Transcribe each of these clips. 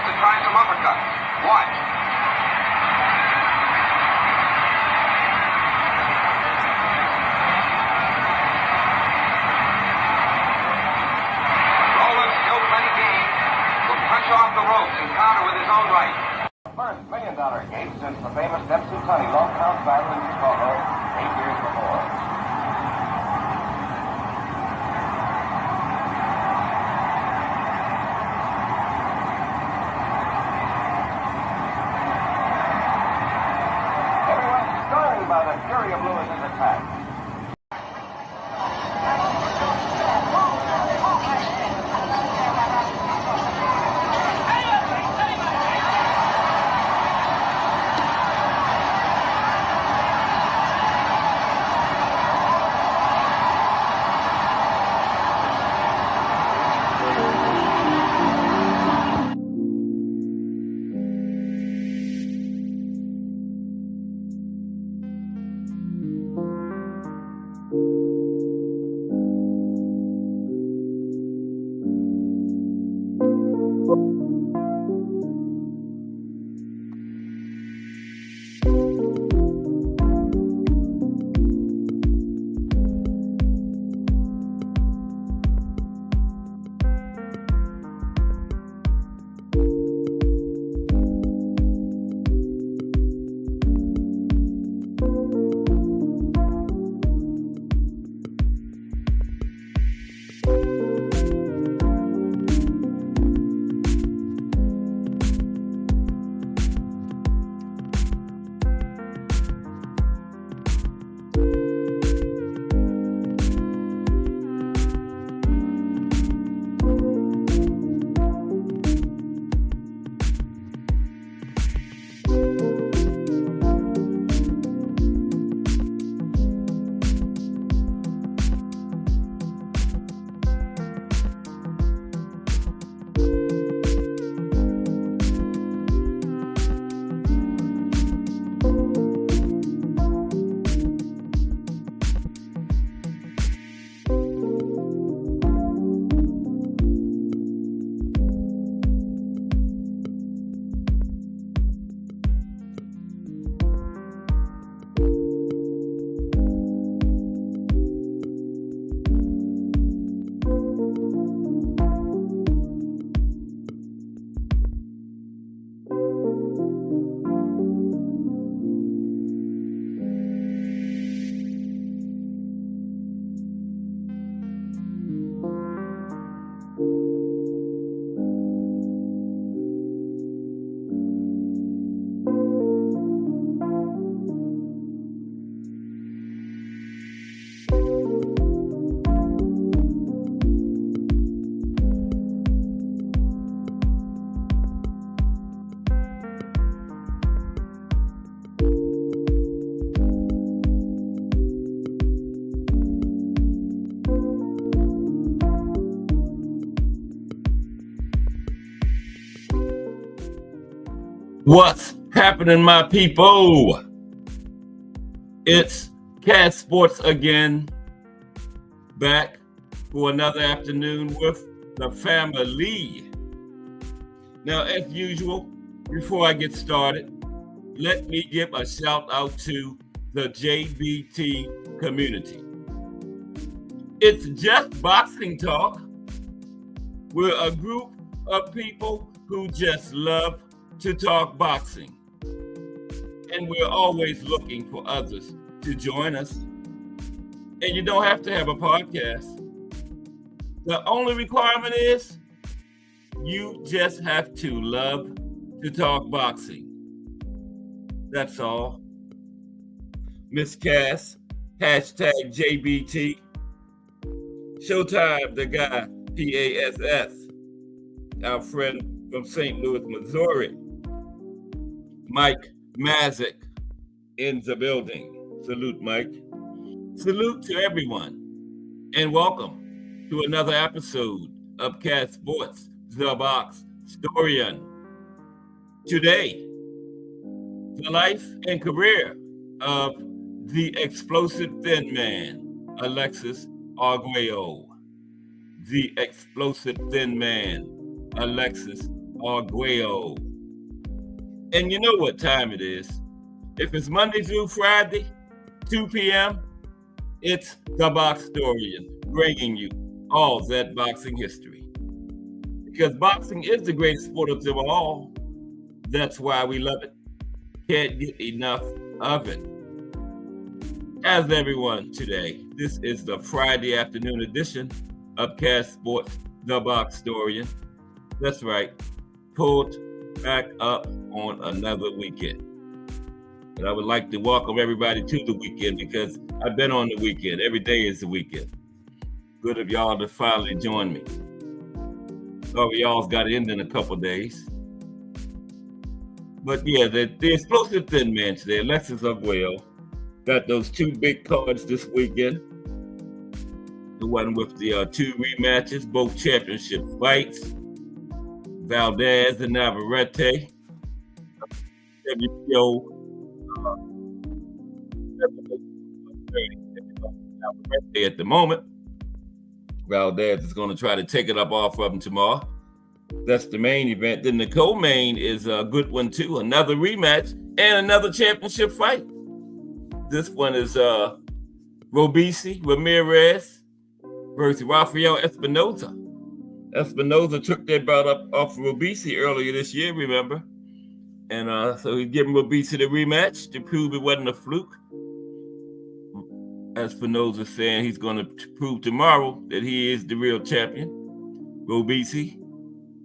to try some uppercuts. Watch. Roland, still plenty game, will punch off the ropes and counter with his own right. First $1 million gate since the famous Dempsey Tunney long count battle in Chicago 8 years before. Everyone's stunned by the fury of Lewis's attack. What's happening, my people? It's Cat Sports again, back for another afternoon with the family. Now, as usual, before I get started, let me give a shout out to the JBT community. It's just boxing talk. We're a group of people who just love to talk boxing. And we're always looking for others to join us. And you don't have to have a podcast. The only requirement is you just have to love to talk boxing. That's all. Miss Cass, hashtag JBT. Showtime, the guy, PASS. Our friend from St. Louis, Missouri. Mike Mazik in the building. Salute, Mike. Salute to everyone. And welcome to another episode of Cat Sports, the Box Storian. Today, the life and career of the explosive thin man, Alexis Arguello. The explosive thin man, Alexis Arguello. And you know what time it is. If it's Monday through Friday, 2 p.m., it's the Boxtorian bringing you all that boxing history. Because boxing is the greatest sport of them all. That's why we love it. Can't get enough of it. As everyone today, this is the Friday afternoon edition of Cast Sports, the Boxtorian. That's right, pulled back up on another weekend. And I would like to welcome everybody to the weekend because I've been on the weekend. Every day is the weekend. Good of y'all to finally join me. Sorry y'all's got to end in a couple days. But yeah, the explosive thin man today, Alexis Arguello, got those two big cards this weekend. The one with the two rematches, both championship fights. Valdez and Navarrete. WBO at the moment. Valdez is going to try to take it up off of him tomorrow. That's the main event. Then the co-main is a good one too. Another rematch and another championship fight. This one is Ramirez versus Rafael Espinoza. Espinoza took that bout up off Robisi earlier this year, remember? And so he's giving Robisi the rematch to prove it wasn't a fluke. Espinoza saying he's going to prove tomorrow that he is the real champion. Robisi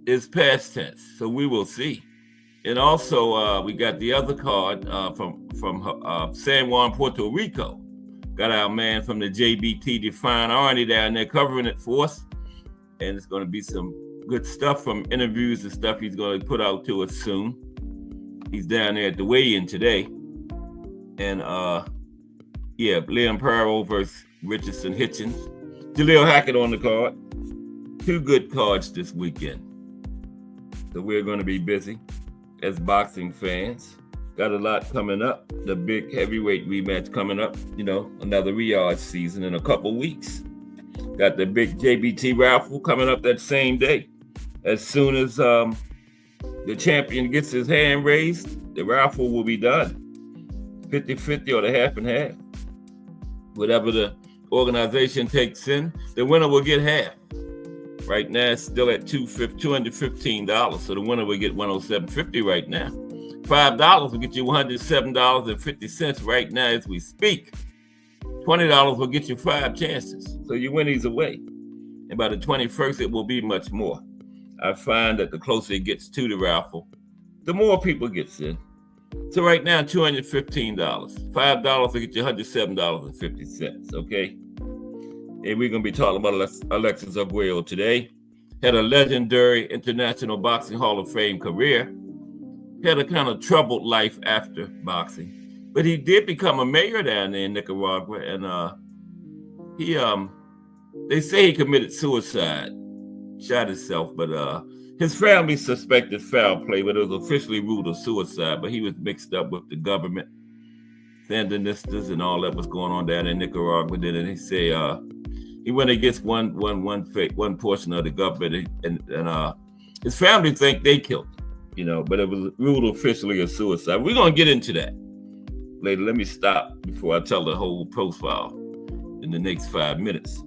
is past tense, so we will see. And also, we got the other card from San Juan, Puerto Rico. Got our man from the JBT Define Arnie down there covering it for us. And it's going to be some good stuff from interviews and stuff he's going to put out to us soon. He's down there at the weigh-in today. And, Liam Perro versus Richardson Hitchens. Jaleel Hackett on the card. Two good cards this weekend. So we're going to be busy as boxing fans. Got a lot coming up. The big heavyweight rematch coming up. You know, another Riyadh season in a couple weeks. Got the big JBT raffle coming up that same day. As soon as the champion gets his hand raised, the raffle will be done. 50-50 or the half and half. Whatever the organization takes in, the winner will get half. Right now, it's still at $215, so the winner will get $107.50 right now. $5 will get you $107.50 right now as we speak. $20 will get you 5 chances, so you win either way. And by the 21st, it will be much more. I find that the closer it gets to the raffle, the more people gets in. So right now, $215. $5 will get you $107.50, okay? And we're going to be talking about Alexis Arguello today. Had a legendary International Boxing Hall of Fame career. Had a kind of troubled life after boxing. But he did become a mayor down there in Nicaragua, and they say he committed suicide, shot himself, but his family suspected foul play, but it was officially ruled a suicide. But he was mixed up with the government, Sandinistas, and all that was going on down in Nicaragua. Then and they say he went against one portion of the government, and his family think they killed him, you know, but it was ruled officially a suicide. We're gonna get into that later. Let me stop before I tell the whole profile in the next 5 minutes.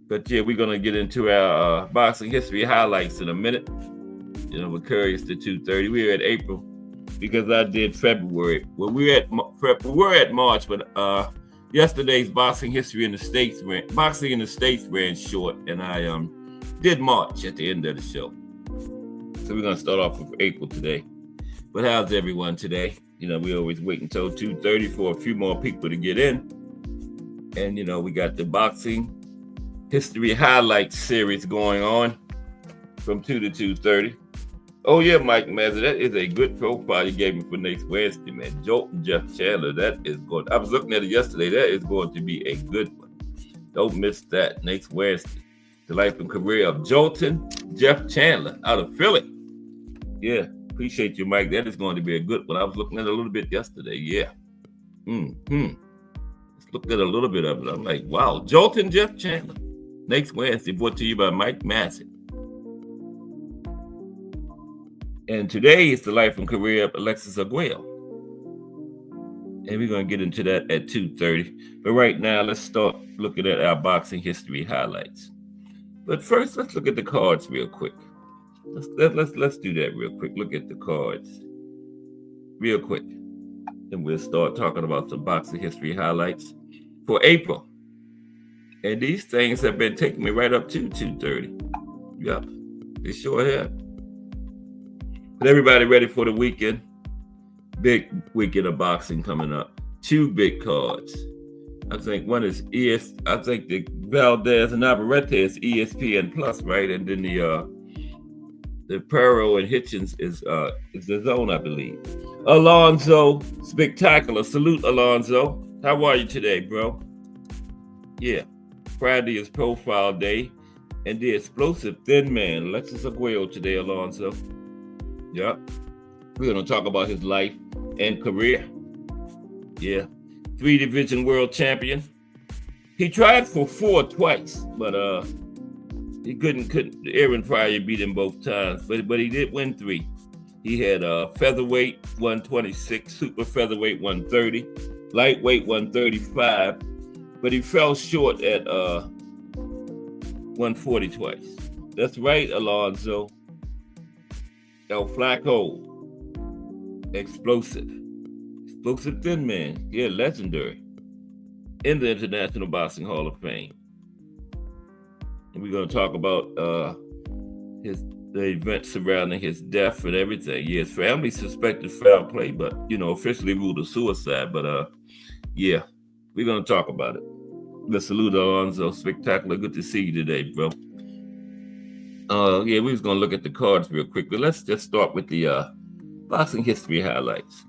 But yeah, we're going to get into our boxing history highlights in a minute. You know, we're curious to 2:30. We're at April because I did February. Well, we're at March, but yesterday's boxing history in the States ran short, and I did March at the end of the show. So we're going to start off with April today. But how's everyone today? You know, we always wait until 2:30 for a few more people to get in. And, you know, we got the boxing history highlights series going on from 2 to 2:30. Oh, yeah, Mike Mazza, that is a good profile you gave me for next Wednesday, man. Jolton Jeff Chandler, that is good. I was looking at it yesterday. That is going to be a good one. Don't miss that next Wednesday. The life and career of Jolton Jeff Chandler out of Philly. Yeah, appreciate you, Mike. That is going to be a good one. I was looking at it a little bit yesterday. Yeah. Just looked at a little bit of it. I'm like, wow, Jolton Jeff Chandler. Next Wednesday, brought to you by Mike Massett. And today is the life and career of Alexis Arguello. And we're going to get into that at 2:30. But right now, let's start looking at our boxing history highlights. But first, let's look at the cards real quick. Let's do that real quick. Look at the cards real quick. And we'll start talking about some boxing history highlights for April. And these things have been taking me right up to 2:30. Yep, they sure have. But everybody ready for the weekend? Big weekend of boxing coming up. 2 big cards. I think one is I think the Valdez and Navarrete is ESPN Plus, right? And then the Perro and Hitchens is the Zone, I believe. Alonzo, spectacular. Salute, Alonzo. How are you today, bro? Yeah. Friday is profile day. And the explosive thin man, Alexis Arguello today, Alonzo. Yeah. We're going to talk about his life and career. Yeah. 3-division world champion. He tried for 4 twice, but he couldn't. Aaron Pryor beat him both times, but he did win 3. He had featherweight 126, super featherweight 130, lightweight 135, but he fell short at 140 twice. That's right, Alonzo. El Flaco, explosive thin man, yeah, legendary in the International Boxing Hall of Fame. And we're going to talk about the events surrounding his death and everything. Yeah, his family suspected foul play, but officially ruled a suicide. But yeah, we're going to talk about it. Let's salute Alonzo. Spectacular. Good to see you today, bro. Yeah, we was going to look at the cards real quick, but let's just start with the boxing history highlights.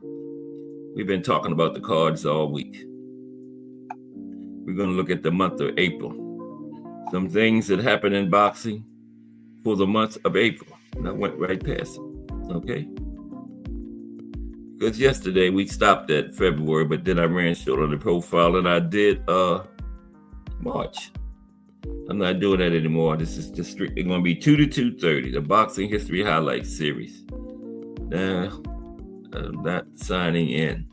We've been talking about the cards all week. We're going to look at the month of April. Some things that happened in boxing for the month of April. And I went right past it, okay? Because yesterday we stopped at February, but then I ran short on the profile, and I did March. I'm not doing that anymore. This is just strictly going to be 2 to 2:30, the Boxing History Highlights Series. Now, I'm not signing in,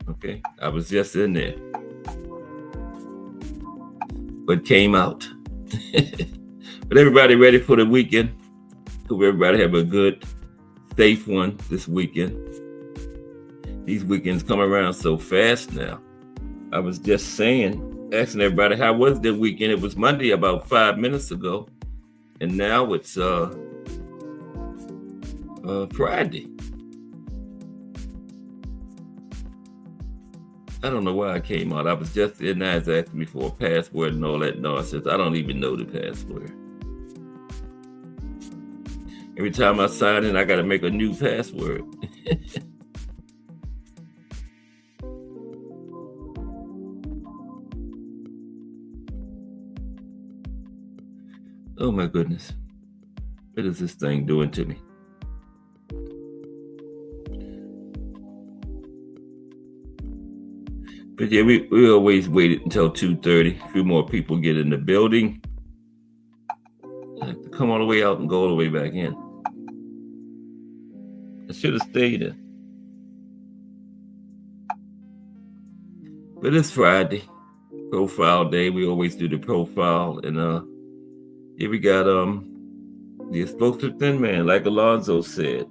okay? I was just in there, but came out. But everybody ready for the weekend? Hope everybody have a good, safe one this weekend. These weekends come around so fast now. I was just asking everybody, how was their weekend? It was Monday about 5 minutes ago, and now it's Friday. I don't know why I came out. I was just in there asking me for a password and all that nonsense. I don't even know the password. Every time I sign in, I got to make a new password. Oh my goodness. What is this thing doing to me? But yeah, we always waited until 2:30. A few more people get in the building. I have to come all the way out and go all the way back in. I should have stayed in. But it's Friday, profile day. We always do the profile, and here we got the explosive thin man, like Alonzo said,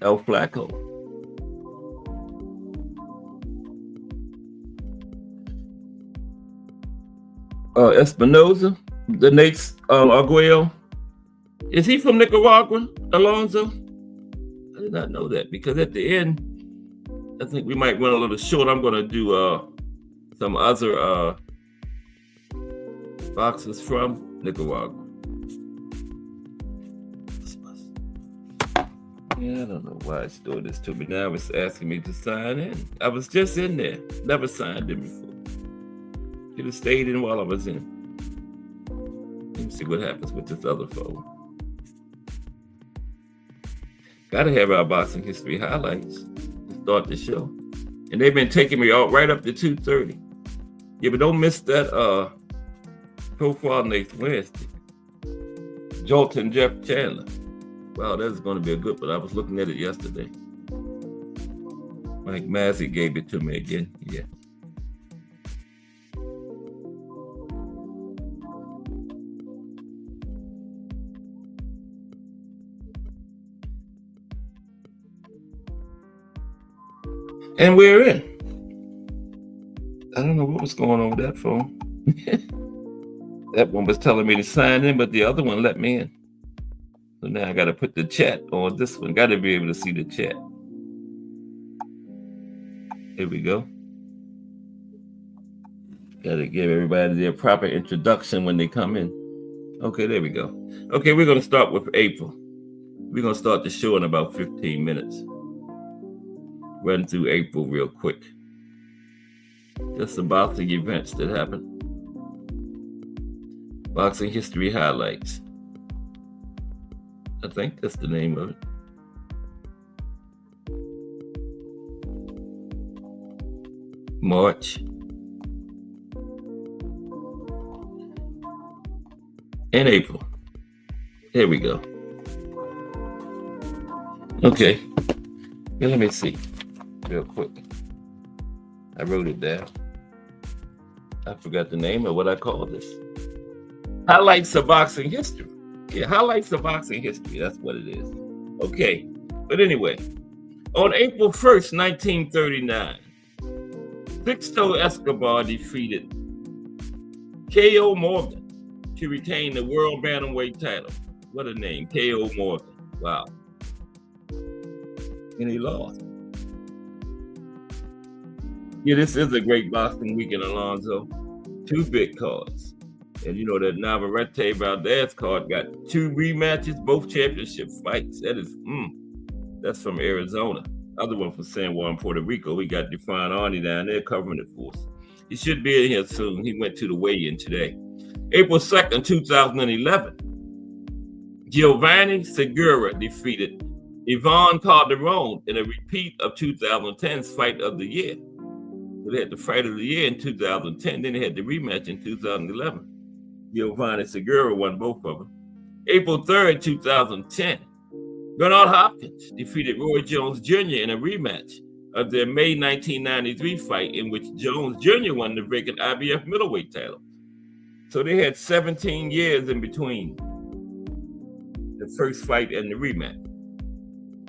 El Flaco. Espinosa, the Nate's Arguello. Is he from Nicaragua, Alonzo? I did not know that, because at the end, I think we might run a little short. I'm going to do some other boxers from Nicaragua. Yeah, I don't know why it's doing this to me now. It's asking me to sign in. I was just in there. Never signed in before. Should have stayed in while I was in. Let me see what happens with this other phone. Gotta have our boxing history highlights to start the show. And they've been taking me out right up to 2:30. Yeah, but don't miss that profile next Wednesday. Jolton Jeff Chandler. Wow, that's going to be a good one. I was looking at it yesterday. Mike Massey gave it to me again. Yeah. And we're in. I don't know what was going on with that phone. That one was telling me to sign in, but the other one let me in. So now I got to put the chat on this one. Got to be able to see the chat. Here we go. Got to give everybody their proper introduction when they come in. Okay, there we go. Okay, we're going to start with April. We're going to start the show in about 15 minutes. Run through April real quick. Just some boxing events that happened. Boxing history highlights. I think that's the name of it. March. And April. There we go. Okay. Yeah, let me see. Real quick. I wrote it down. I forgot the name of what I called this. Highlights of boxing history. Yeah, highlights of boxing history. That's what it is. Okay. But anyway, on April 1st, 1939, Sixto Escobar defeated K.O. Morgan to retain the world bantamweight title. What a name, K.O. Morgan. Wow. And he lost. Yeah, this is a great boxing weekend, Alonzo. 2 big cards. And you know that Navarrete Valdez card got 2 rematches, both championship fights. That's from Arizona. Other one from San Juan, Puerto Rico. We got Define Arnie down there covering it for us. He should be in here soon. He went to the weigh-in today. April 2nd, 2011, Giovanni Segura defeated Ivan Calderon in a repeat of 2010's Fight of the Year. So they had the Fight of the Year in 2010, then they had the rematch in 2011. Giovanni Segura won both of them. April 3rd, 2010, Bernard Hopkins defeated Roy Jones Jr. in a rematch of their May 1993 fight in which Jones Jr. won the vacant IBF middleweight title. So they had 17 years in between the first fight and the rematch.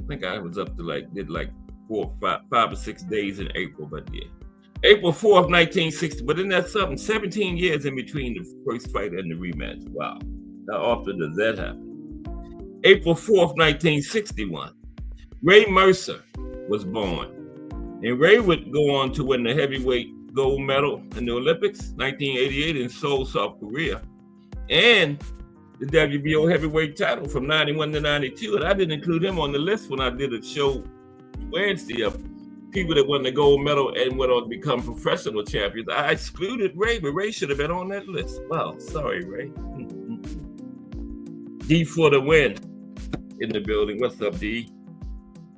I think I was up to did 5 or 6 days in April, but yeah. April 4th, 1960, but then that's something, 17 years in between the first fight and the rematch. Wow. How often does that happen? April 4th, 1961, Ray Mercer was born. And Ray would go on to win the heavyweight gold medal in the Olympics, 1988 in Seoul, South Korea, and the WBO heavyweight title from 91 to 92. And I didn't include him on the list when I did a show Wednesday of people that won the gold medal and went on to become professional champions. I excluded Ray, but Ray should have been on that list. Wow, sorry, Ray. D for the win in the building. What's up, D?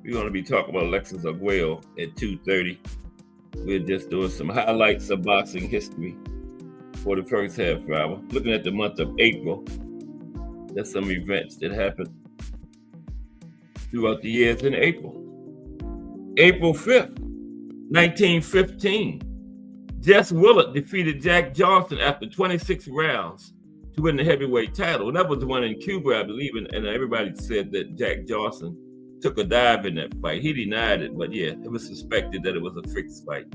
We're going to be talking about Alexis Arguello at 2:30. We're just doing some highlights of boxing history for the first half hour. Looking at the month of April, there's some events that happened throughout the years in April. April 5th, 1915, Jess Willard defeated Jack Johnson after 26 rounds to win the heavyweight title. And that was the one in Cuba, I believe, and everybody said that Jack Johnson took a dive in that fight. He denied it, but yeah, it was suspected that it was a fixed fight.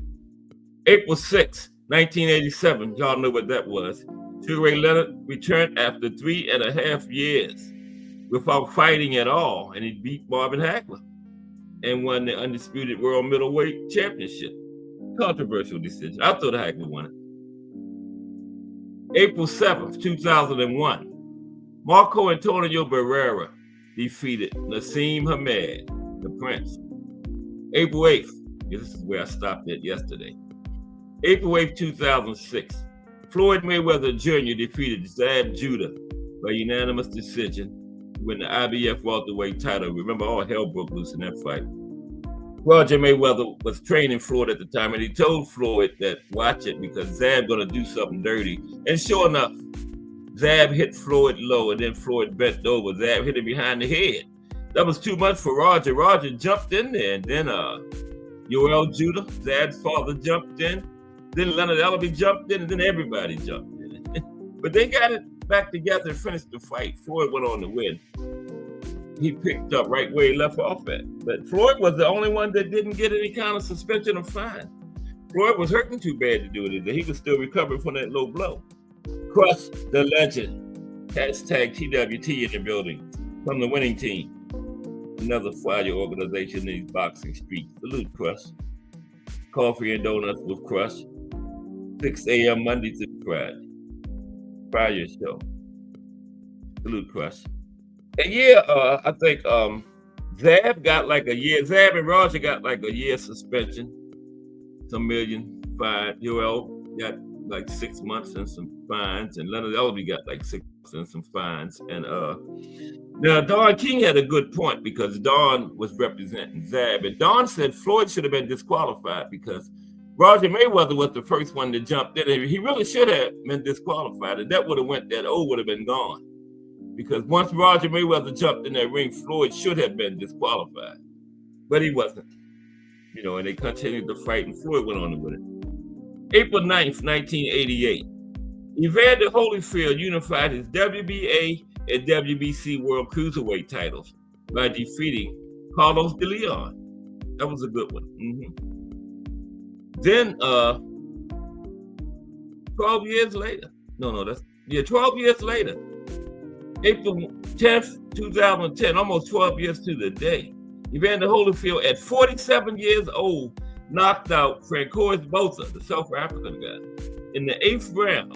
April 6th, 1987, y'all know what that was. Sugar Ray Leonard returned after 3.5 years without fighting at all, and he beat Marvin Hagler and won the undisputed world middleweight championship. Controversial decision. I thought Hagler won it. April 7th, 2001, Marco Antonio Barrera defeated Nassim Hamed, the Prince. April 8th, this is where I stopped at yesterday. April 8th, 2006, Floyd Mayweather Jr. defeated Zab Judah by unanimous decision to win the IBF welterweight title. Remember, all hell broke loose in that fight. Roger Mayweather was training Floyd at the time, and he told Floyd that watch it because Zab gonna do something dirty. And sure enough, Zab hit Floyd low, and then Floyd bent over. Zab hit him behind the head. That was too much for Roger. Roger jumped in there, and then Yoel Judah, Zad's father, jumped in. Then Leonard Ellaby jumped in, and then everybody jumped in. But they got it back together and finished the fight. Floyd went on to win. He picked up right where he left off at. But Floyd was the only one that didn't get any kind of suspension or fine. Floyd was hurting too bad to do it. He was still recovering from that low blow. Crush the legend. Hashtag TWT in the building from the winning team. Another fire organization in these boxing streets. Salute, Crush. Coffee and donuts with Crush. 6 a.m. Monday through Friday. Fire show. Salute, Crush. And yeah, I think Zab got like a year. Zab and Roger got like a year suspension. Some million fine. Yoel got like 6 months and some fines, and Leonard Ellaby got like 6 months and some fines. And now Don King had a good point because Don was representing Zab, and Don said Floyd should have been disqualified because Roger Mayweather was the first one to jump in. He really should have been disqualified, and that would have went. That O would have been gone because once Roger Mayweather jumped in that ring, Floyd should have been disqualified, but he wasn't. You know, and they continued to fight, and Floyd went on to win it. April 9th, 1988, Evander Holyfield unified his WBA and WBC World Cruiserweight titles by defeating Carlos de Leon. That was a good one. Then, 12 years later, 12 years later, April 10th, 2010, almost 12 years to the day, Evander Holyfield, at 47 years old, knocked out Francois Botha, the South African guy, in the 8th round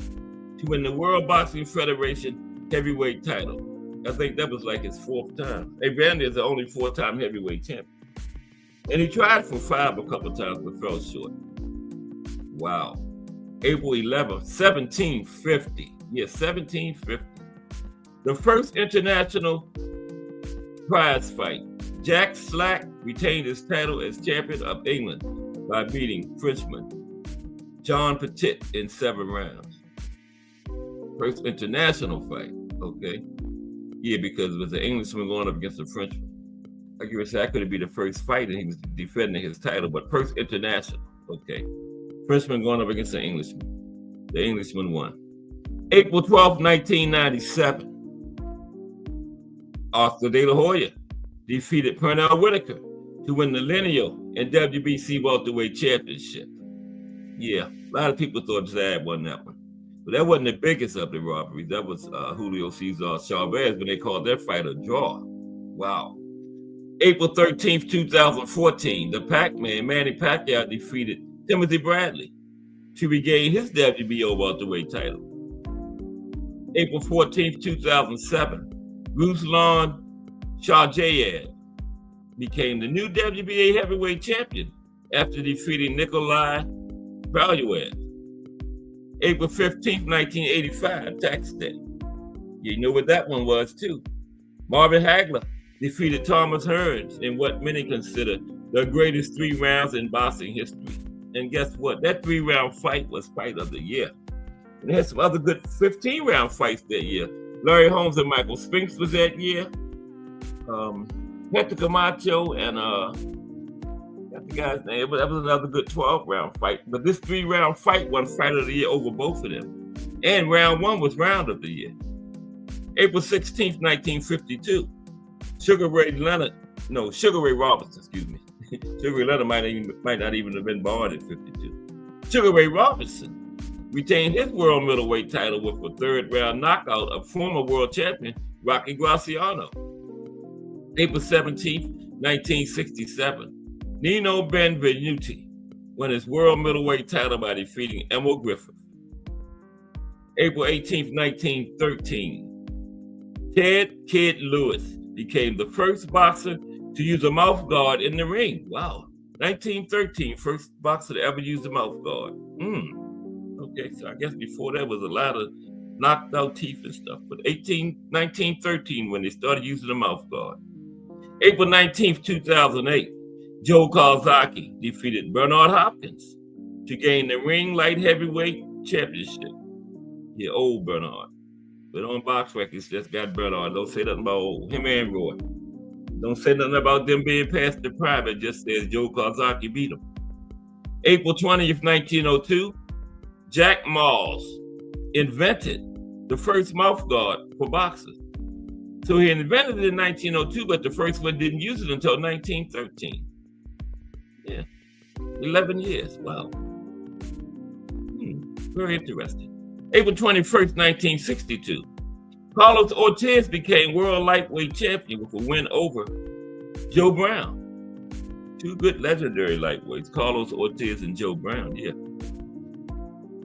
to win the World Boxing Federation heavyweight title. I think that was like his 4th time. Evander is the only 4-time heavyweight champion. And he tried for 5 a couple of times, but fell short. Wow. April 11th, 1750. Yeah, 1750. The first international prize fight. Jack Slack retained his title as champion of England by beating Frenchman John Petit in 7 rounds. First international fight, okay? Yeah, because it was the Englishman going up against the Frenchman. I could say that could be the first fight and he was defending his title, but first international, okay? Frenchman going up against the Englishman. The Englishman won. April 12th, 1997. Oscar De La Hoya defeated Pernell Whitaker to win the lineal and WBC welterweight championship. Yeah, a lot of people thought Zab won that one. But that wasn't the biggest of the robberies. That was Julio Cesar Chavez when they called their fight a draw. Wow. April 13th, 2014, the Pac-Man, Manny Pacquiao, defeated Timothy Bradley to regain his WBO welterweight title. April 14th, 2007, Ruslan Shahjayev became the new WBA heavyweight champion after defeating Nikolai Valuev. April 15th, 1985, tax day. You know what that one was too. Marvin Hagler defeated Thomas Hearns in what many consider the greatest 3 rounds in boxing history. And guess what? That 3-round fight was fight of the year. And they had some other good 15-round fights that year. Larry Holmes and Michael Spinks was that year. Hector Camacho and got the guy's name, but that was another good 12-round fight. But this 3-round fight won fight of the year over both of them. And round 1 was round of the year. April 16th, 1952, Sugar Ray Robinson, excuse me. Sugar Ray Leonard might not even have been born in 52. Sugar Ray Robinson retained his world middleweight title with a 3rd-round knockout of former world champion Rocky Graciano. April 17th, 1967, Nino Benvenuti won his world middleweight title by defeating Emil Griffith. April 18th, 1913, Ted Kid Lewis became the first boxer to use a mouth guard in the ring. Wow. 1913, first boxer to ever use a mouth guard. Okay, so I guess before that was a lot of knocked out teeth and stuff. But 1913 when they started using the mouth guard. April 19th, 2008, Joe Kawasaki defeated Bernard Hopkins to gain the ring light heavyweight championship. Yeah, old Bernard. But on box records, just got Bernard. Don't say nothing about old. Him and Roy. Don't say nothing about them being past the prime. It just says Joe Kozaki beat him. April 20th, 1902, Jack Moss invented the first mouth guard for boxers. So he invented it in 1902, but the first one didn't use it until 1913. Yeah, 11 years. Wow. Very interesting. April 21st, 1962, Carlos Ortiz became world lightweight champion with a win over Joe Brown. Two good legendary lightweights, Carlos Ortiz and Joe Brown. Yeah.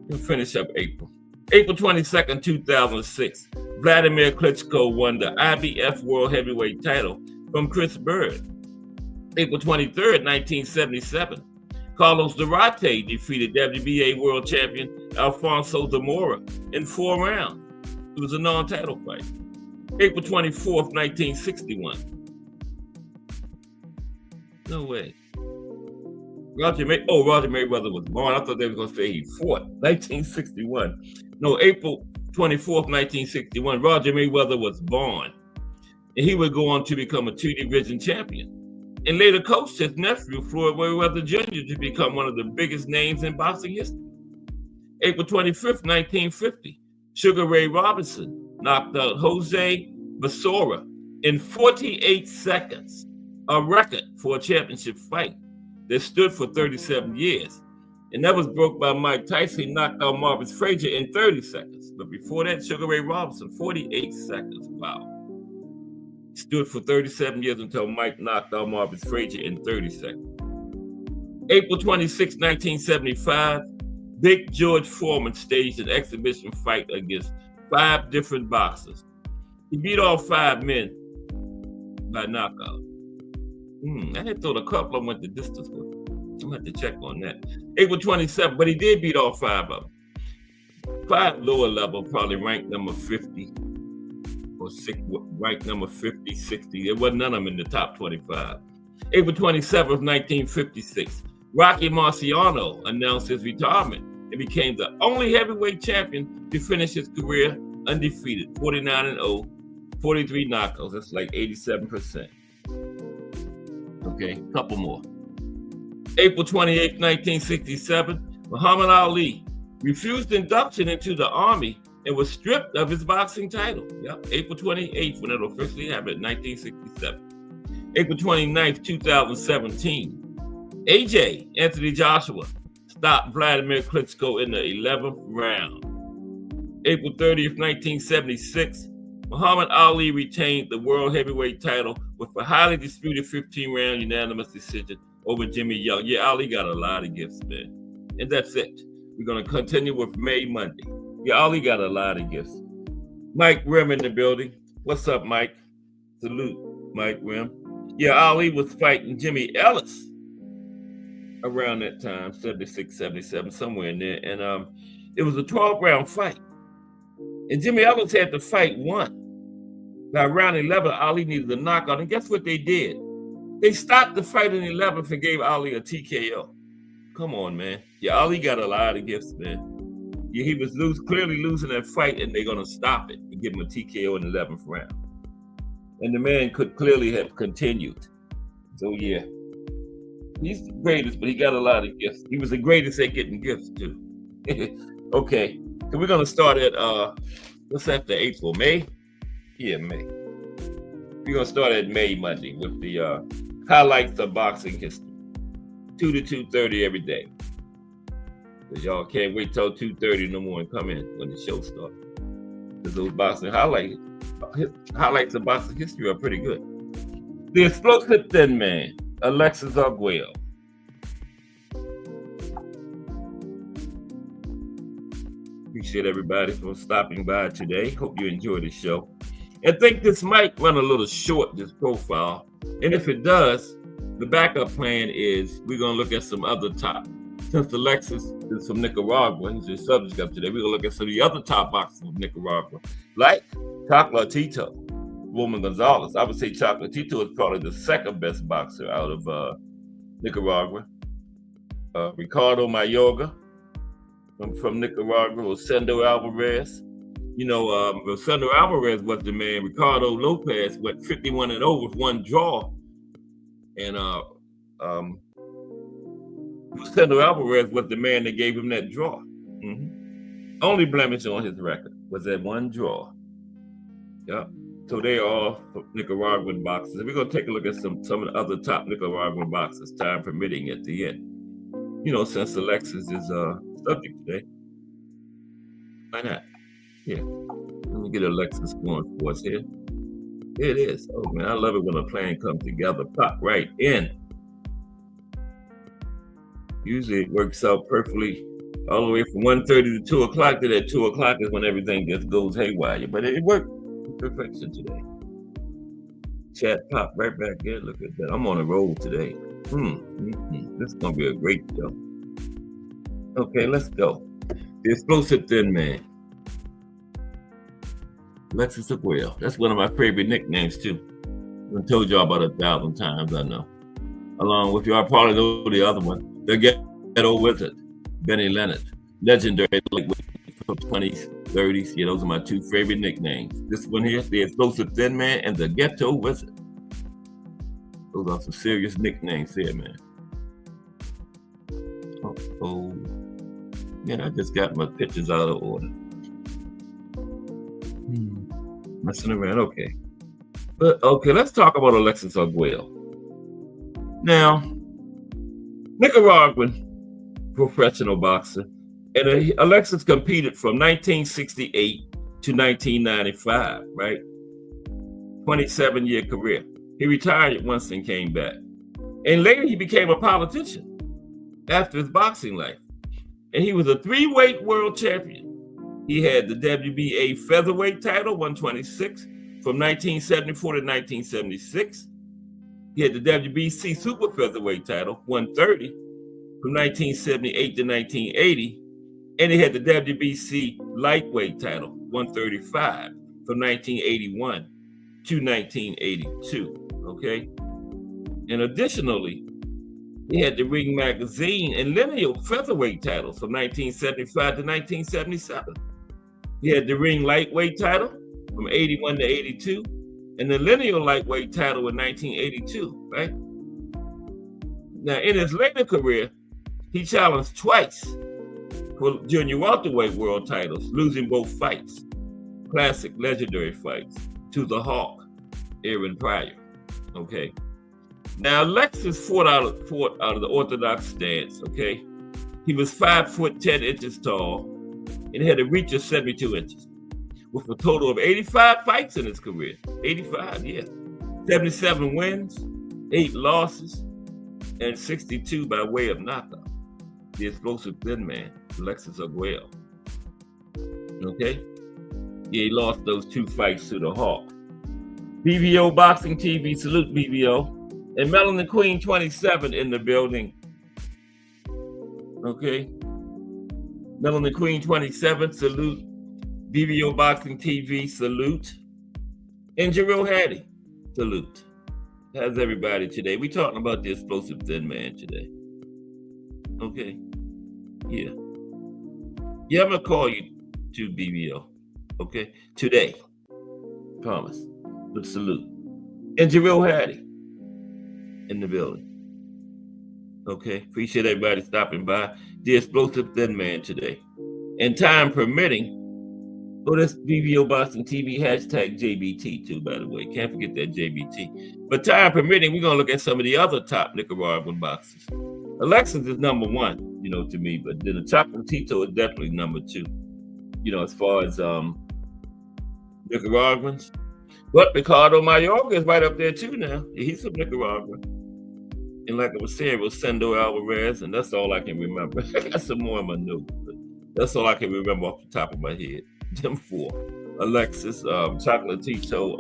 We'll finish up April. April 22nd, 2006, Vladimir Klitschko won the IBF World Heavyweight title from Chris Bird. April 23rd, 1977, Carlos Durante defeated WBA World Champion Alfonso Zamora in 4 rounds. It was a non-title fight. April 24th, 1961. No way. Roger Mayweather was born. I thought they were going to say he fought. 1961. No, April 24th, 1961, Roger Mayweather was born. And he would go on to become a 2-division champion. And later coached his nephew, Floyd Mayweather Jr., to become one of the biggest names in boxing history. April 25th, 1950, Sugar Ray Robinson knocked out Jose Basora in 48 seconds, a record for a championship fight that stood for 37 years. And that was broke by Mike Tyson. He knocked out Marvin Frazier in 30 seconds. But before that, Sugar Ray Robinson, 48 seconds. Wow. Stood for 37 years until Mike knocked out Marvin Frazier in 30 seconds. April 26, 1975, Big George Foreman staged an exhibition fight against 5 different boxers. He beat all 5 men by knockout. I had thought a couple of them went the distance with him. I'm going to have to check on that. April 27, but he did beat all 5 of them. 5 lower level, probably ranked number 50 or 6, ranked number 50, 60. There wasn't none of them in the top 25. April 27, 1956, Rocky Marciano announced his retirement and became the only heavyweight champion to finish his career undefeated, 49-0, 43 knockouts. That's like 87%. Okay, couple more. April 28, 1967, Muhammad Ali refused induction into the Army and was stripped of his boxing title. Yep, April 28th, when it officially happened, 1967. April 29th, 2017, AJ Anthony Joshua stopped Vladimir Klitschko in the 11th round. April 30th, 1976, Muhammad Ali retained the world heavyweight title with a highly disputed 15-round unanimous decision over Jimmy Young. Yeah, Ali got a lot of gifts, man. And that's it. We're going to continue with May Monday. Yeah, Ali got a lot of gifts. Mike Rim in the building. What's up, Mike? Salute, Mike Rim. Yeah, Ali was fighting Jimmy Ellis around that time, 76, 77, somewhere in there. And it was a 12-round fight. And Jimmy Ellis had the fight won. By round 11, Ali needed a knockout. And guess what they did? They stopped the fight in 11th and gave Ali a TKO. Come on, man. Yeah, Ali got a lot of gifts, man. Yeah, he was clearly losing that fight, and they're going to stop it and give him a TKO in the 11th round. And the man could clearly have continued. So, yeah. He's the greatest, but he got a lot of gifts. He was the greatest at getting gifts, too. Okay. So we're going to start at, what's after April? May? Yeah, May. We're going to start at May Monday with the highlights of boxing history. 2 to 2:30 every day. Because y'all can't wait till 2:30 in the morning. Come in when the show starts. Because those boxing highlights of boxing history are pretty good. The explosive thin man, Alexis Arguello. Appreciate everybody for stopping by today. Hope you enjoyed the show. I think this might run a little short, this profile. And if it does, the backup plan is we're going to look at some other top. Since Alexis is from Nicaragua, he's the subject of today, we're going to look at some of the other top boxers from Nicaragua, like Chocolatito, Roman Gonzalez. I would say Chocolatito is probably the second best boxer out of Nicaragua. Ricardo Mayorga from Nicaragua, Rosendo Alvarez, Rosendo Alvarez was the man. Ricardo Lopez went 51-0 with one draw, and Rosendo Alvarez was the man that gave him that draw. Only blemish on his record was that one draw. Yep. So they are all Nicaraguan boxers. And we're going to take a look at some of the other top Nicaraguan boxers, time permitting, at the end. Since Alexis is subject today. Why not? Here. Let me get Alexis going for us here. Here it is. Oh, man, I love it when a plan comes together. Pop right in. Usually it works out perfectly all the way from 1:30 to 2 o'clock. To that 2 o'clock is when everything just goes haywire. But it worked to perfection today. Chat pop right back in. Look at that. I'm on a roll today. This is going to be a great show. Okay, let's go. The Explosive Thin Man. Alexis Arguello. That's one of my favorite nicknames, too. I've told y'all about 1,000 times, I know. Along with y'all probably know the other one, the Ghetto Wizard, Benny Leonard. Legendary lightweight from 20s, 30s. Yeah, those are my two favorite nicknames. This one here, the Explosive Thin Man, and the Ghetto Wizard. Those are some serious nicknames here, man. Oh. Yeah, I just got my pictures out of order. Messing around, okay. But okay, let's talk about Alexis Arguello. Now, Nicaraguan professional boxer, and Alexis competed from 1968 to 1995, right? 27-year career. He retired once and came back. And later he became a politician after his boxing life. And he was a 3-weight world champion. He had the WBA featherweight title, 126, from 1974 to 1976. He had the WBC super featherweight title, 130, from 1978 to 1980. And he had the WBC lightweight title, 135, from 1981 to 1982, okay? And additionally, he had the Ring Magazine and lineal featherweight titles from 1975 to 1977. He had the Ring lightweight title from 81 to 82, and the lineal lightweight title in 1982, right? Now, in his later career, he challenged twice for junior welterweight world titles, losing both fights. Classic, legendary fights to the Hawk, Aaron Pryor, okay? Now, Alexis fought out of the orthodox stance, okay? He was 5 foot 10 inches tall and had a reach of 72 inches, with a total of 85 fights in his career. 85, yeah. 77 wins, 8 losses, and 62 by way of knockout. The Explosive Thin Man, Alexis Arguello. Okay? Yeah, he lost those 2 fights to the Hawk. BBO Boxing TV, salute BBO. And Melanin Queen 27 in the building. Okay. Melanin Queen 27, salute. BBO Boxing TV, salute. And Jarrell Hattie, salute. How's everybody today? We talking about the Explosive Thin Man today. Okay. Yeah. Yeah, I'm gonna call you to BBO. Okay. Today. Promise. But salute. And Jarrell Hattie in the building. Okay, appreciate everybody stopping by. The Explosive Thin Man today. And time permitting, that's BBO Boxing TV, hashtag JBT too, by the way. Can't forget that JBT. But time permitting, we're gonna look at some of the other top Nicaraguan boxers. Alexis is number 1, to me, but then the Chocolatito is definitely number 2, as far as Nicaraguans. But Ricardo Mayorga is right up there too now. He's from Nicaragua. And like I was saying, Rosendo Alvarez, and that's all I can remember. I got some more in my notes, but that's all I can remember off the top of my head. Them 4. Alexis, Chocolatito,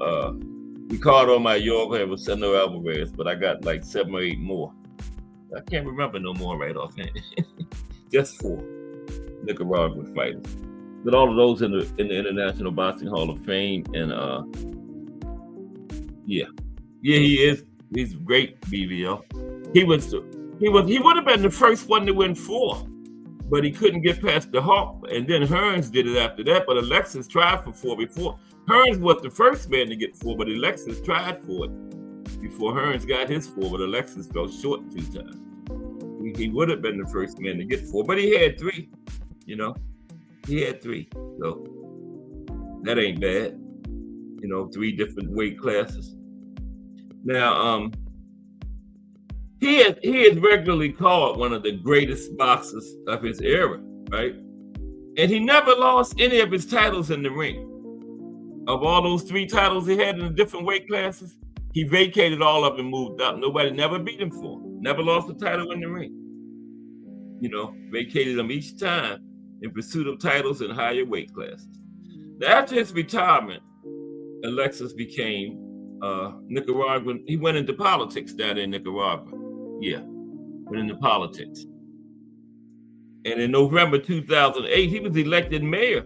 Ricardo Mayorga, and Rosendo Alvarez, but I got like 7 or 8 more. I can't remember no more right offhand. Just 4 Nicaraguan fighters. But all of those in the International Boxing Hall of Fame, and yeah, he is. He's great, BBO. He would have been the first one to win 4 but he couldn't get past the Hawk. And then Hearns did it after that, but Alexis tried for 4 before. Hearns was the first man to get 4, but Alexis tried for it before Hearns got his 4, but Alexis fell short 2 times. He would have been the first man to get 4, but he had 3, you know. He had 3, so that ain't bad. You know, 3 different weight classes. Now, he is regularly called one of the greatest boxers of his era, right? And he never lost any of his titles in the ring. Of all those 3 titles he had in the different weight classes, he vacated all of them and moved up. Nobody never beat him for him. Never lost a title in the ring. You know, vacated them each time in pursuit of titles in higher weight classes. Now, after his retirement, Alexis became Nicaraguan. He went into politics down in Nicaragua. Yeah, went into politics. And in November 2008, he was elected mayor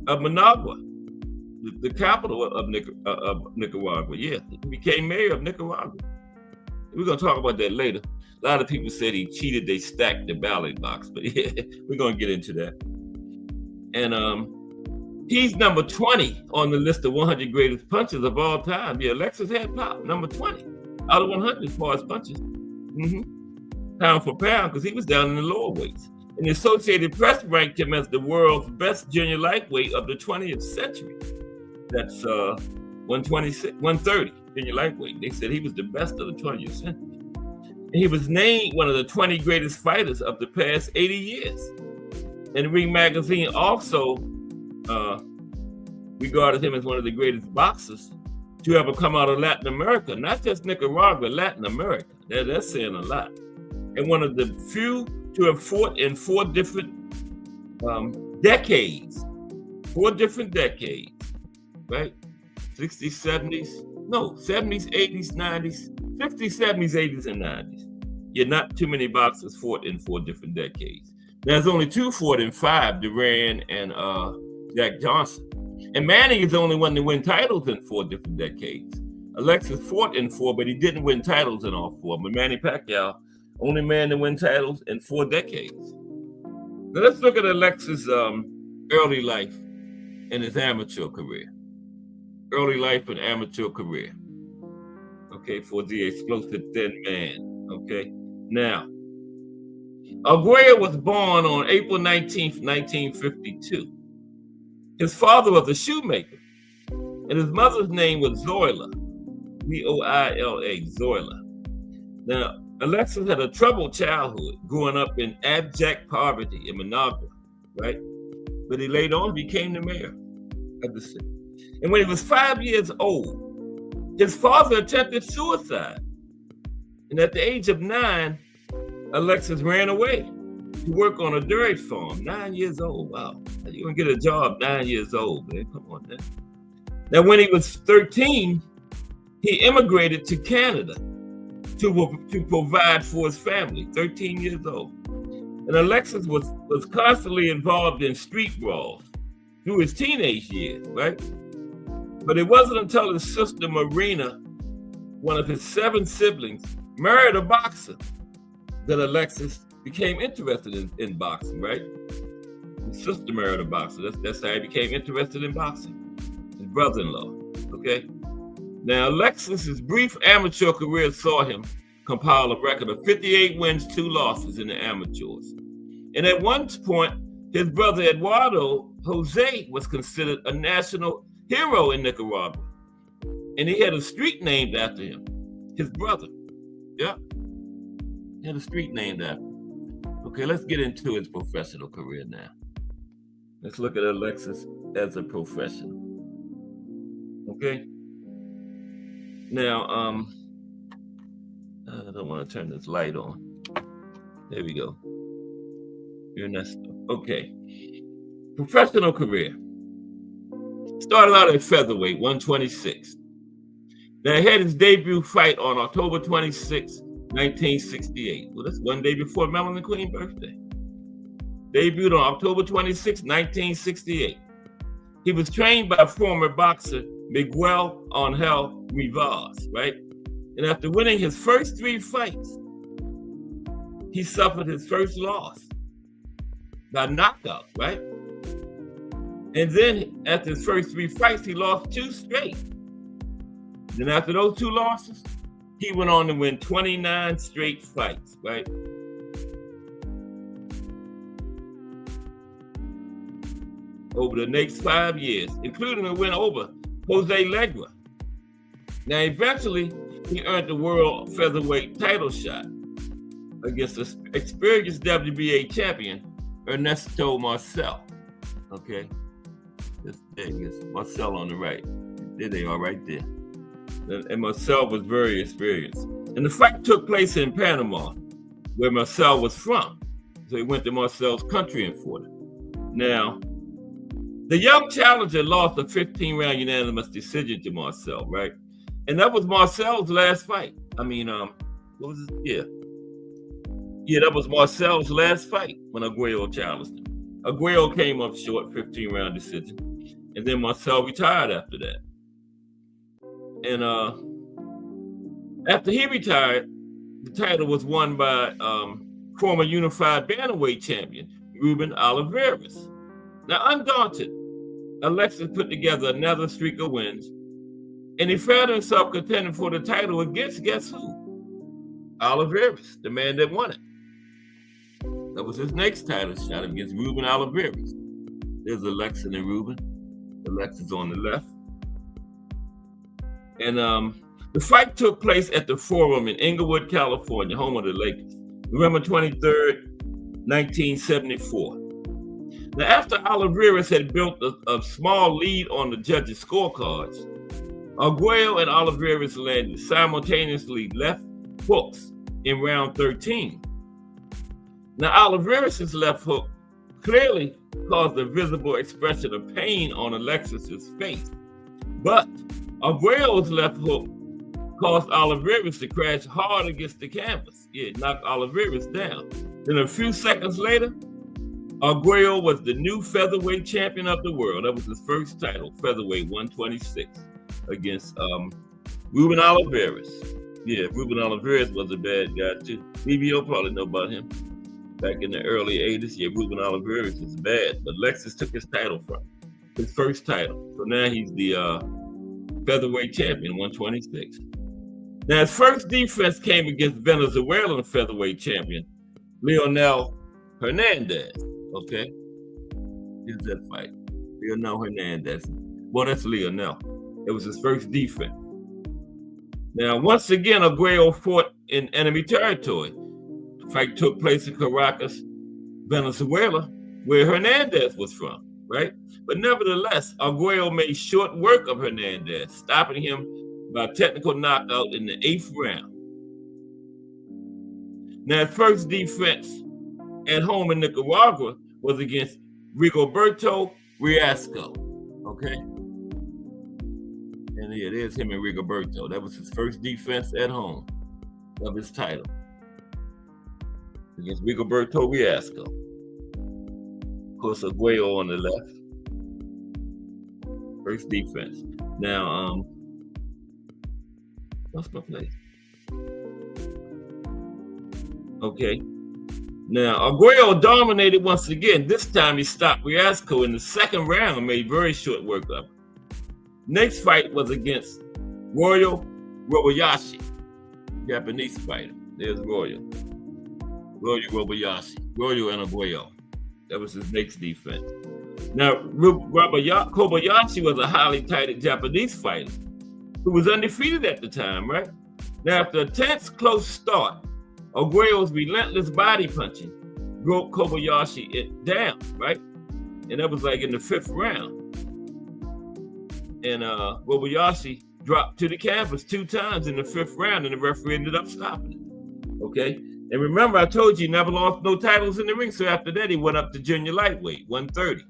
of Managua, the capital of Nicaragua. Yeah, he became mayor of Nicaragua. We're going to talk about that later. A lot of people said he cheated. They stacked the ballot box, but yeah, we're going to get into that. And he's number 20 on the list of 100 greatest punchers of all time. Yeah, Alexis had pop, number 20 out of 100 as far as punches. Pound for pound, because he was down in the lower weights. And the Associated Press ranked him as the world's best junior lightweight of the 20th century. That's 130 junior lightweight. They said he was the best of the 20th century. And he was named one of the 20 greatest fighters of the past 80 years. And Ring Magazine also regarded him as one of the greatest boxers to ever come out of Latin America, not just Nicaragua, Latin America. That's saying a lot. And one of the few to have fought in 4 different decades. 4 different decades, right? 60s, 70s, no, 70s, 80s, 90s, 60s, 70s, 80s, and 90s. Yeah, not too many boxers fought in 4 different decades. There's only 2 fought in 5, Duran and Jack Johnson. And Manning is the only one to win titles in 4 different decades. Alexis fought in 4, but he didn't win titles in all 4. But Manny Pacquiao, only man to win titles in 4 decades. Now let's look at Alexis' early life and his amateur career. Early life and amateur career. Okay, for the explosive thin man. Okay, now, Arguello was born on April 19th, 1952. His father was a shoemaker, and his mother's name was Zoila, Zoila, Zoila. Now, Alexis had a troubled childhood, growing up in abject poverty in Managua, right? But he later on became the mayor of the city. And when he was 5 years old, his father attempted suicide. And at the age of 9, Alexis ran away to work on a dairy farm. 9 years old, wow. You gonna get a job 9 years old, man, come on now. Now, when he was 13, he immigrated to Canada to provide for his family, 13 years old. And Alexis was constantly involved in street brawls through his teenage years, right? But it wasn't until his sister Marina, one of his 7 siblings, married a boxer that Alexis became interested in boxing, right? His sister married a boxer. That's how he became interested in boxing. His brother-in-law, okay? Now, Alexis's brief amateur career saw him compile a record of 58 wins, 2 losses in the amateurs. And at one point, his brother Eduardo Jose was considered a national hero in Nicaragua. And he had a street named after him, his brother. Yeah, he had a street named after him. Okay, let's get into his professional career now. Let's look at Alexis as a professional. Okay. Now, I don't want to turn this light on. There we go. Ernesto. Okay. Professional career. Started out at featherweight, 126. Now, he had his debut fight on October 26, 1968. Well, that's one day before Melanin Queen's birthday. Debuted on October 26, 1968. He was trained by former boxer Miguel Angel Rivas, right? And after winning his first 3 fights, he suffered his first loss by knockout, right? And then after his first 3 fights, he lost 2 straight. Then after those 2 losses, he went on to win 29 straight fights, right? Over the next 5 years, including a win over Jose Legra. Now, eventually, he earned the world featherweight title shot against the experienced WBA champion, Ernesto Marcel. Okay? There he is, Marcel on the right. There they are right there. And Marcel was very experienced. And the fight took place in Panama, where Marcel was from. So he went to Marcel's country and fought it. Now, the young challenger lost a 15-round unanimous decision to Marcel, right? And that was Marcel's last fight. I mean, what was it? Yeah, that was Marcel's last fight when Arguello challenged him. Arguello came up short, 15-round decision. And then Marcel retired after that. And after he retired, the title was won by former unified bantamweight champion, Ruben Olivares. Now, undaunted, Alexis put together another streak of wins, and he found himself contending for the title against, guess who? Olivares, the man that won it. That was his next title shot against Ruben Olivares. There's Alexis and Ruben. Alexis on the left. And the fight took place at the Forum in Inglewood, California, home of the Lakers, November 23rd, 1974. Now, after Olivares had built a small lead on the judges' scorecards, Arguello and Olivares landed simultaneously left hooks in round 13. Now, Olivares' left hook clearly caused a visible expression of pain on Alexis' face, but Arguello's left hook caused Olivares to crash hard against the canvas. It knocked Olivares down. Then a few seconds later, Arguello was the new featherweight champion of the world. That was his first title, featherweight 126, against Ruben Olivares. Yeah, Ruben Olivares was a bad guy too. BBO probably know about him. Back in the early 80s, yeah, Ruben Olivares was bad, but Alexis took his title from him, his first title. So now he's the featherweight champion, 126. Now, his first defense came against Venezuelan featherweight champion, Leonel Hernandez. Okay? Here's that fight. Leonel Hernandez. Well, that's Leonel. It was his first defense. Now, once again, Arguello fought in enemy territory. The fight took place in Caracas, Venezuela, where Hernandez was from, right? But nevertheless, Arguello made short work of Hernandez, stopping him by technical knockout in the 8th round. Now, his first defense at home in Nicaragua was against Rigoberto Riasco, okay? And yeah, there's him and Rigoberto. That was his first defense at home of his title against Rigoberto Riasco. Of course, Arguello on the left. First defense. Now, what's my place? Okay. Now, Arguello dominated once again. This time he stopped Riasco in the 2nd round and made very short work of him. Next fight was against Royal Robayashi, Japanese fighter. There's Royal Robayashi. Royal and Arguello. That was his next defense. Now, Kobayashi was a highly touted Japanese fighter who was undefeated at the time, right? Now, after a tense, close start, Arguello's relentless body punching broke Kobayashi down, right? And that was like in the 5th round. And Kobayashi dropped to the canvas 2 times in the 5th round, and the referee ended up stopping it. Okay? And remember, I told you he never lost no titles in the ring. So after that, he went up to junior lightweight, 130.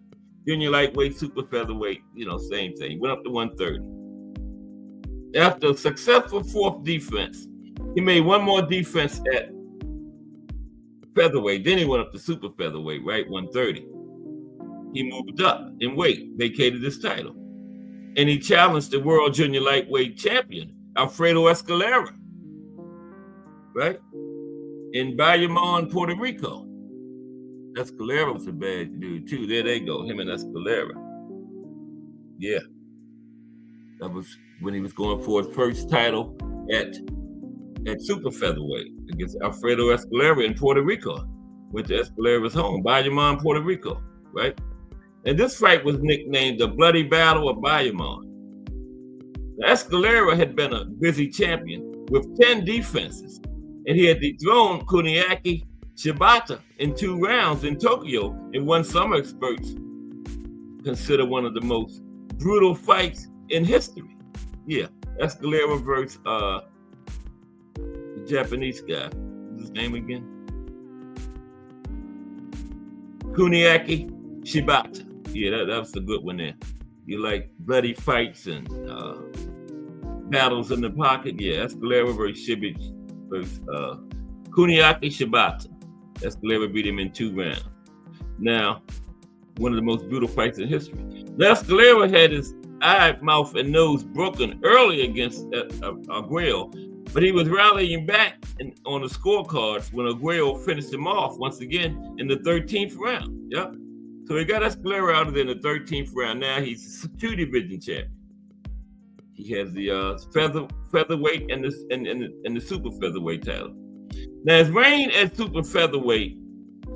Junior lightweight, super featherweight, same thing. He went up to 130. After a successful 4th defense, he made one more defense at featherweight. Then he went up to super featherweight, right? 130. He moved up in weight, vacated his title. And he challenged the world junior lightweight champion, Alfredo Escalera, right? In Bayamon, Puerto Rico. Escalera was a bad dude too. There they go, him and Escalera. Yeah, that was when he was going for his first title at super featherweight against Alfredo Escalera in Puerto Rico. Went to Escalera's home, Bayamon, Puerto Rico, right? And this fight was nicknamed the Bloody Battle of Bayamon. Escalera had been a busy champion with 10 defenses, and he had dethroned Kuniaki Shibata in 2 rounds in Tokyo in what some experts consider one of the most brutal fights in history. Yeah, Escalera versus the Japanese guy. What's his name again? Kuniaki Shibata. Yeah, that was a good one there. You like bloody fights and battles in the pocket? Yeah, Escalera versus Kuniaki Shibata. Escalera beat him in 2 rounds. Now, one of the most brutal fights in history. Now, Escalera had his eye, mouth, and nose broken early against Arguello, but he was rallying back on the scorecards when Arguello finished him off once again in the 13th round. Yep. So he got Escalera out of there in the 13th round. Now he's a 2-division champion. He has the featherweight and the super featherweight title. Now his reign at super featherweight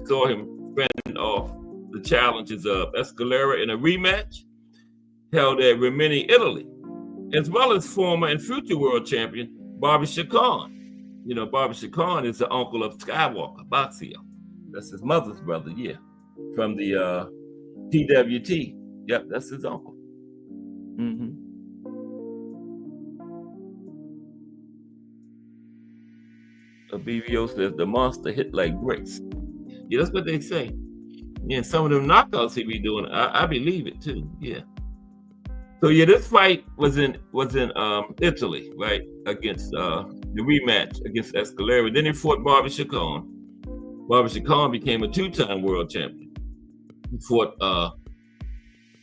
saw him fending off the challenges of Escalera in a rematch held at Rimini, Italy, as well as former and future world champion Bobby Chacon. You know, Bobby Chacon is the uncle of Skywalker, Boxio. That's his mother's brother, yeah. From the TWT. Yep, that's his uncle. Mm-hmm. BVO says the monster hit like bricks. Yeah, that's what they say. Yeah, some of them knockouts he be doing, I believe it too. Yeah. So yeah, this fight was in Italy, right? Against the rematch against Escalera. Then he fought Bobby Chacon. Bobby Chacon became a 2-time world champion. He fought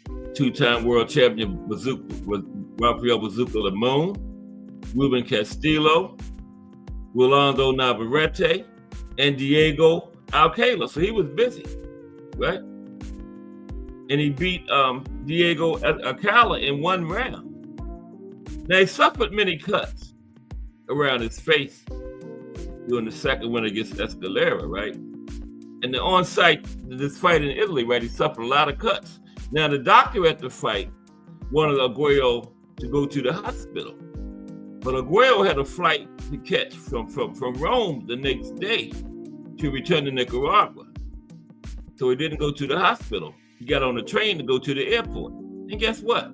2-time world champion Rafael Bazooka Limon, Ruben Castillo, Rolando Navarrete, and Diego Alcala. So he was busy, right? And he beat Diego Alcala in 1 round. Now he suffered many cuts around his face during the second win against Escalera, right? And the on-site, this fight in Italy, right, he suffered a lot of cuts. Now the doctor at the fight wanted Arguello to go to the hospital, but Arguello had a flight to catch from Rome the next day to return to Nicaragua. So he didn't go to the hospital. He got on a train to go to the airport. And guess what?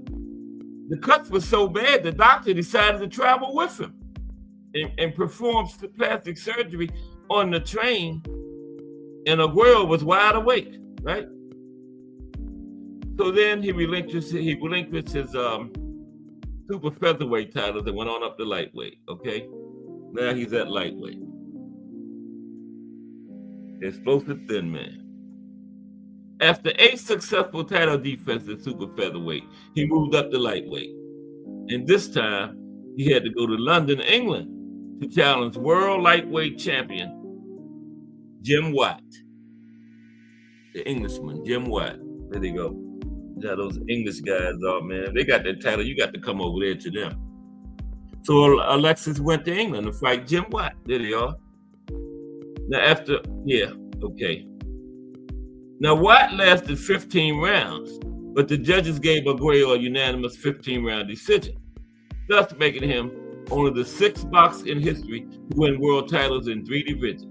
The cuts were so bad, the doctor decided to travel with him and perform plastic surgery on the train. And Arguello was wide awake, right? So then he relinquished his super featherweight titles and went on up to lightweight, okay? Now he's at lightweight. Explosive thin man. After 8 successful title defenses in super featherweight, he moved up to lightweight. And this time, he had to go to London, England, to challenge world lightweight champion Jim Watt. The Englishman, Jim Watt. There they go. Yeah, those English guys are, man. They got that title. You got to come over there to them. So Alexis went to England to fight Jim Watt. There they are. Now okay. Now Watt lasted 15 rounds, but the judges gave Arguello a unanimous 15-round decision, thus making him one of the 6 boxers in history to win world titles in 3 divisions,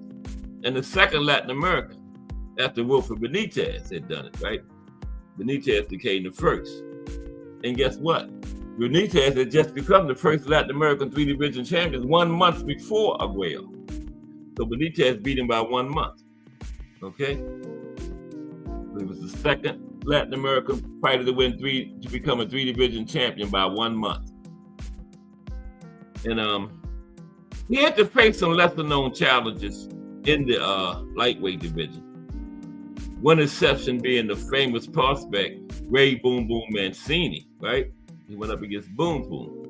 and the second Latin American after Wilfred Benitez had done it, right? Benitez became the first. And guess what? Benitez had just become the first Latin American 3-division champion 1 month before Arguello. So Benitez beat him by 1 month, okay? He was the second Latin American fighter to become a 3-division champion by 1 month. And he had to face some lesser-known challenges in the lightweight division. One exception being the famous prospect Ray Boom Boom Mancini, right? He went up against Boom Boom.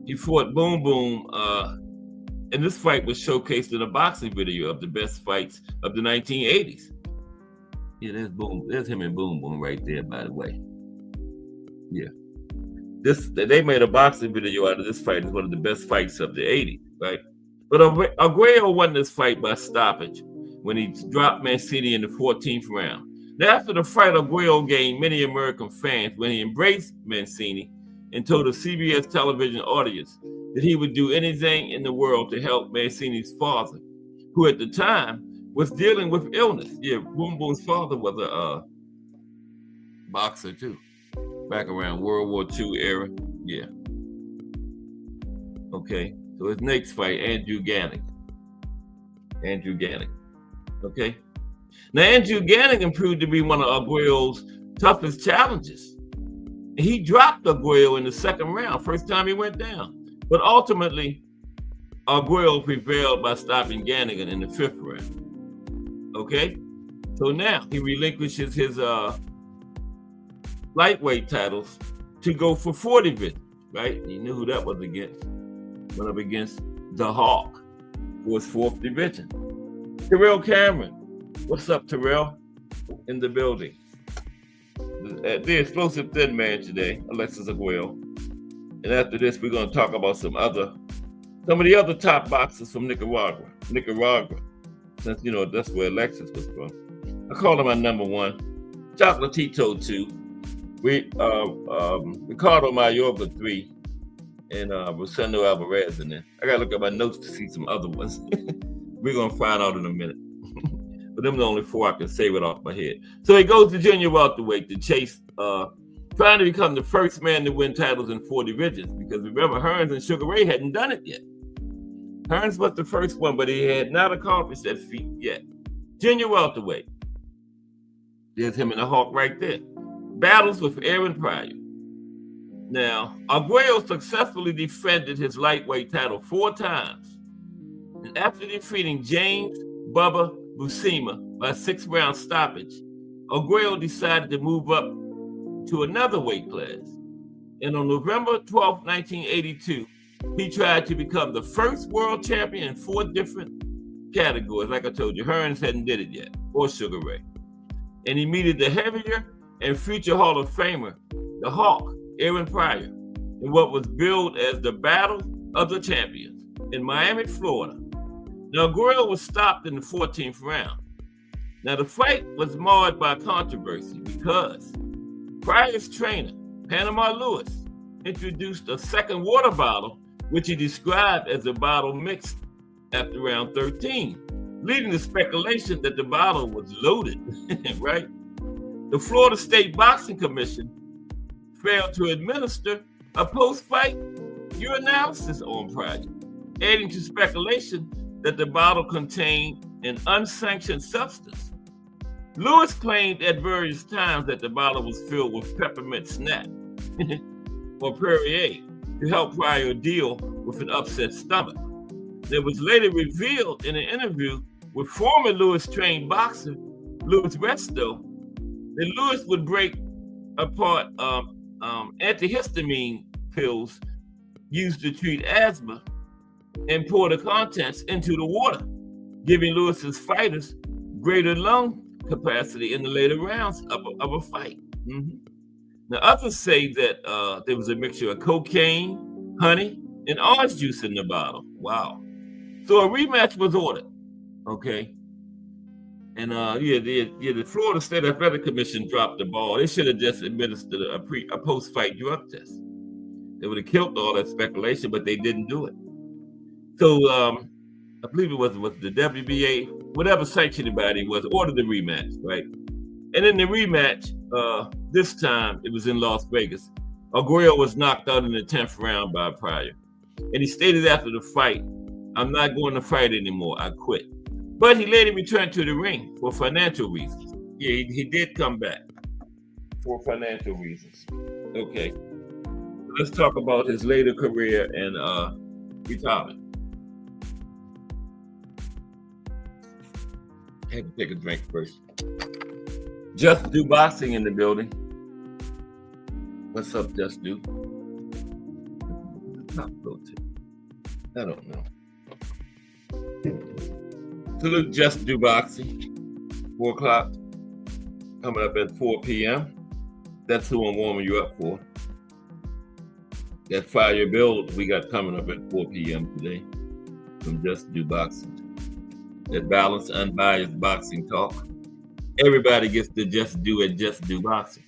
He fought Boom Boom And this fight was showcased in a boxing video of the best fights of the 1980s. Yeah, there's Boom. There's him and Boom Boom right there, by the way. Yeah. They made a boxing video out of this fight. It's one of the best fights of the 80s, right? But Arguello won this fight by stoppage when he dropped Mancini in the 14th round. Now, after the fight, Arguello gained many American fans when he embraced Mancini and told a CBS television audience that he would do anything in the world to help Mancini's father, who at the time was dealing with illness. Yeah, Boom Boom's father was a boxer too, back around World War II era. Yeah. Okay, so his next fight, Andrew Gannigan. Okay. Now, Andrew Gannigan proved to be one of Arguello's toughest challenges. He dropped Arguello in the second round, first time he went down. But ultimately, Arguello prevailed by stopping Gannigan in the 5th round. Okay? So now he relinquishes his lightweight titles to go for 4 divisions, right? You knew who that was against. Went up against the Hawk for his 4th division. Terrell Cameron. What's up, Terrell? In the building. The explosive thin man today, Alexis Arguello. And after this, we're going to talk about some of the other top boxers from Nicaragua. Since, you know, that's where Alexis was from. I call him my number 1. Chocolatito 2. Ricardo Mayorga 3. And Rosendo Alvarez in there. I got to look at my notes to see some other ones. We're going to find out in a minute. But them are the only 4 I can save it off my head. So he goes to junior welterweight to chase, trying to become the first man to win titles in 4 divisions. Because remember, Hearns and Sugar Ray hadn't done it yet. Hearns was the first one, but he had not accomplished that feat yet. Junior welterweight. There's him and the Hawk right there. Battles with Aaron Pryor. Now, Arguello successfully defended his lightweight title 4 times. And after defeating James Bubba Buscema by 6-round stoppage, Arguello decided to move up to another weight class. And on November 12, 1982, he tried to become the first world champion in 4 different categories. Like I told you, Hearns hadn't did it yet, or Sugar Ray. And he meted the heavier and future Hall of Famer, the Hawk, Aaron Pryor, in what was billed as the Battle of the Champions in Miami, Florida. Now, Arguello was stopped in the 14th round. Now, the fight was marred by controversy because Pryor's trainer, Panama Lewis, introduced a second water bottle, which he described as a bottle mixed after round 13, leading to speculation that the bottle was loaded, right? The Florida State Boxing Commission failed to administer a post-fight urinalysis on Pryor, adding to speculation that the bottle contained an unsanctioned substance. Lewis claimed at various times that the bottle was filled with peppermint snap or Perrier to help Pryor deal with an upset stomach. It was later revealed in an interview with former Lewis-trained boxer Louis Resto that Lewis would break apart antihistamine pills used to treat asthma and pour the contents into the water, giving Lewis's fighters greater lung capacity in the later rounds of a fight. Mm-hmm. Now, others say that there was a mixture of cocaine, honey, and orange juice in the bottle. Wow. So a rematch was ordered. Okay. And the Florida State Athletic Commission dropped the ball. They should have just administered a post-fight drug test. They would have killed all that speculation, but they didn't do it. So I believe it was the WBA, whatever sanctioning body was, ordered the rematch, right? And in the rematch, this time it was in Las Vegas. Arguello was knocked out in the 10th round by Pryor. And he stated after the fight, "I'm not going to fight anymore. I quit." But he later returned to the ring for financial reasons. Yeah, he did come back for financial reasons. Okay. Let's talk about his later career and retirement. I had to take a drink first. Just Do Boxing in the building. What's up, Just Do? I don't know. Salute Just Do Boxing. 4 o'clock. Coming up at 4 p.m. That's who I'm warming you up for. That fire build we got coming up at 4 p.m. today from Just Do Boxing. That balanced, unbiased boxing talk. Everybody gets to just do it, Just Do Boxing.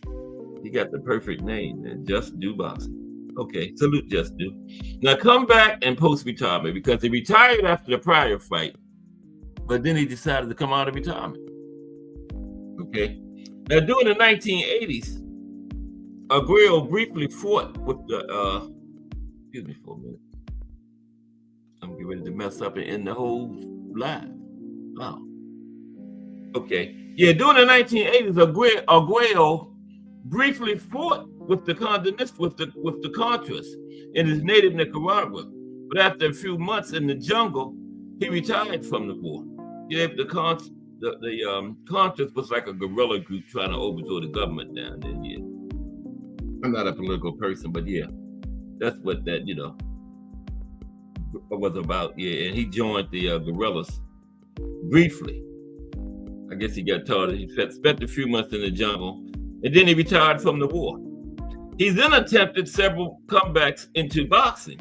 You got the perfect name, Just Do Boxing. Okay, salute Just Do. Now come back and post-retirement because he retired after the prior fight, but then he decided to come out of retirement. Okay. Now during the 1980s, Arguello briefly fought with the, excuse me for a minute. I'm getting ready to mess up and end the whole live. Wow. Okay. Yeah, during the 1980s, Arguello briefly fought with the Condinistas, with the Contras in his native Nicaragua. But after a few months in the jungle, he retired from the war. Yeah, the Contras was like a guerrilla group trying to overthrow the government down there. Yeah. I'm not a political person, but yeah, that's what that, was about. Yeah, and he joined the guerrillas briefly. I guess he got tired. He spent a few months in the jungle, and then he retired from the war. He then attempted several comebacks into boxing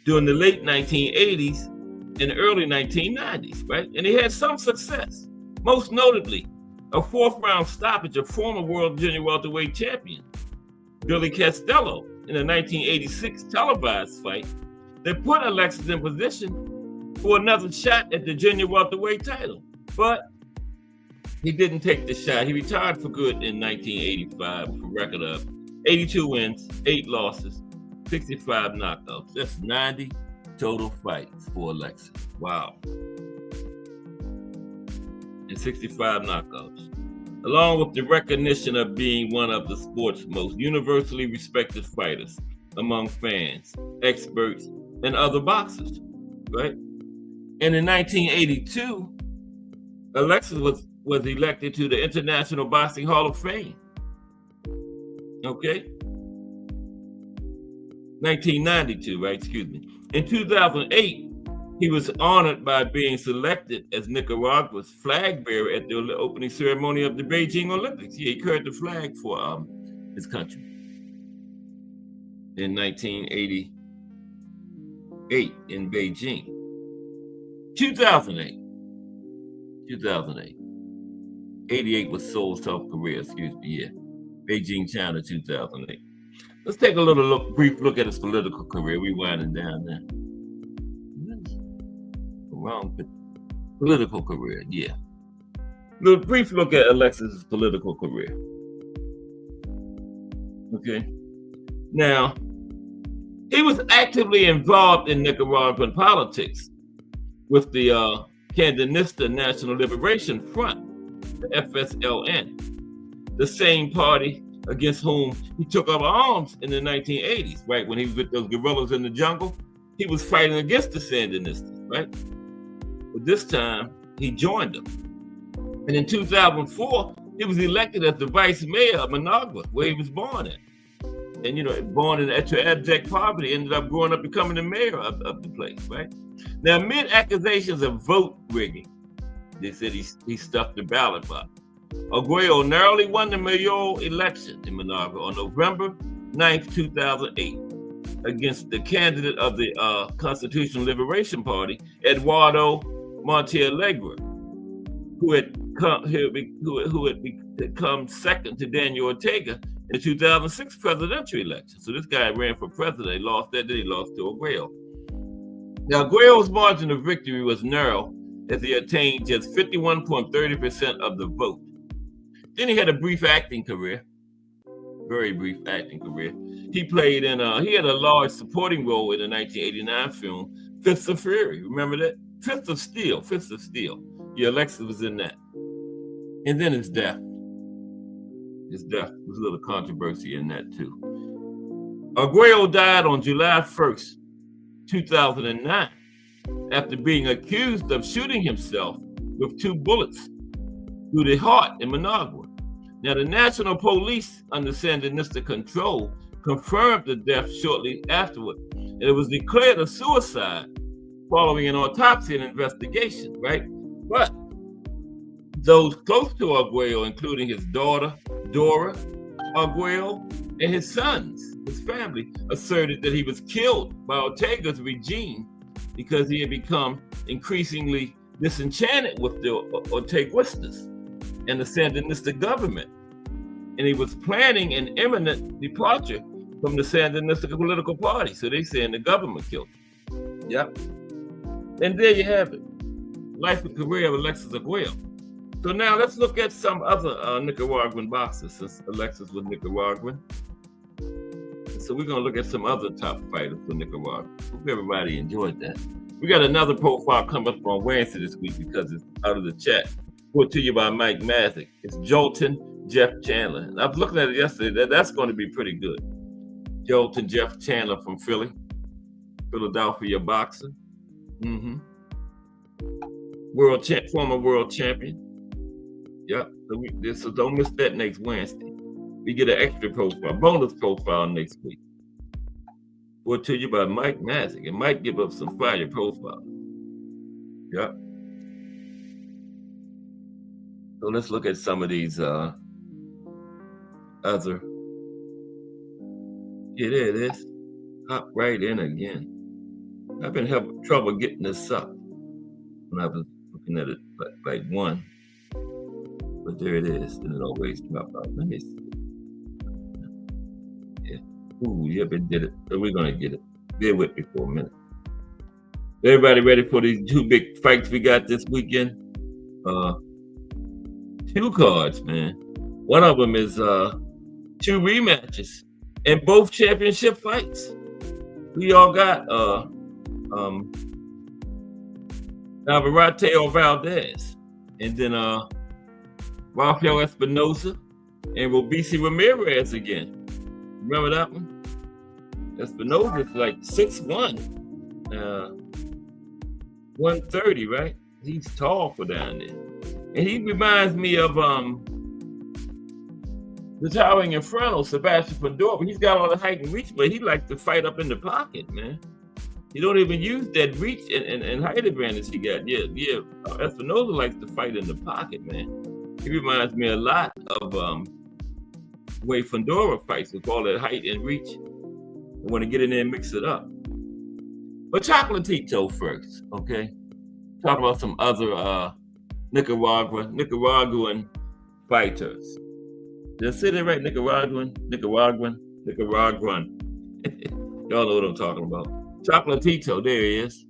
during the late 1980s and early 1990s, right? And he had some success, most notably a 4th-round stoppage of former world junior welterweight champion Billy Costello in a 1986 televised fight that put Alexis in position for another shot at the junior welterweight title. But he didn't take the shot. He retired for good in 1985 with a record of 82 wins, 8 losses, 65 knockouts. That's 90 total fights for Alexis. Wow. And 65 knockouts. Along with the recognition of being one of the sport's most universally respected fighters among fans, experts, and other boxers, right? And in 1982, Alexis was elected to the International Boxing Hall of Fame. Okay? 1992, right? Excuse me. In 2008, he was honored by being selected as Nicaragua's flag bearer at the opening ceremony of the Beijing Olympics. Yeah, he carried the flag for his country in 1988 in Beijing. 2008. 88 was Seoul, South Korea, excuse me, yeah. Beijing, China, 2008. Let's take a brief look at his political career. We winding down there. Wrong political career, yeah. A brief look at Alexis' political career. Okay. Now, he was actively involved in Nicaraguan politics with the Sandinista National Liberation Front, the FSLN, the same party against whom he took up arms in the 1980s, right? When he was with those guerrillas in the jungle, he was fighting against the Sandinistas, right? But this time, he joined them. And in 2004, he was elected as the vice mayor of Managua, where he was born at. And, born into abject poverty, ended up growing up becoming the mayor of the place, right? Now, amid accusations of vote rigging, they said he stuffed the ballot box. Arguello narrowly won the mayoral election in Managua on November 9th, 2008, against the candidate of the Constitutional Liberation Party, Eduardo Montealegre, who had become second to Daniel Ortega in the 2006 presidential election. So this guy ran for president. He lost that, then he lost to Arguello. Now, Arguello's margin of victory was narrow as he attained just 51.30% of the vote. Then he had a brief acting career, very brief acting career. He played in, he had a large supporting role in the 1989 film, Fists of Fury. Remember that? Fists of Steel. Yeah, Alexis was in that. And then his death. His death. There's a little controversy in that too. Arguello died on July 1st, 2009, after being accused of shooting himself with 2 bullets through the heart in Managua. Now, the National Police under Sandinista control confirmed the death shortly afterward, and it was declared a suicide following an autopsy and investigation, right? But those close to Arguello, including his daughter, Dora Arguello, and his sons, his family, asserted that he was killed by Ortega's regime because he had become increasingly disenchanted with the Orteguistas and the Sandinista government. And he was planning an imminent departure from the Sandinista political party. So they saying the government killed him. Yep. And there you have it. Life and career of Alexis Arguello. So now let's look at some other Nicaraguan boxers, since Alexis was Nicaraguan. So we're going to look at some other top fighters for Nicaragua. Hope everybody enjoyed that. We got another profile coming up on Wednesday this week because it's out of the chat. Brought to you by Mike Mathick. It's Jolton Jeff Chandler. And I was looking at it yesterday. That's going to be pretty good. Jolton Jeff Chandler from Philly. Philadelphia boxer. Former world champion. Yep. So don't miss that next Wednesday. We get an extra profile, bonus profile next week. Brought to you by Mike Mathick. And Mike give up some fire profiles. Yep. So let's look at some of these other. Yeah, there it is. Hop right in again. I've been having trouble getting this up when I was looking at it like one. But there it is. And it always drops out. Let me see. Yeah. Ooh, yeah, but did it. So we're going to get it. Bear with me for a minute. Everybody ready for these two big fights we got this weekend? Two cards, man. One of them is two rematches and both championship fights. We all got Navarrete or Valdez, and then Rafael Espinosa and Robeisy Ramirez again. Remember that one? Espinosa's like 6'1", 130, right? He's tall for down there. And he reminds me of the towering Inferno, Sebastian Fundora. He's got all the height and reach, but he likes to fight up in the pocket, man. He don't even use that reach and height advantage he got. Yeah. Espinosa likes to fight in the pocket, man. He reminds me a lot of the way Fundora fights with all that height and reach. I want to get in there and mix it up. But Chocolatito first, okay? Talk about some other Nicaraguan fighters. Did I say that right? Nicaraguan. Y'all know what I'm talking about. Chocolatito, there he is.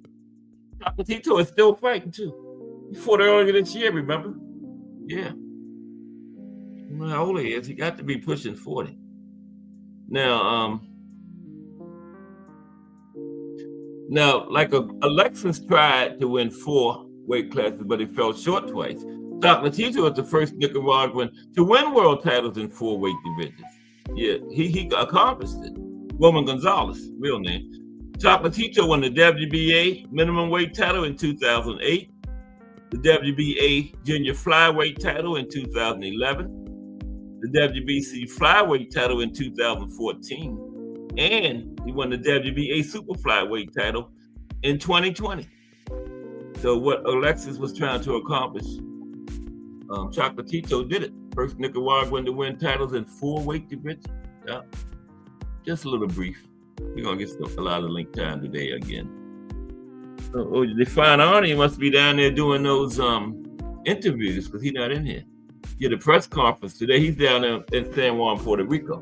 Chocolatito is still fighting too. He fought earlier this year, remember? Yeah. I don't know how old he is. He got to be pushing 40. Now, like Alexis tried to win 4 weight classes, but he fell short twice. Chocolatito was the first Nicaraguan to win world titles in 4 weight divisions. Yeah, he accomplished it. Roman Gonzalez, real name. Chocolatito won the WBA minimum weight title in 2008, the WBA junior flyweight title in 2011, the WBC flyweight title in 2014, and he won the WBA super flyweight title in 2020. So what Alexis was trying to accomplish, Chocolatito did it. First Nicaraguan to win titles in 4 weight divisions. Yeah. Just a little brief. We're going to get a lot of link time today again. So, Define Arnie must be down there doing those interviews because he's not in here. Yeah, the press conference today. He's down there in San Juan, Puerto Rico.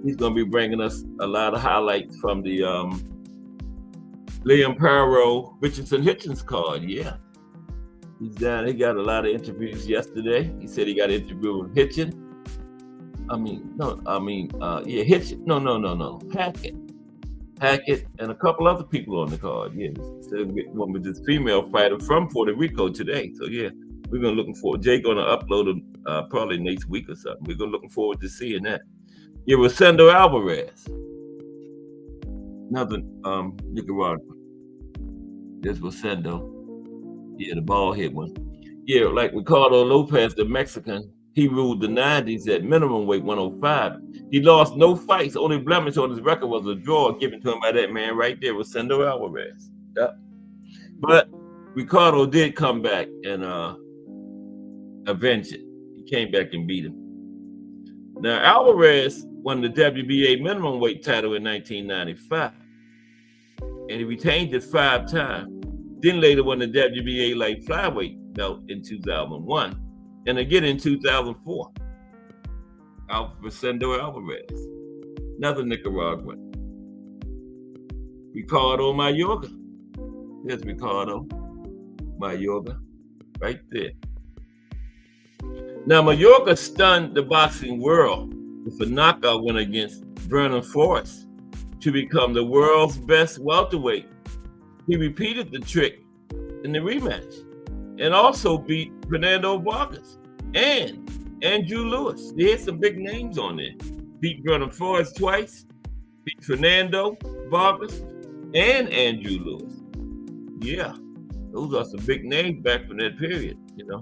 He's going to be bringing us a lot of highlights from the Liam Perro Richardson Hitchens card. Yeah. He's down. He got a lot of interviews yesterday. He said he got an interview with Hitchens. Hitchens. No. Hackett and a couple other people on the card. Yeah. So we get one with this female fighter from Puerto Rico today. So yeah, we're gonna looking forward. Jay gonna upload them probably next week or something. We're gonna looking forward to seeing that. Yeah, Rosendo Alvarez, another Nicaraguan. There's Rosendo. Yeah, the ball hit one. Yeah, like Ricardo Lopez, the Mexican, he ruled the 90s at minimum weight 105. He lost no fights. Only blemish on his record was a draw given to him by that man right there, Rosendo Alvarez. Yep. But Ricardo did come back and avenge it. He came back and beat him. Now, Alvarez won the WBA minimum weight title in 1995, and he retained it 5 times. Then later won the WBA light flyweight belt in 2001, and again in 2004. Rosendo Alvarez, another Nicaraguan. Ricardo Mayorga. There's Ricardo Mayorga, right there. Now, Mayorga stunned the boxing world with a knockout win against Vernon Forrest to become the world's best welterweight. He repeated the trick in the rematch and also beat Fernando Vargas and Andrew Lewis. They had some big names on there. Beat Vernon Forrest twice, beat Fernando Vargas and Andrew Lewis. Yeah, those are some big names back from that period, you know.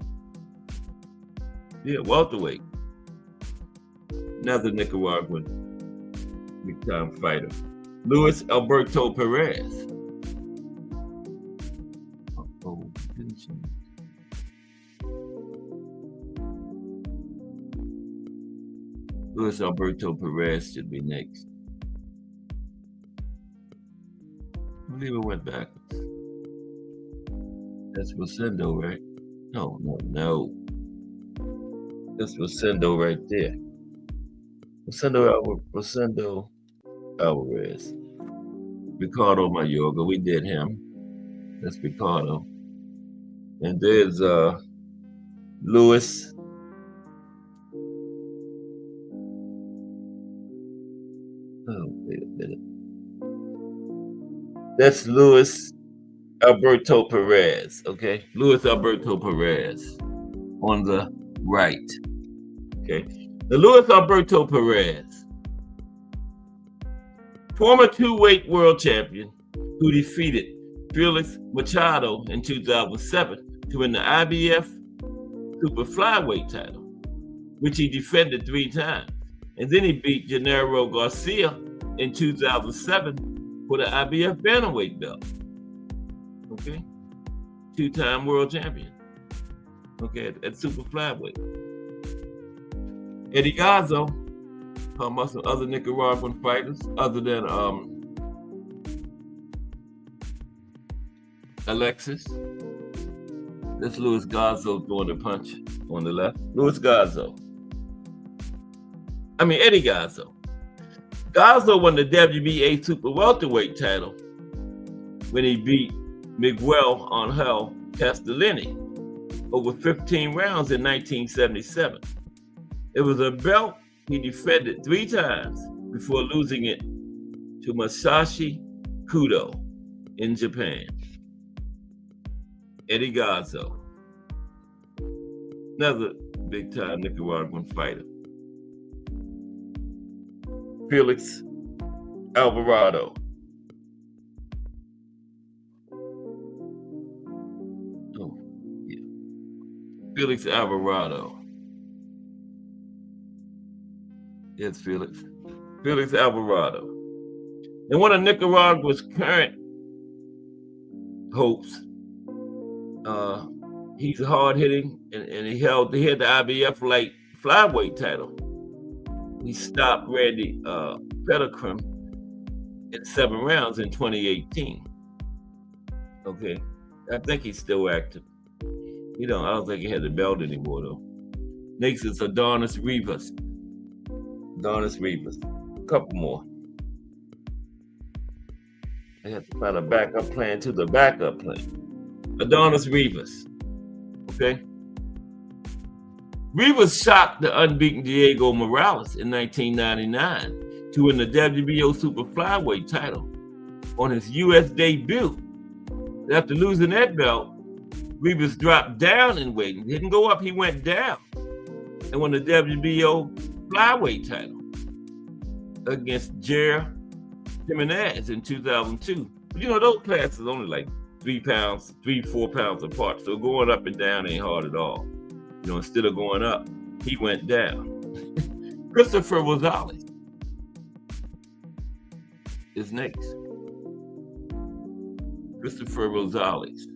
Yeah, welterweight. Another Nicaraguan big-time fighter. Luis Alberto Perez. Luis Alberto Perez should be next. I believe it went backwards. That's Rosendo, right? No. That's Rosendo right there. Rosendo Alvarez. Ricardo Mayorga, we did him. That's Ricardo. And there's Luis. Oh, wait a minute. That's Luis Alberto Perez, okay? Luis Alberto Perez on the right, okay? The Luis Alberto Perez, former 2-weight world champion who defeated Felix Machado in 2007 to win the IBF Super Flyweight title, which he defended 3 times. And then he beat Gennaro Garcia in 2007 for the IBF Bantamweight belt. Okay? 2-time world champion. Okay, at Super Flyweight. Eddie Gazo, talking about some other Nicaraguan fighters other than Alexis. That's Luis Gazo throwing the punch on the left. Eddie Gazo. Gazo won the WBA Super Welterweight title when he beat Miguel Angel Castellini over 15 rounds in 1977. It was a belt he defended 3 times before losing it to Masashi Kudo in Japan. Eddie Gazo, another big-time Nicaraguan fighter. Felix Alvarado. Oh, yeah. Felix Alvarado. Yes, Felix Alvarado. And one of Nicaragua's current hopes, he's hard-hitting, and he had the IBF light flyweight title. He stopped Randy Pettercrim in 7 rounds in 2018. Okay, I think he's still active. I don't think he had the belt anymore though. Next is Adonis Rivas. A couple more. I have to find a backup plan to the backup plan. Adonis Rivas. Okay. Rivas shocked the unbeaten Diego Morales in 1999 to win the WBO Super Flyweight title on his U.S. debut. After losing that belt, Rivas dropped down in weight. He didn't go up, he went down and won the WBO Flyweight title against Jair Jimenez in 2002. But those classes are only like 4 pounds apart. So going up and down ain't hard at all. Instead of going up, he went down. Christopher Rosales is next. Christopher Rosales.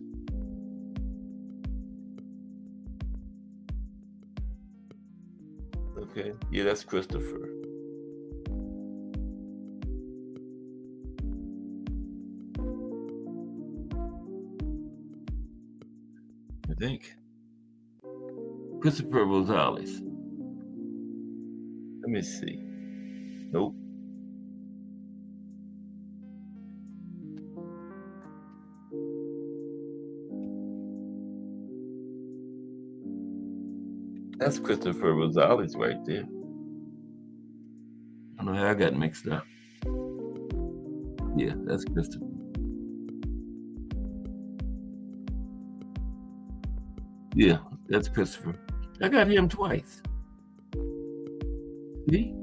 Okay, yeah, that's Christopher. I think. Christopher Rosales. Let me see. Nope. That's Christopher Rosales right there. I don't know how I got mixed up. Yeah, that's Christopher. Yeah, that's Christopher. I got him twice. See?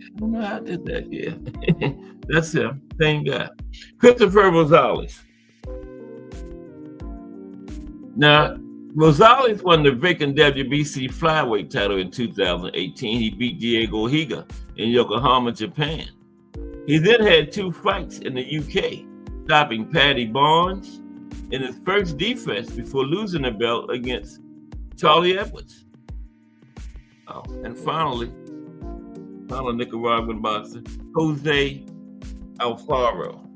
I don't know how I did that. Yeah. That's him. Same guy. Christopher Rosales. Now, Rosales won the vacant WBC flyweight title in 2018. He beat Diego Higa in Yokohama, Japan. He then had 2 fights in the UK, stopping Paddy Barnes in his first defense before losing the belt against Charlie Edwards. Oh, and finally, final Nicaraguan boxer, Jose Alfaro.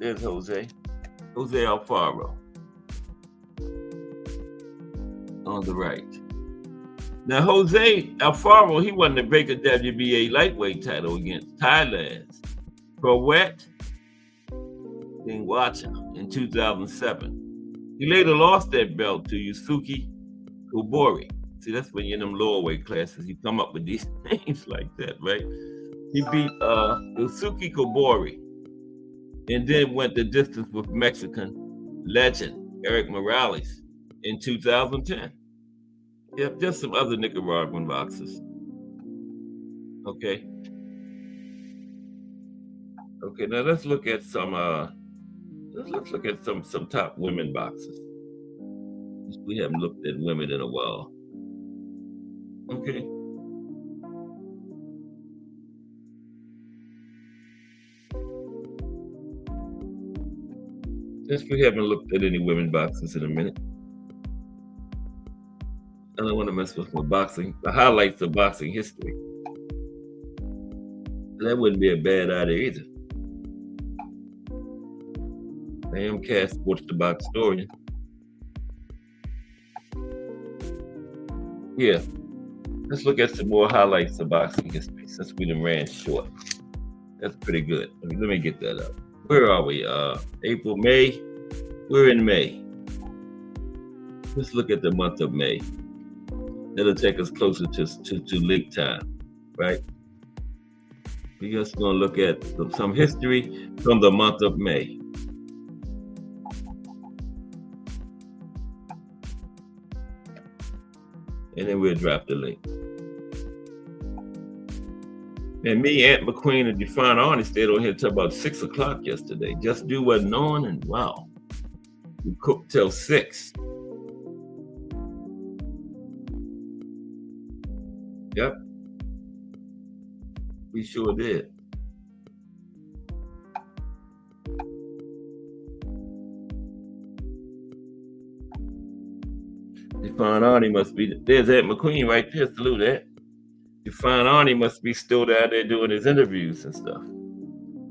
There's Jose Alfaro on the right. Now, Jose Alfaro, he won the vacant WBA lightweight title against Thailand's Prawet Singwacha in 2007. He later lost that belt to Yusuke Kobori. See, that's when you're in them lower weight classes, you come up with these names like that, right? He beat Yusuke Kobori and then went the distance with Mexican legend Eric Morales in 2010. Yep, just some other Nicaraguan boxers. Okay. Okay, now let's look at some let's look at some top women boxers. We haven't looked at women in a while. Okay. Since we haven't looked at any women boxers in a minute, I don't want to mess with my boxing, the highlights of boxing history. That wouldn't be a bad idea either. I am Cass Sports the Box Historian. Yeah, let's look at some more highlights of boxing history since we done ran short. That's pretty good. Let me get that up. Where are we? April, May. We're in May. Let's look at the month of May. That'll take us closer to league time, right? We're just going to look at some history from the month of May. And then we'll drop the link. And me, Aunt McQueen, and Define Arnie stayed on here till about 6 o'clock yesterday. Just Do wasn't on, and wow, we cooked till 6. Yep, we sure did. Define Arnie must be, there's Aunt McQueen right there, salute that. Define Arnie must be still down there doing his interviews and stuff.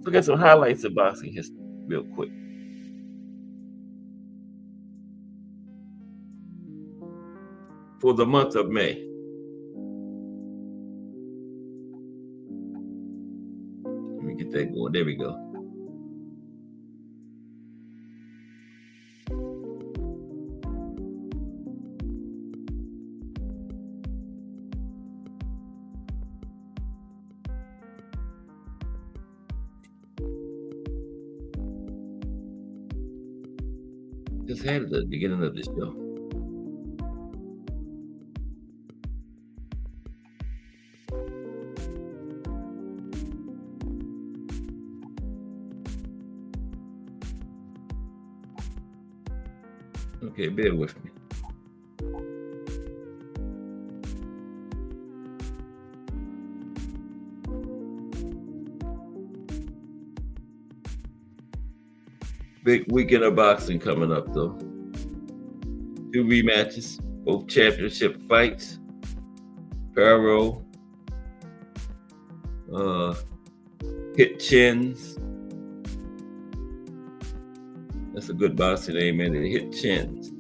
Look at some highlights of boxing history real quick. For the month of May. Let me get that going. There we go. Just had it at the beginning of the show. Okay, bear with me. Big weekend of boxing coming up, though. 2 rematches, both championship fights. Pharaoh, hit chins. That's a good boxing name, man. They hit chins.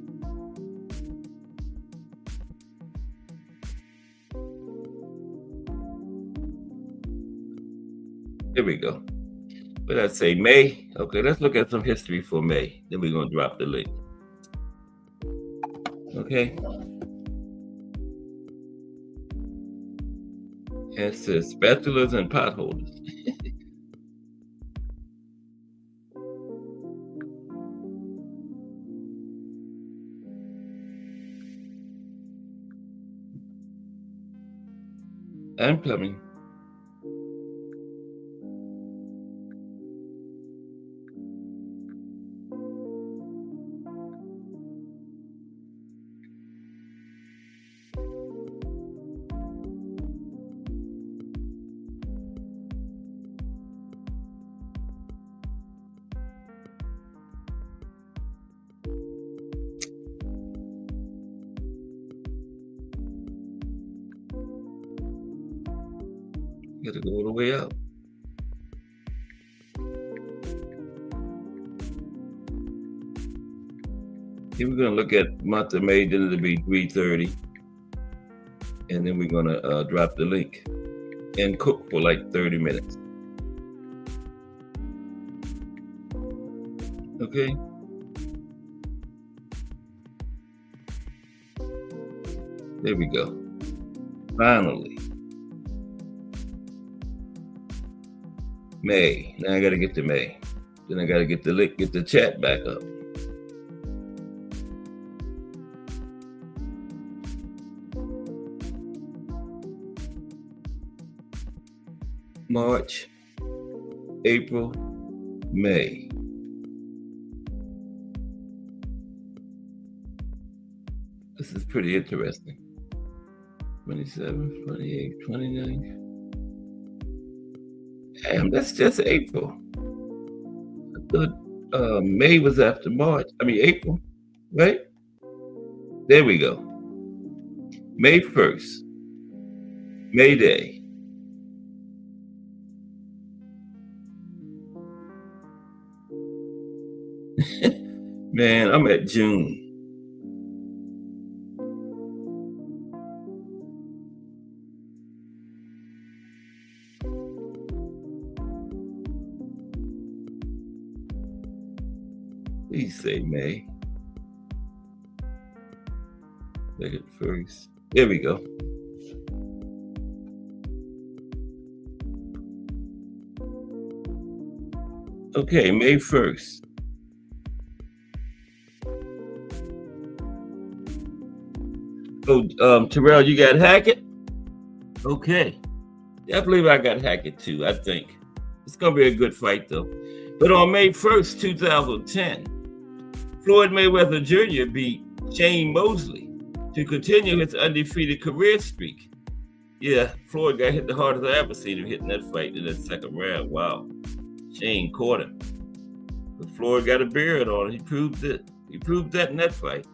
Here we go. What did I say? May? Okay, let's look at some history for May. Then we're going to drop the link. Okay. It says spatulas and potholders. I'm coming. Gotta go all the way up. Here we're gonna look at month of May, then it'll be 3:30. And then we're gonna drop the link and cook for like 30 minutes. Okay. There we go. Finally. May. Now I gotta get to May. Then I gotta get the link, get the chat back up. March, April, May. This is pretty interesting. 27, 28, 29. Damn, that's just April. I thought May was after March. I mean, April, right? There we go. May 1st, May Day. Man, I'm at June. Please say May. Second, first. There we go. Okay, May 1st. Oh, Terrell, you got Hackett? Okay. I believe I got Hackett too, I think. It's going to be a good fight, though. But on May 1st, 2010, Floyd Mayweather Jr. beat Shane Mosley to continue his undefeated career streak. Yeah, Floyd got hit the hardest I ever seen him hit in that fight in that second round. Wow. Shane caught him. But Floyd got a beard on it. He proved it. He proved that in that fight.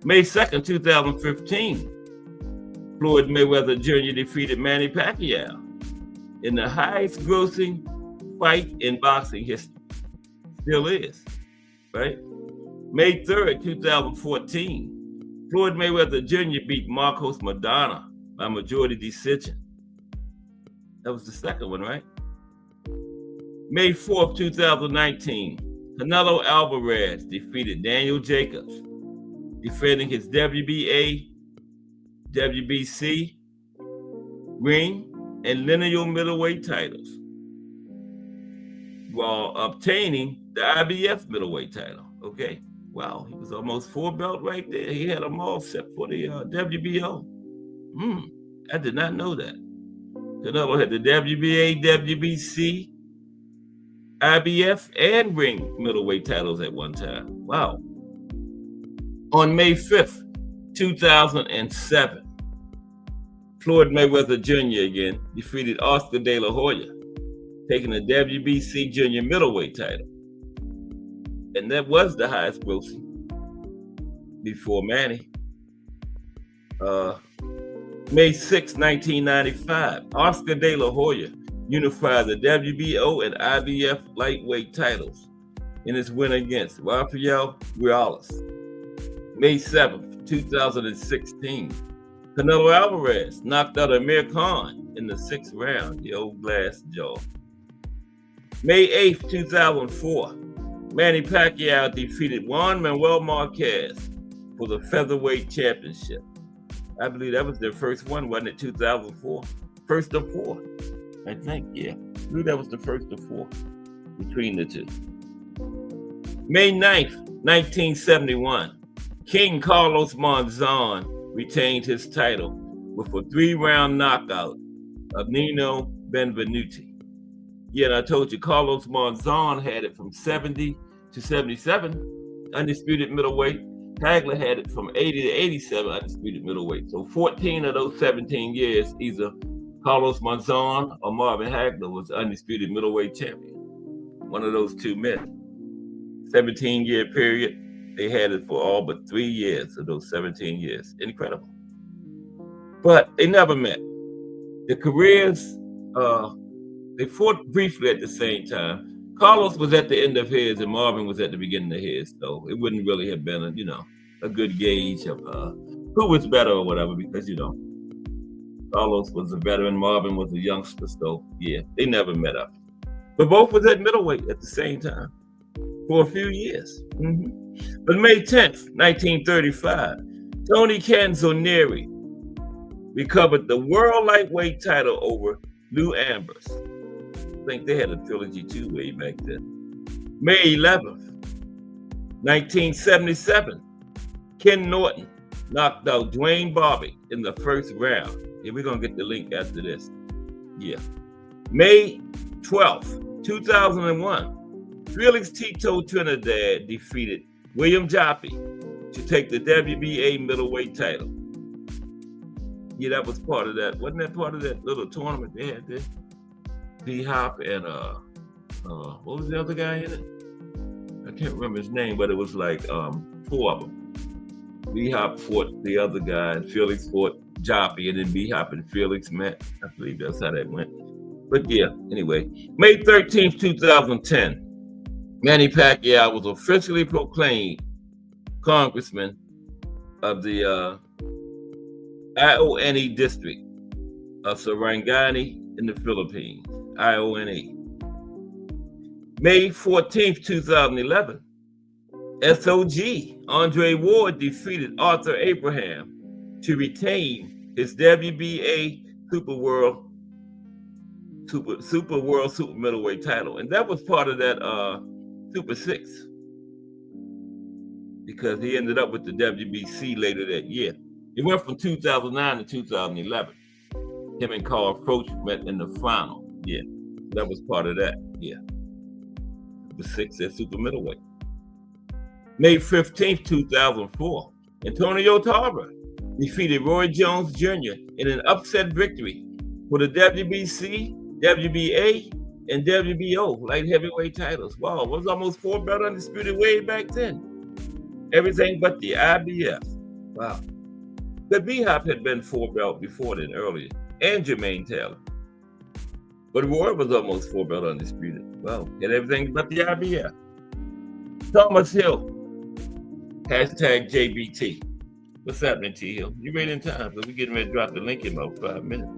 May 2nd, 2015, Floyd Mayweather Jr. defeated Manny Pacquiao in the highest grossing fight in boxing history. Still is, right? May 3rd, 2014, Floyd Mayweather Jr. beat Marcos Maidana by majority decision. That was the second one, right? May 4th, 2019, Canelo Alvarez defeated Daniel Jacobs, defending his WBA, WBC, ring, and lineal middleweight titles, while obtaining the IBF middleweight title. Okay, wow, he was almost 4-belt right there. He had them all set for the WBO. I did not know that. Canelo had the WBA, WBC, IBF, and ring middleweight titles at one time. Wow. On May 5th, 2007, Floyd Mayweather Jr. again defeated Oscar De La Hoya, taking the WBC junior middleweight title. and that was the highest grossing before Manny. May 6, 1995, Oscar De La Hoya unified the WBO and IBF lightweight titles in his win against Rafael Ruelas. May 7th, 2016, Canelo Alvarez knocked out Amir Khan in the 6th round, the old glass jaw. May 8th, 2004, Manny Pacquiao defeated Juan Manuel Marquez for the featherweight championship. I believe that was their first one, wasn't it? 2004, first of 4, I think. Yeah, I believe that was the first of 4 between the two. May 9th, 1971, King Carlos Monzon retained his title with a 3-round knockout of Nino Benvenuti. Yeah, and I told you Carlos Monzon had it from 70 to 77, undisputed middleweight. Hagler had it from 80 to 87, undisputed middleweight. So 14 of those 17 years, either Carlos Monzon or Marvin Hagler was undisputed middleweight champion. One of those two men. 17-year period, they had it for all but 3 years of those 17 years. Incredible. But they never met. The careers, they fought briefly at the same time. Carlos was at the end of his and Marvin was at the beginning of his, so it wouldn't really have been a good gauge of who was better or whatever, because Carlos was a veteran, Marvin was a youngster, so yeah, they never met up. But both was at middleweight at the same time for a few years. But May 10th, 1935, Tony Canzonieri recovered the world lightweight title over Lou Ambers. I think they had a trilogy too way back then. May 11th, 1977, Ken Norton knocked out Dwayne Bobby in the first round. Yeah, we're going to get the link after this. Yeah. May 12th, 2001, Felix Tito Trinidad defeated William Jaffe to take the WBA middleweight title. Yeah, that was part of that. Wasn't that part of that little tournament they had there? B-Hop and what was the other guy in it? I can't remember his name, but it was like 4 of them. B-Hop fought the other guy, and Felix fought Jaffe, and then B-Hop and Felix met. I believe that's how that went. But yeah, anyway. May 13th, 2010, Manny Pacquiao was officially proclaimed congressman of the IONE district of Sarangani in the Philippines. IONE. May 14th, 2011, SOG Andre Ward defeated Arthur Abraham to retain his WBA Super World Super Middleweight title. And that was part of that Super 6, because he ended up with the WBC later that year. It went from 2009 to 2011. Him and Carl Froch met in the final. Yeah, that was part of that. Yeah, the 6 at super middleweight. May 15th, 2004, Antonio Tarver defeated Roy Jones Jr. in an upset victory for the WBC, WBA, and WBO light heavyweight titles. Wow, it was almost 4 belt undisputed way back then. Everything but the IBF. Wow. The B-Hop had been 4 belt before then, earlier, and Jermaine Taylor. But Roy was almost 4 belt undisputed. Well, had everything but the IBF. Thomas Hill, hashtag JBT. What's happening, T Hill? You ready in time? But we're getting ready to drop the link in about 5 minutes.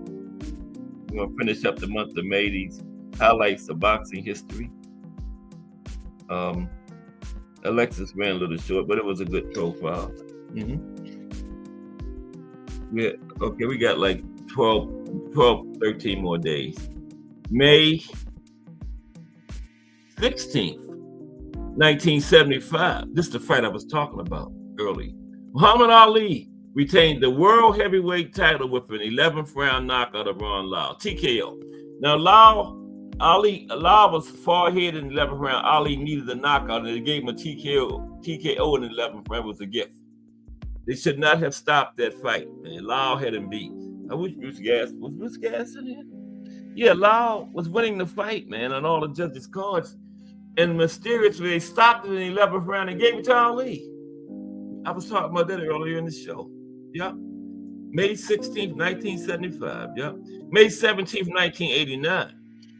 We're going to finish up the month of May, these highlights of boxing history. Alexis ran a little short, but it was a good profile. Yeah, okay, we got like 13 more days. May 16th, 1975. This is the fight I was talking about earlier. Muhammad Ali retained the world heavyweight title with an 11th round knockout of Ron Lau, TKO. Now, Lau was far ahead in the 11th round. Ali needed a knockout, and they gave him a TKO. TKO in the 11th round was a gift. They should not have stopped that fight, man. Lau had him beat. I wish Bruce Gas in here. Yeah, Lau was winning the fight, man, on all the judges' cards. And mysteriously, they stopped it in the 11th round and gave it to Ali. I was talking about that earlier in the show. Yep. May 16th, 1975. Yep. May 17th, 1989.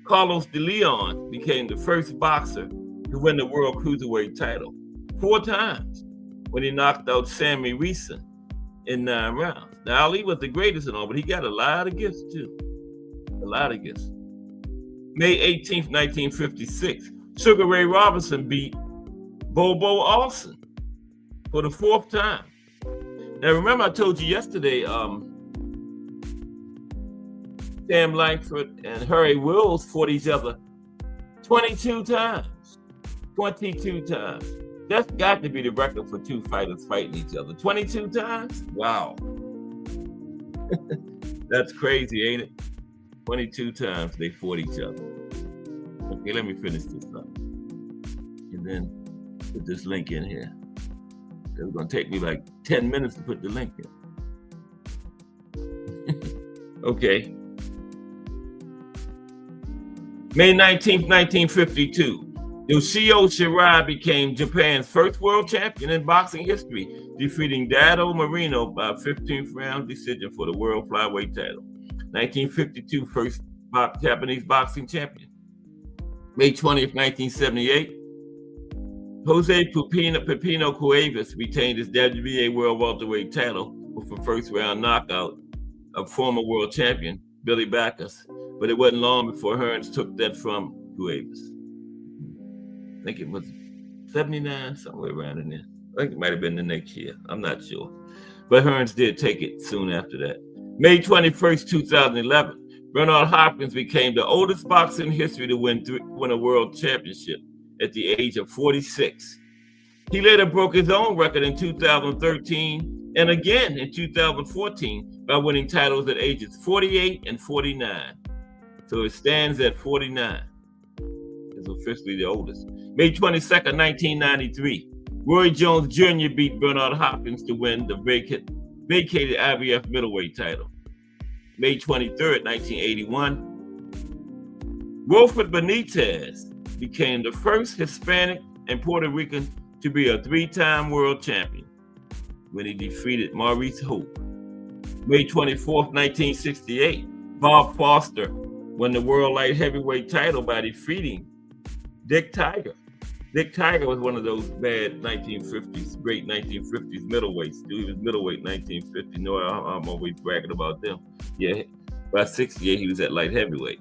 Carlos de Leon became the first boxer to win the World Cruiserweight title 4 times when he knocked out Sammy Reason in 9 rounds. Now, Ali was the greatest and all, but he got a lot of gifts too. A lot of gifts. May 18th, 1956. Sugar Ray Robinson beat Bobo Olsen for the 4th time. Now, remember I told you yesterday, Sam Langford and Harry Wills fought each other 22 times. 22 times. That's got to be the record for 2 fighters fighting each other. 22 times? Wow. That's crazy, ain't it? 22 times they fought each other. Okay, let me finish this up. And then put this link in here. It's going to take me like 10 minutes to put the link in. Okay. May 19th, 1952. Yoshio Shirai became Japan's first world champion in boxing history, defeating Dado Marino by 15th round decision for the world flyweight title. 1952, first Japanese boxing champion. May 20th, 1978. Jose Pepino Cuevas retained his WBA world welterweight title with a first round knockout of former world champion Billy Backus, but it wasn't long before Hearns took that from Cuevas. I think it was 79, somewhere around in there. I think it might have been the next year. I'm not sure. But Hearns did take it soon after that. May 21st, 2011, Bernard Hopkins became the oldest boxer in history to win a world championship at the age of 46. He later broke his own record in 2013 and again in 2014 by winning titles at ages 48 and 49. So it stands at 49. It's officially the oldest. May 22nd, 1993, Roy Jones Jr. beat Bernard Hopkins to win the vacated IBF middleweight title. May 23rd, 1981, Wilfred Benitez became the first Hispanic and Puerto Rican to be a 3-time world champion when he defeated Maurice Hope. May 24th, 1968, Bob Foster won the world light heavyweight title by defeating Dick Tiger. Dick Tiger was one of those bad 1950s, great 1950s middleweights. He was middleweight 1950. No, I'm always bragging about them. Yeah, by 68, he was at light heavyweight.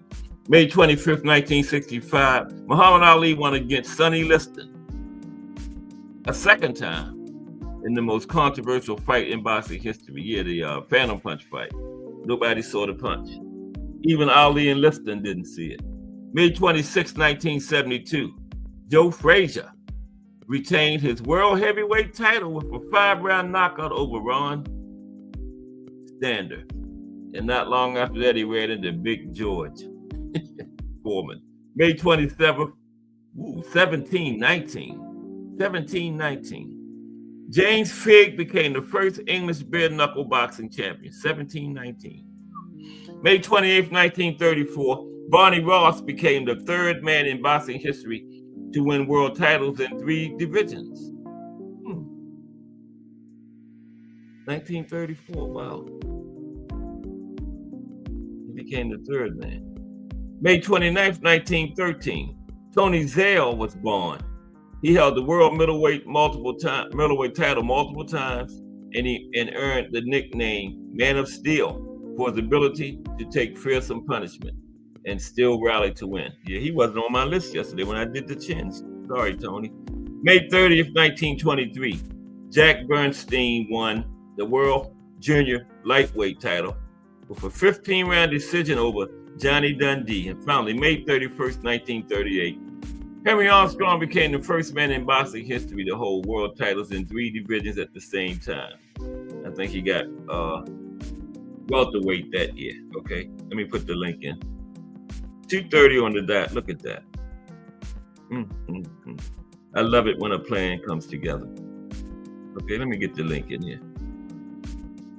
May 25th, 1965, Muhammad Ali won against Sonny Liston a 2nd time in the most controversial fight in boxing history. Yeah, the Phantom Punch fight. Nobody saw the punch. Even Ali and Liston didn't see it. May 26, 1972, Joe Frazier retained his world heavyweight title with a 5-round knockout over Ron Stander. And not long after that, he ran into Big George Foreman. May 27th, 1719. James Figg became the first English bare knuckle boxing champion, 1719. May 28th, 1934, Barney Ross became the 3rd man in boxing history to win world titles in 3 divisions. 1934, wow. He became the 3rd man. May 29th, 1913, Tony Zale was born. He held the world middleweight title multiple times, and earned the nickname Man of Steel for his ability to take fearsome punishment and still rally to win. Yeah, he wasn't on my list yesterday when I did the chins. Sorry, Tony. May 30th, 1923, Jack Bernstein won the world junior lightweight title with a 15-round decision over Johnny Dundee. And finally, May 31st, 1938, Henry Armstrong became the first man in boxing history to hold world titles in 3 divisions at the same time. I think he got welterweight that year. Okay, let me put the link in. 230 on the dot. Look at that. I love it when a plan comes together. Okay, let me get the link in here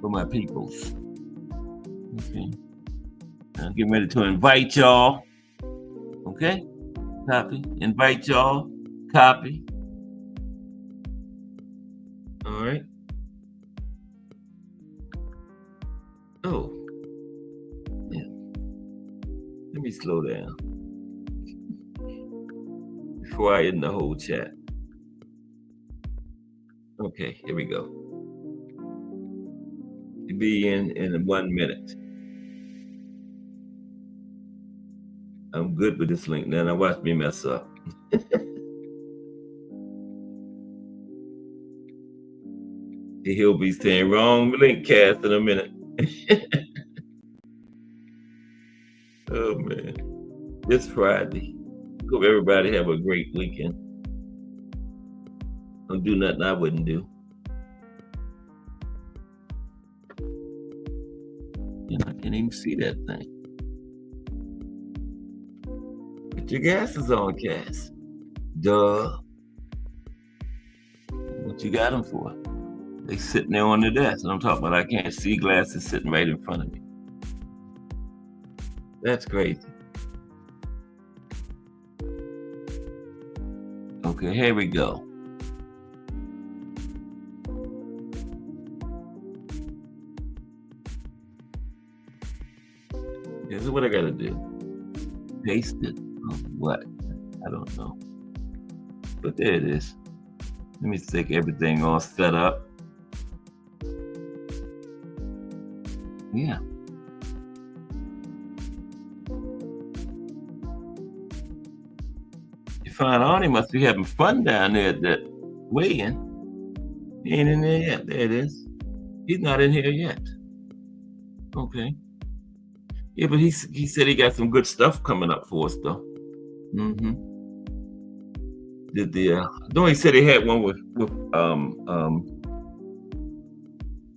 for my peoples. Okay, I'm getting ready to invite y'all. Okay, Copy. Invite y'all. Copy. All right. Oh. Yeah. Let me slow down before I end the whole chat. Okay, here we go. It'll be in 1 minute. I'm good with this link now. Now watch me mess up. He'll be saying wrong link cast in a minute. Oh man. It's Friday. Hope everybody have a great weekend. Don't do nothing I wouldn't do. I can't even see that thing. Put your glasses on, Cass. Duh. What you got them for? They sitting there on the desk, and I'm talking about I can't see glasses sitting right in front of me. That's crazy. Okay, here we go. This is what I gotta do. Paste it. Oh, what? I don't know. But there it is. Let me take everything all set up. Yeah. You find Arnie must be having fun down there at that weigh-in. He ain't in there yet. There it is. He's not in here yet. Okay. Yeah, but he said he got some good stuff coming up for us though. Mm-hmm. Don't he said he had one with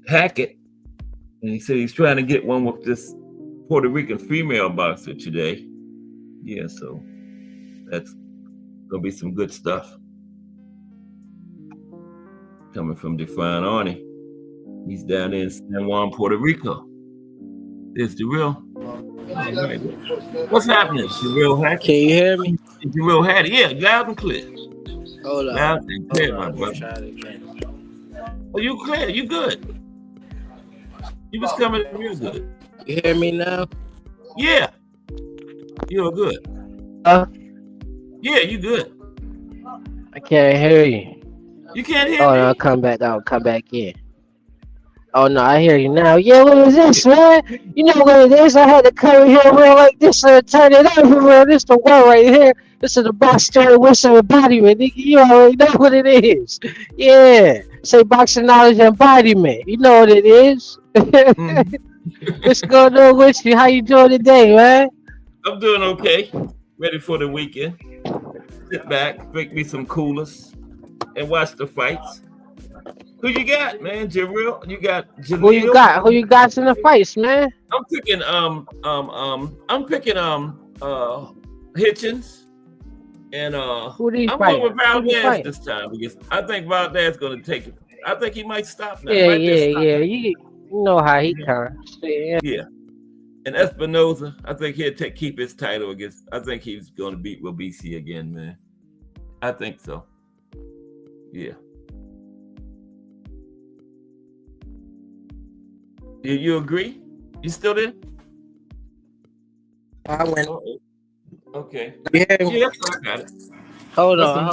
Hackett, and he said he's trying to get one with this Puerto Rican female boxer today. Yeah, so that's gonna be some good stuff coming from Define Arnie. He's down there in San Juan, Puerto Rico. There's the real. Right. What's happening, Jarrell Hackett? Can you hear me? Jarrell Hackett, yeah, loud and clear. Hold on. Loud and clear, my brother. Oh, you clear? You good? You was coming in real good. You hear me now? Yeah, you're good. Yeah, you good. I can't hear you. You can't hear Oh, me? no, I'll come back in. Oh no, I hear you now. Yeah, what is this, man? You know what it is? I had to come here real like this and turn it over, man. This the one right here. This is the box story whistle embodiment, nigga. You already know what it is. Yeah. Say boxing knowledge embodiment. You know what it is. What's going on with you? How you doing today, man? I'm doing okay. Ready for the weekend. Sit back, drink me some coolers, and watch the fights. Who you got, man? Jarrell? You got Jaleel? Who you got in the fights, man? I'm picking Hitchens and who do you I'm fight? going with Valdez this time because I think Valdez gonna take it. I think he might stop now. Yeah. You know how he comes. Yeah. And Espinoza, I think he'll keep his title against. I think he's gonna beat Wabisi again, man. I think so. Yeah. You agree? You still there? I went. Okay. Yeah, I got it. Hold on.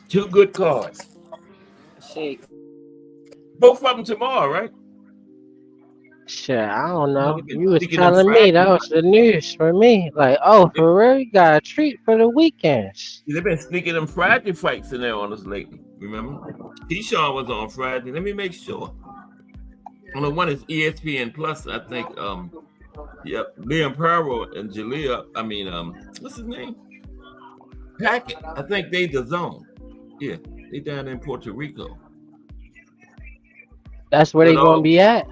Two good cards. See. Both of them tomorrow, right? Shit, I don't know. Been You was speaking on telling me Friday. that was the news for me. Like, oh, for real, you got a treat for the weekends. They've been sneaking them Friday fights in there on us lately. Remember? Deshaun was on Friday. Let me make sure. On the one is ESPN Plus, I think. Yep, Liam Powell and Jaleel. I mean, what's his name? Hackett. I think they the zone. Yeah, they down in Puerto Rico. That's where they gonna be at.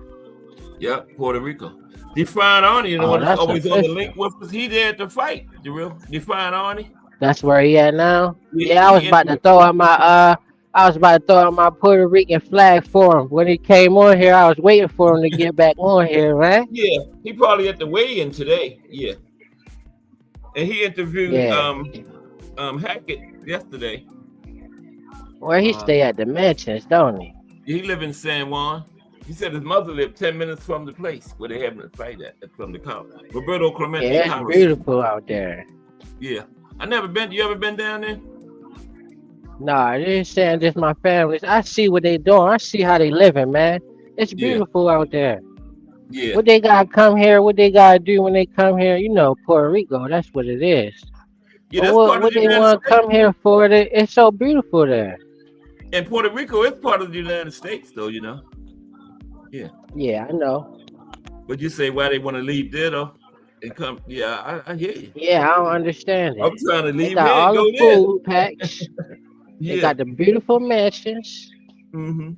Yep, Puerto Rico. Define Arnie, you know what? That's Always on the official. link with us. He there at the fight. The real Define Arnie. That's where he at now. Yeah, Yeah, I was about to throw out my I was about to throw out my Puerto Rican flag for him. When he came on here, I was waiting for him to get back on here, man. Yeah, he probably at the weigh-in today. Yeah, and he interviewed Yeah. Hackett yesterday. Where he stay at the mansions, don't he? He live in San Juan. He said his mother lived 10 minutes from the place where they having a fight at from the car. Roberto Clemente. Yeah, it's beautiful out there. Yeah, I never been. You ever been down there? Nah, they ain't saying just my family. I see what they doing. I see how they living, man. It's beautiful out there. Yeah. What they gotta come here, what they gotta do when they come here, you know, Puerto Rico, that's what it is. Yeah, that's What, part of what the they United want to States. come here for, it's so beautiful there. And Puerto Rico is part of the United States, though, you know. Yeah. Yeah, I know. But you say why they want to leave there, though, and come. Yeah, I hear you. Yeah, I don't understand I'm it. trying to They leave got here and all go the there. food packs. They Yeah. got the beautiful mansions. Mm-hmm.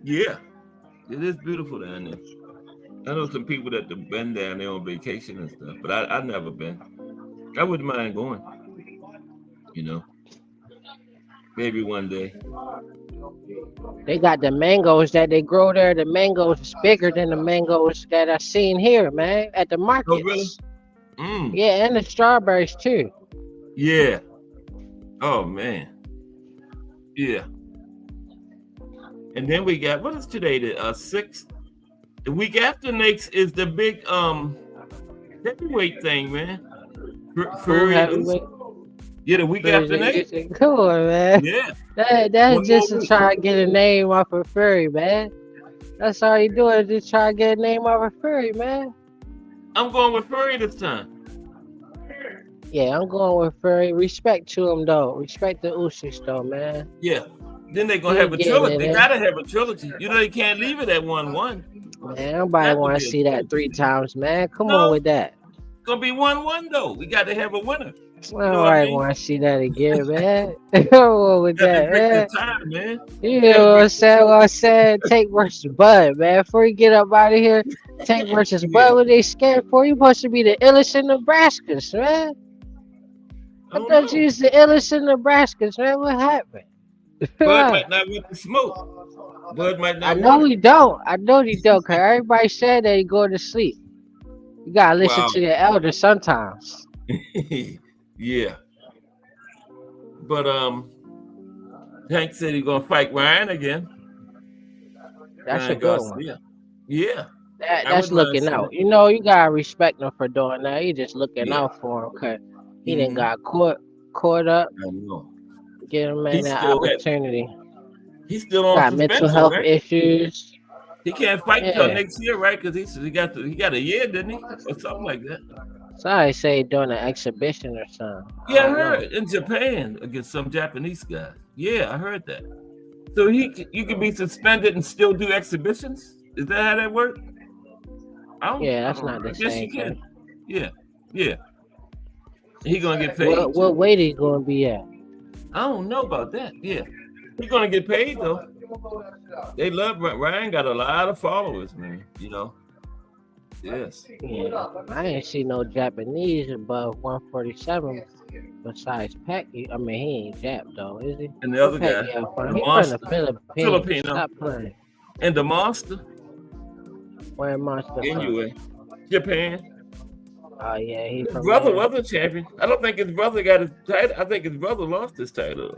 Yeah. It is beautiful down there. I know some people that have been down there on vacation and stuff, but I've never been. I wouldn't mind going. You know, maybe one day. They got the mangoes that they grow there. The mangoes is bigger than the mangoes that I seen here, man, at the markets. Oh, really? Mm. Yeah, and the strawberries too. Yeah. Oh man. Yeah. And then we got, what is today? The 6th. The week after next is the big heavyweight thing, man. Furry. Heavyweight. Yeah, the week after next. Come on, man. Yeah. That's One just more to week. try to get a name off of Furry, man. That's all you doing, just try to get a name off of Furry, man. I'm going with Furry this time. Yeah, I'm going with Furry. Respect to him though. Respect the Usos though, man. Yeah. Then they're gonna He have a getting trilogy. it They in. gotta have a trilogy. You know they can't leave it at 1-1. Man, nobody That would want be to a see that trilogy. 3 times, man. Come No. on with that. It's gonna be 1-1 though. We got to have a winner. Nobody want to see that again, man. Come on with You got to that, break man. the time, man. You know what I'm saying? What I'm saying? Tank versus Bud, man. Before you get up out of here, Tank versus Bud, what they scared for? You supposed to be the illest in Nebraska, man. I don't thought know. you was the illest in Nebraska, man. What happened? Bud might not want to smoke. Bud might I not know want he don't. I know he don't, cause everybody said that he go to sleep. You gotta listen Wow. to the elders sometimes. it. Yeah. But Hank said he's gonna fight Ryan again. That's Ryan a good one. Garcia. Yeah. That's wouldn't mind looking seeing out. it. You know, you gotta respect him for doing that. He just looking Yeah. out for him, cause he Mhm. didn't got caught up. I know. Give him man He's that still opportunity. He's still on Got mental suspension, health right? issues. He can't fight until Yeah. next year, right? Because he got a year, didn't he, or something like that? Somebody say doing an exhibition or something. Yeah, I don't know. heard in Japan against some Japanese guy. Yeah, I heard that. So you can be suspended and still do exhibitions. Is that how that works? Yeah, that's not the I guess same you can. thing. Yeah. He gonna get paid. What weight he gonna be at? I don't know about that. Yeah, he's gonna get paid though. They love Ryan. Got a lot of followers, man. You know. Yes. Yeah, I ain't see no Japanese above 147 besides Pacquiao. I mean, he ain't Jap though, is he? And the other guy, Pacquiao from? the He from monster, the Philippines. Filipino. Stop playing. And the monster, Where monster from? anyway, Japan. Oh yeah, he His from brother there. was a champion. I don't think his brother got his title. I think his brother lost his title.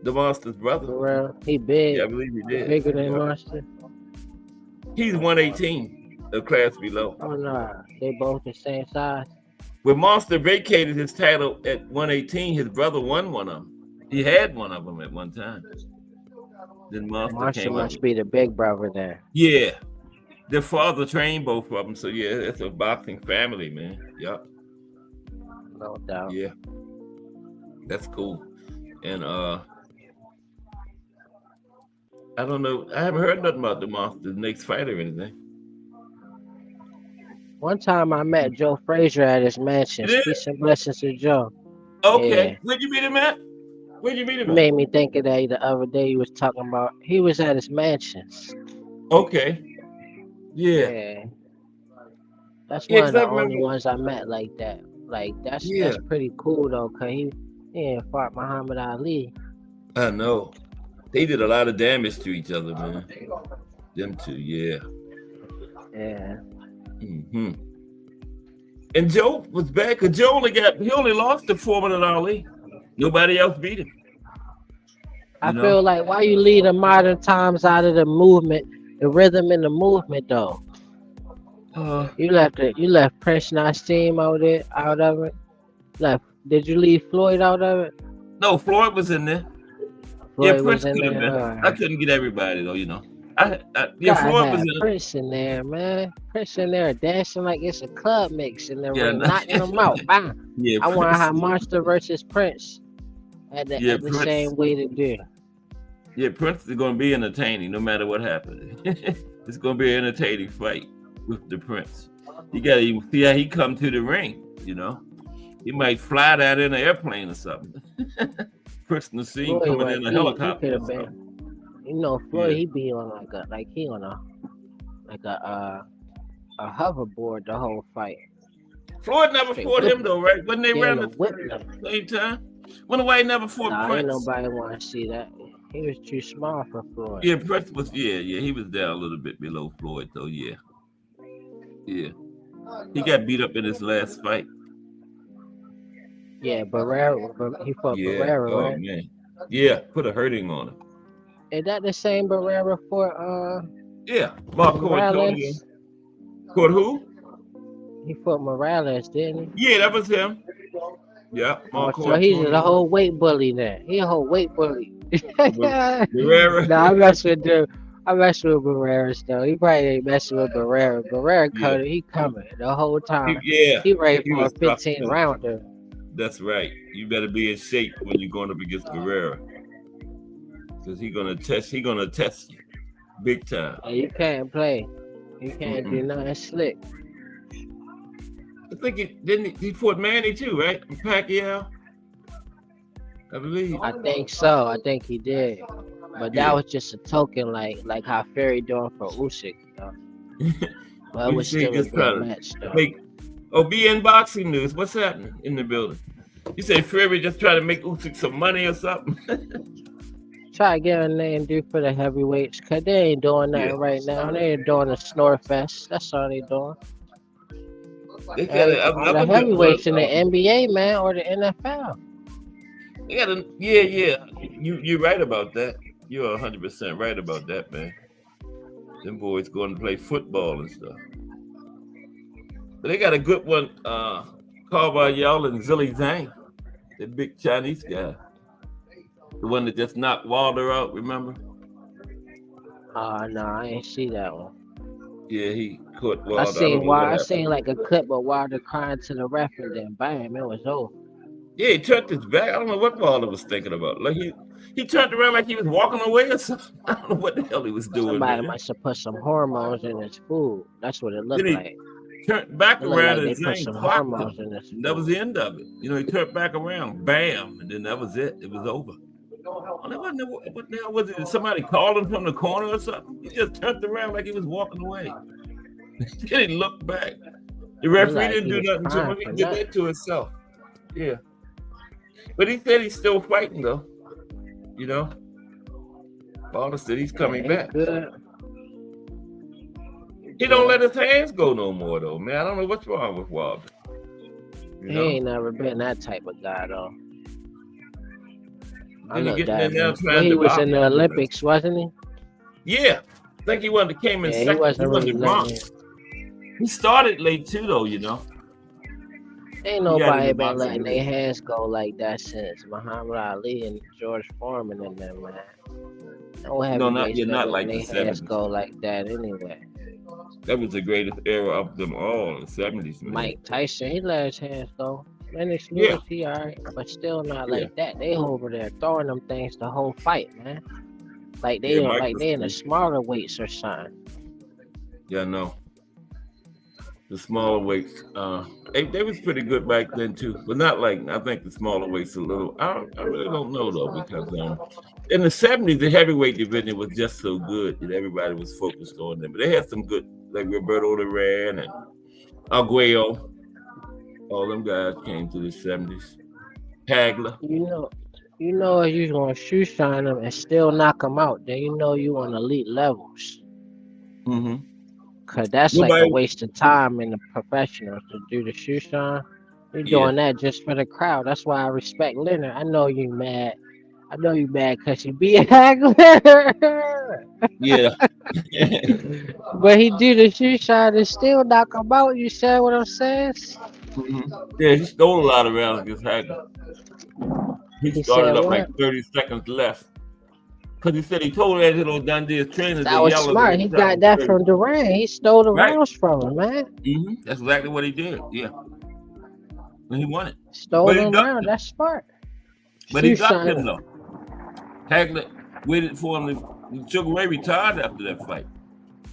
The monster's brother. For real, he big. Yeah, I believe he did. Bigger than Yeah. monster. He's 118, a class below. Oh no, they both the same size. When Monster vacated his title at 118, his brother won one of them. He had one of them at one time. Then Monster Monster came up. must be the big brother there. Yeah. Their father trained both of them. So, yeah, it's a boxing family, man. Yep. No doubt. Yeah. That's cool. And I don't know. I haven't heard nothing about the Monster's next fight or anything. One time I met Joe Frazier at his mansion. You did? Peace and blessings to Joe. Okay. Yeah. Where'd you meet him at? Where'd you meet him at? Made me think of that the other day. He was talking about he was at his mansions. Okay. Yeah. Yeah. That's Yeah, one of 'cause I the only remember- ones I met like that. Like that's Yeah. pretty cool though, cause He ain't fought Muhammad Ali. I know. They did a lot of damage to each other, man. Them two, yeah. Yeah. hmm And Joe was back. Cause Joe he only lost to Foreman and Ali. Nobody else beat him. I feel like why you leave the modern times out of the movement, the rhythm and the movement though. You left Prince Nassim out of it. Did you leave Floyd out of it? No, Floyd was in there. Floyd Prince was in could have there. been. I couldn't get everybody though, Floyd was in Prince in there, man. Prince in there dancing like it's a club mix in the ring, no. knocking them out. Bam. I wonder how Monster versus Prince had the same way to do. Yeah, Prince is going to be entertaining no matter what happens. It's going to be an entertaining fight with the Prince. You got to even see how he come to the ring, He might fly that in an airplane or something. Prince Nassim coming in a helicopter. Floyd, he be on a hoverboard the whole fight. Floyd never fought him though, right? Wasn't they around the same time? Wonder why he never fought Prince. Ain't nobody want to see that. He was too small for Floyd. Yeah, Prince was. Yeah. He was down a little bit below Floyd though. Yeah. He got beat up in his last fight. Yeah, Barrera. He fought Barrera, right? Man. Yeah, put a hurting on him. Is that the same Barrera for Yeah, Mark Morales? Fought who? He fought Morales, didn't he? Yeah, that was him. Yeah, so he's a whole weight bully then. He a whole weight bully. Barrera. Nah, I mess with Barrera still. He probably ain't messing with Barrera. Barrera he coming the whole time. He ready for a 15 rounder. That's right. You better be in shape when you're going up against Barrera. Because he's gonna test you. Big time. Yeah, you can't play. You can't do nothing slick. I think he fought Manny too, right? Pacquiao. I believe. I think so. I think he did. But that was just a token, like how Fury doing for Usyk. Well, it was still a good match, though. BN Boxing News. What's happening in the building? You say Fury just trying to make Usyk some money or something? Try to get in there and do for the heavyweights, because they ain't doing nothing right now. They ain't doing a snore fest. That's all they doing. They got the heavyweights in the NBA, man, or the NFL. They got You're right about that. You're 100% right about that, man. Them boys going to play football and stuff. But they got a good one called by y'all and Zilly Zhang, the big Chinese guy. The one that just knocked Wilder out, remember? No, I ain't see that one. Yeah, he caught Wilder. I seen like a clip of Wilder crying to the ref and then bam, it was over. Yeah, he turned his back. I don't know what Wilder was thinking about. Like he turned around like he was walking away or something. I don't know what the hell he was doing. Somebody must have put some hormones in his food. That's what it looked like. Turned back around and put some hormones in his food. That was the end of it. He turned back around, bam, and then that was it. It was over. What the hell was it? Did somebody call him from the corner or something? He just turned around like he was walking away. Then he looked back. The referee didn't do nothing to him. He did that to himself. Yeah. But he said he's still fighting, though. Wilder said he's coming back. Good. He don't let his hands go no more, though, man. I don't know what's wrong with Wilder. He ain't never been that type of guy, though. He was in the Olympics, wasn't he? Yeah. I think he came in second. He wasn't really bronze. He started late, too, though, Ain't nobody been letting their hands go like that since Muhammad Ali and George Foreman and them, man. Not like the 70s. Hands go like that anyway. That was the greatest era of them all, the 70s, man. Mike Tyson, he let his hands go. Lennox Lewis, he all right, but still not like that. They over there throwing them things the whole fight, man. Like they in the smaller weights or something. Yeah, no. The smaller weights, they was pretty good back then too, but not like I think the smaller weights a little. I really don't know though, because in the 70s the heavyweight division was just so good that everybody was focused on them. But they had some good, like Roberto Duran and Arguello. All them guys came to the 70s. Hagler. You know if you're gonna shoe shine them and still knock them out, then you know you on elite levels. Mm-hmm. Cause that's like a Nobody. waste of time in the professionals to do the shoe shine. You're Yeah. doing that just for the crowd. That's why I respect Leonard. I know you mad. I know you mad because you beat Hagler. Yeah. But he do the shoe shine and still knock him out. You said what I'm saying? Mm-hmm. Yeah, he stole a lot of rounds against Hagler. He He said started up like what? 30 seconds left. Because he said he told Angelo Dundee's trainers to That was yell at smart. him He every time got he that played. from Durant. He stole the Right. rounds from him, man. Mm-hmm. That's exactly what he did. Yeah. And he won it. Stole But he them ducked rounds. him. That's smart. But he Shoe ducked him, shine. though. Hagler waited for him to. Sugar Ray retired after that fight.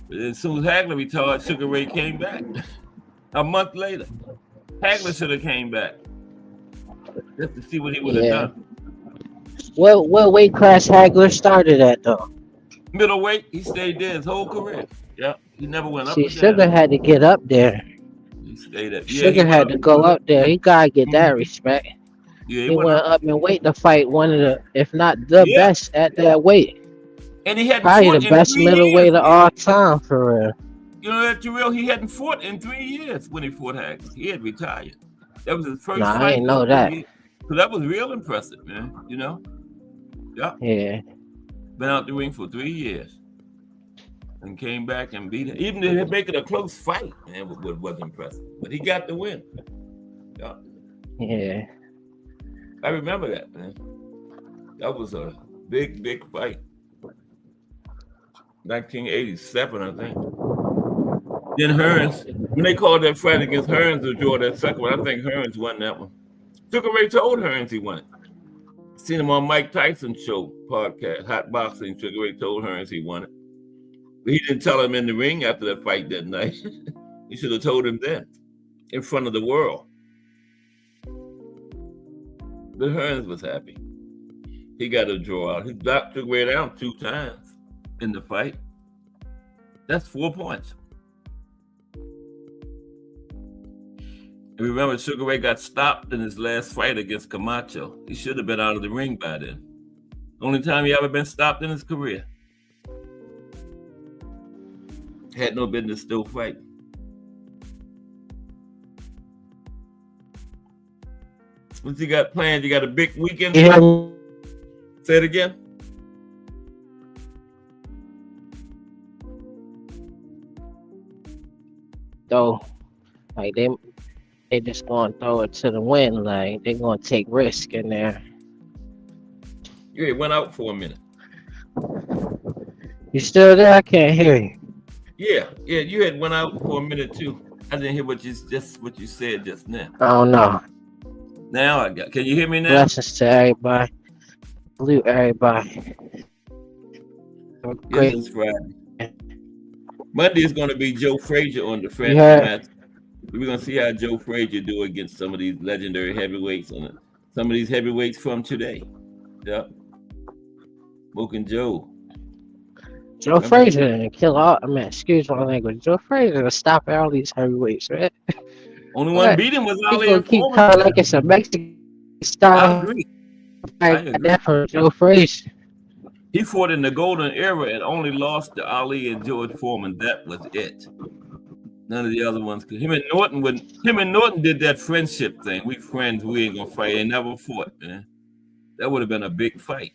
But as soon as Hagler retired, Sugar Ray came back. A month later. Hagler should have came back. Just to see what he would have Yeah. done. What weight class Hagler started at though? Middleweight, he stayed there his whole career. Yeah. He never went up See, or Sugar down. had to get up there. He stayed at. Yeah, he Sugar went had up. to go up there. He gotta get that respect. Yeah, he He went went up. up and weight to fight one of the, if not the Yeah. best at that weight. And he hadn't Probably fought the in best 3 years. middleweight of all time for real. You know that, Jarrell? He hadn't fought in 3 years when he fought Hagler. He had retired. That was his first Nah, I fight. ain't know that. So that was real impressive, man. You know? Yeah. Yeah. Been out the ring for 3 years. And came back and beat him. Even if they make it a close fight, man, was impressive. But he got the win. Yeah. Yeah. I remember that, man. That was a big, big fight. 1987, I think. Then Hearns, when they called that fight against Hearns to draw that second one, I think Hearns won that one. Sugar Ray told Hearns he won it. Seen him on Mike Tyson's show podcast, Hot Boxing. Sugar Ray told Hearns he won it. But he didn't tell him in the ring after that fight that night. He should have told him then, in front of the world. But Hearns was happy. He got a draw out. He knocked Sugar Ray down 2 times in the fight. That's 4 points. And remember, Sugar Ray got stopped in his last fight against Camacho. He should have been out of the ring by then. Only time he ever been stopped in his career. Had no business still fighting. What you got planned? You got a big weekend? Yeah. Say it again. Though, like they just gonna throw it to the wind. Like they gonna take risk in there. You went out for a minute. You still there? I can't hear you. Yeah, you had went out for a minute too. I didn't hear what you said just now. I don't know. Now I got. Can you hear me now? Blessings to everybody. Salute everybody. Have a great. Yes, it's Friday. Monday is going to be Joe Frazier on the French Yeah. match. We're going to see how Joe Frazier do against some of these legendary heavyweights on it. Some of these heavyweights from today. Yep. Smoking Joe. Joe Frazier and kill all. I mean, excuse my language. Joe Frazier to stop all these heavyweights, right? Only one What? beat him was He Ali gonna and keep Foreman. calling like it's a Mexican I style agree. fight. I Got that from Joe Frazier. He fought in the golden era and only lost to Ali and George Foreman. That was it. None of the other ones could. Him and Norton did that friendship thing. We friends, we ain't gonna fight. They never fought, man. That would have been a big fight.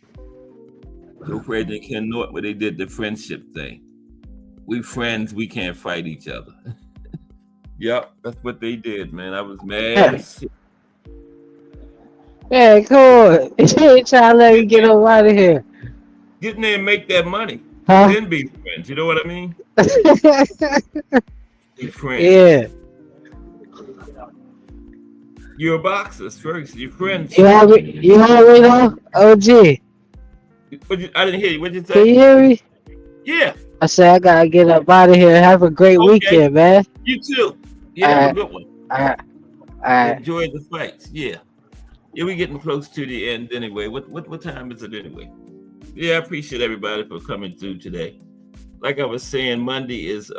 Joe Frazier and Ken Norton, where they did the friendship thing. We friends, we can't fight each other. Yep, that's what they did, man. I was mad as shit. Yeah, cool. He ain't trying to let me get him out of here. Get in there and make that money. Huh? Then be friends. You know what I mean? Be friends. Yeah. You're a boxer first. You're friends. You heard me though? OG. I didn't hear you. What'd you Can you say? hear me? Yeah, I said I gotta get up out of here. Have a great Okay. weekend, man. you too. Yeah, have a good one. Alright. Alright. Enjoy the fights. Yeah. Yeah, we're getting close to the end anyway. What time is it anyway? Yeah, I appreciate everybody for coming through today. Like I was saying, Monday is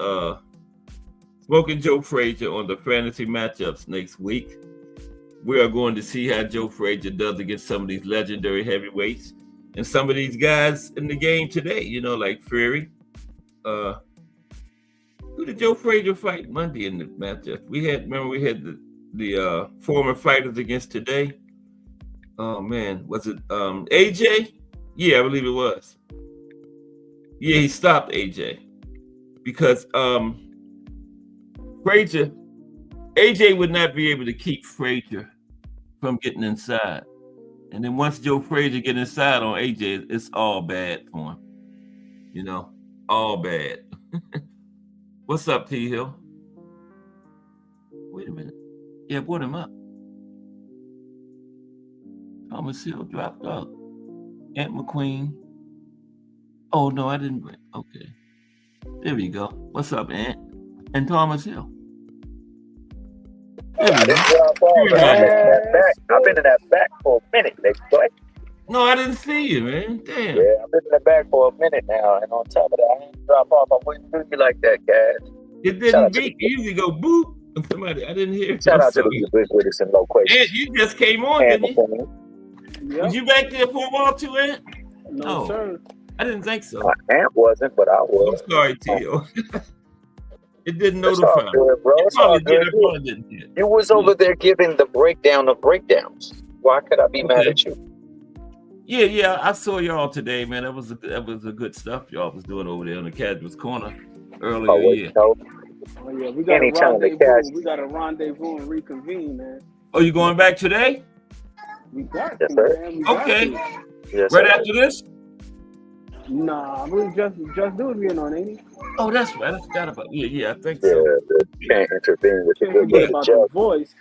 Smoking Joe Frazier on the fantasy matchups next week. we are going to see how Joe Frazier does against some of these legendary heavyweights and some of these guys in the game today. You know, like Fury. Who did Joe Frazier fight Monday in the matchup? We had the former fighters against today. Oh man, was it AJ? Yeah, I believe it was. Yeah, he stopped AJ because Frazier, AJ would not be able to keep Frazier from getting inside. And then once Joe Frazier get inside on AJ, it's all bad for him. You know, all bad. What's up, T Hill? Wait a minute. Yeah, brought him up. Thomas Hill dropped out. Aunt McQueen. Oh no, I didn't bring. Okay. There we go. What's up, Aunt? And Thomas Hill. There we go. I've been in that back for a minute, big boy. No, I didn't see you, man. Damn. Yeah, I've been in the back for a minute now, and on top of that, I didn't drop off. I wouldn't do you like that, Cash. It didn't beat. You usually go boop. And somebody, I didn't hear. Shout out to the ubiquitous and loquacious. Ant, you just came on, didn't you? Yep. Was you back there for a while too, Ant? No, sir. I didn't think so. My aunt wasn't, but I was. I'm sorry, Tio. It didn't notify. It's all good, bro. It's all good. You was over there giving the breakdown of breakdowns. Why could I be mad at you? Yeah. I saw y'all today, man. That was a good stuff y'all was doing over there on the Casuals Corner earlier. Oh yeah, we got a rendezvous and reconvene, man. Oh, you going back today? We got yes, to, sir. man. Okay. Yes, right sir. after this? Nah, I believe just dudes being on, ain't he? Oh, that's right. I forgot about. Yeah, I think so. Yeah, can't intervene with the good about the voice.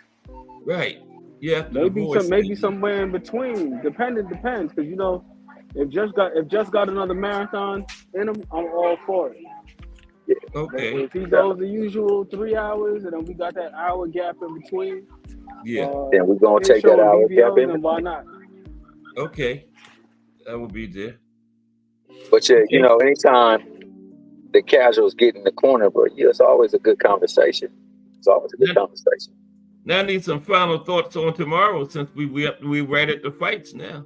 Right. Yeah. Maybe somewhere in between. Depends, because you know, if just got another marathon in him, I'm all for it. Yeah. Okay. If he goes the usual 3 hours, and then we got that hour gap in between. Yeah. Then we're gonna take that hour gap in. Why not? Okay. That will be there. But yeah, you know, anytime the casuals get in the corner, bro, yeah, it's always a good conversation. It's always a good conversation. Now I need some final thoughts on tomorrow since we right at the fights now.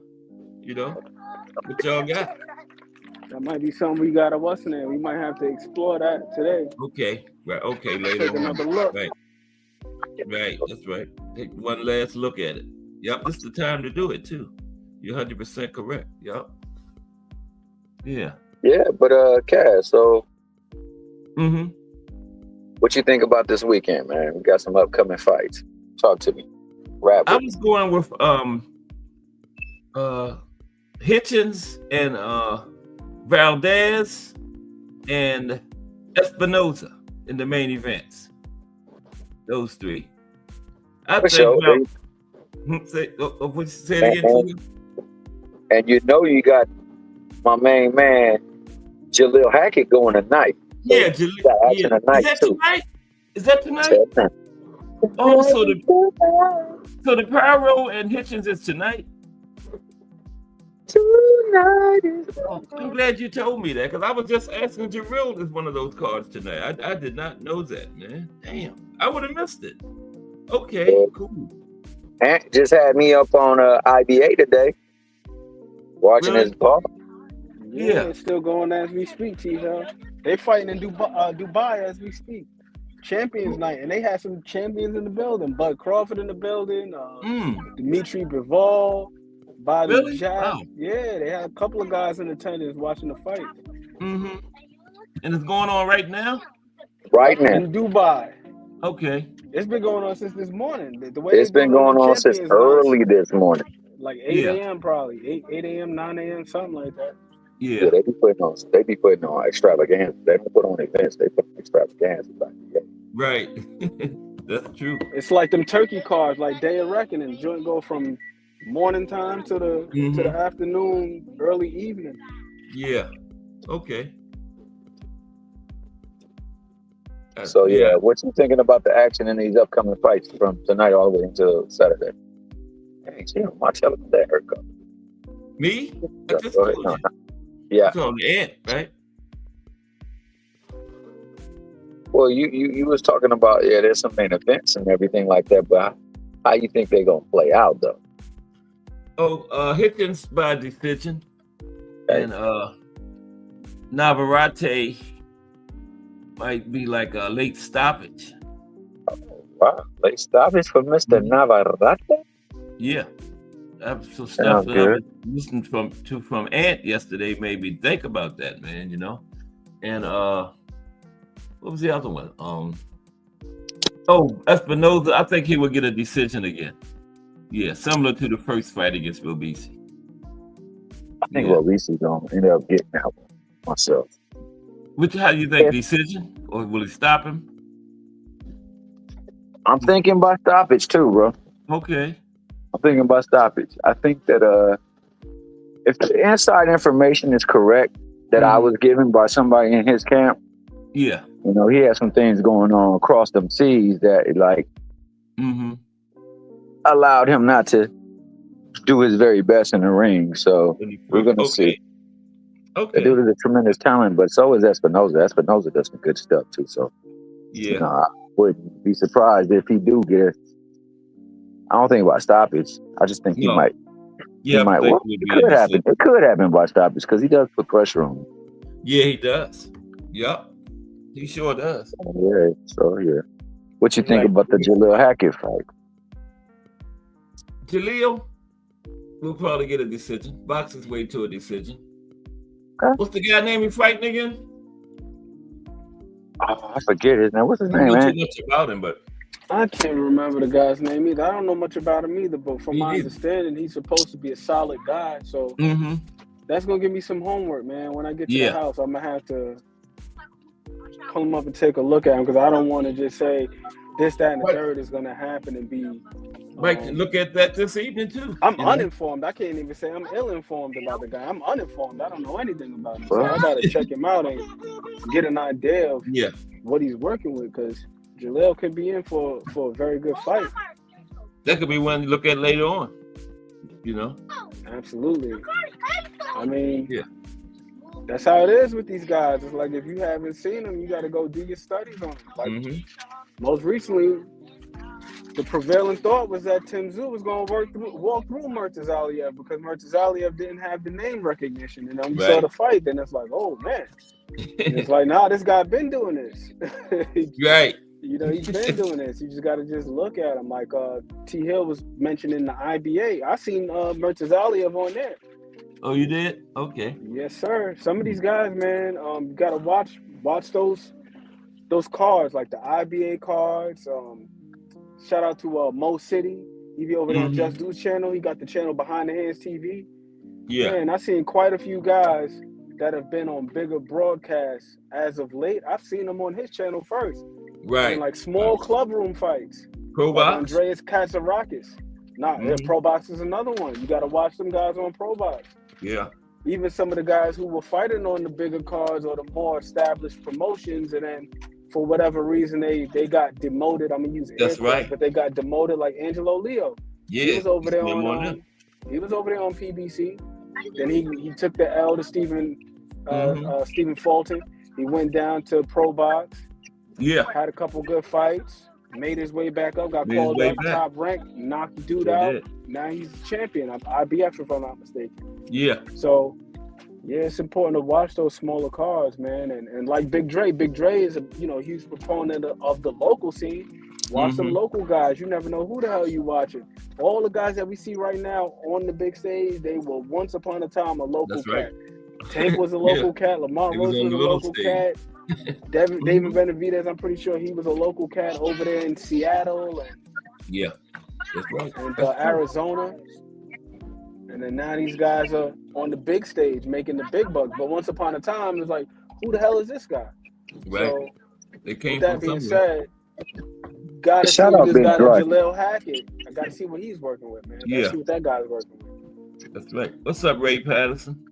You know, what y'all got? That might be something we got of us in there. We might have to explore that today. Okay. Right. Okay. Later Take another look. Right. That's right. Take one last look at it. Yep. This is the time to do it too. You're 100% correct. Yep. Yeah. Yeah, but Cass, so what you think about this weekend, man? We got some upcoming fights. Talk to me. I was going with Hitchens and Valdez and Espinoza in the main events. Those three. I think say it again. And you know you got my main man, Jalil Hackett, going tonight. So yeah, Jalil. Tonight Is that tonight? Oh, so the Pyro and Hitchens is tonight? I'm glad you told me that because I was just asking Jarrell is one of those cards tonight. I did not know that, man. Damn, I would have missed it. Okay, cool. Ant just had me up on IBA today, watching his ball. Yeah, it's still going as we speak, T-Hill. They fighting in Dubai as we speak. Champions night, and they had some champions in the building. Bud Crawford in the building. Dimitri Bivol, Bobby Jack. Wow. Yeah, they had a couple of guys in attendance watching the fight. And it's going on right now? Right now. In Dubai. Okay. It's been going on since this morning. It's been going on since early this morning. Like 8 a.m. probably. 8 a.m., 9 a.m., something like that. Yeah, they be putting on extravaganza. They don't put on events. They put on extravaganza. Right, that's true. It's like them turkey cards, like Day of Reckoning. Joint go from morning time to the afternoon, early evening. Yeah. Okay. So yeah, what you thinking about the action in these upcoming fights from tonight all the way until Saturday? Hey, Marcelo, that haircut. Me? I just told you. Yeah. It's on the end, right? Well, you was talking about there's some main events and everything like that, but How you think they're gonna play out though? Oh, Hickens by decision, Okay. and Navarrete might be like a late stoppage. Wow, late stoppage for Mr. Navarrete. Yeah, that's some stuff that I was listening from Ant yesterday. Made me think about that, man. You know, and what was the other one? Espinoza. I think he will get a decision again. Yeah, similar to the first fight against Robisi. I think Robisi's gonna end up getting that one myself. How do you think, decision, or will he stop him? I'm thinking by stoppage too, bro. Okay. I'm thinking by stoppage. I think that if the inside information is correct that I was given by somebody in his camp, yeah, you know, he had some things going on across them seas that like allowed him not to do his very best in the ring. So we're gonna see. Okay. The dude is a tremendous talent, but so is Espinoza. Espinoza does some good stuff too. So yeah, you know, I wouldn't be surprised if he do get. I don't think about stoppage. I just think he might. Yeah, he might. Well, it could happen. It could happen by stoppage because he does put pressure on him. Yeah, he does. Yep, he sure does. Yeah. So yeah, what you think about the Jaleel Hackett fight? Jaleel will probably get a decision. Boxing's way to a decision. Okay. What's the guy name he fighting again? Oh, I forget his name. What's his name, I don't know man? too much about him, but I can't remember the guy's name either. I don't know much about him either, but from my understanding, he's supposed to be a solid guy. So that's gonna give me some homework, man. When I get to the house, I'm gonna have to pull him up and take a look at him because I don't want to just say this, that, and the third is gonna happen and be. Look at that this evening too. I'm uninformed. I can't even say I'm ill-informed about the guy. I'm uninformed. I don't know anything about him. So I gotta check him out and get an idea of what he's working with because Jaleel could be in for a very good fight. That could be one to look at later on. You know? Absolutely. I mean, that's how it is with these guys. It's like if you haven't seen them, you got to go do your studies on them. Like most recently, the prevailing thought was that Tim Tszyu was going to walk through Murtazaliev because Murtazaliev didn't have the name recognition. And then we saw the fight, then it's like, oh man. And it's like, nah, this guy been doing this. Right. You know, he's been doing this. You just got to just look at him. Like T. Hill was mentioning the IBA. I seen Murtazaliev on there. Oh, you did? Okay. Yes, sir. Some of these guys, man, you got to watch those cards, like the IBA cards. Shout out to Mo City. He be over there on Just Dude's channel. He got the channel Behind the Hands TV. Yeah. Man, I've seen quite a few guys that have been on bigger broadcasts as of late. I've seen them on his channel first. Right. And like small club room fights. Pro Box? Like Andreas Katsarakis. Pro Box is another one. You got to watch them guys on Pro Box. Yeah. Even some of the guys who were fighting on the bigger cards or the more established promotions, and then for whatever reason they got demoted. I'm gonna use but they got demoted, like Angelo Leo. Yeah, he was over there on PBC. Then he took the L to Stephen Fulton. He went down to Pro Box. Yeah, had a couple good fights. Made his way back up. Got called up top rank. Knocked the dude out. Now he's the champion of IBF, if I'm not mistaken. Yeah. So. Yeah, it's important to watch those smaller cards, man. And like Big Dre is a huge proponent of the local scene. Watch some local guys. You never know who the hell you watching. All the guys that we see right now on the big stage, they were once upon a time a local cat. Tank was a local cat. Lamont Rose was a local cat. David Benavidez, I'm pretty sure he was a local cat over there in Seattle. And, that's right. And Arizona. And then now these guys are on the big stage making the big bucks. But once upon a time, it's like, who the hell is this guy? Right. So, they came with that from being somewhere. said, gotta see this guy, Jaleel Hackett. I gotta see what he's working with, man. Gotta see what that guy's working with. That's right. What's up, Ray Patterson?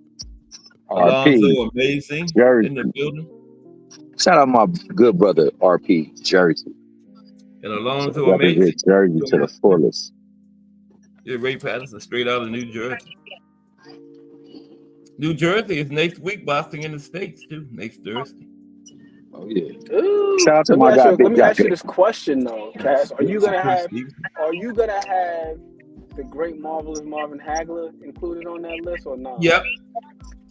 RP. Alonzo, amazing. Jersey. In the building. Shout out my good brother, RP, Jersey. And Alonzo, amazing. Jersey to the fullest. Yeah, Ray Patterson, straight out of New Jersey. New Jersey is next week boxing in the States, too. Next Thursday. Oh, yeah. Ooh. Shout out to my guy, Let me ask you this question, though, Cass. Are you going to have Are you gonna have the great marvelous Marvin Hagler included on that list or not? Yep.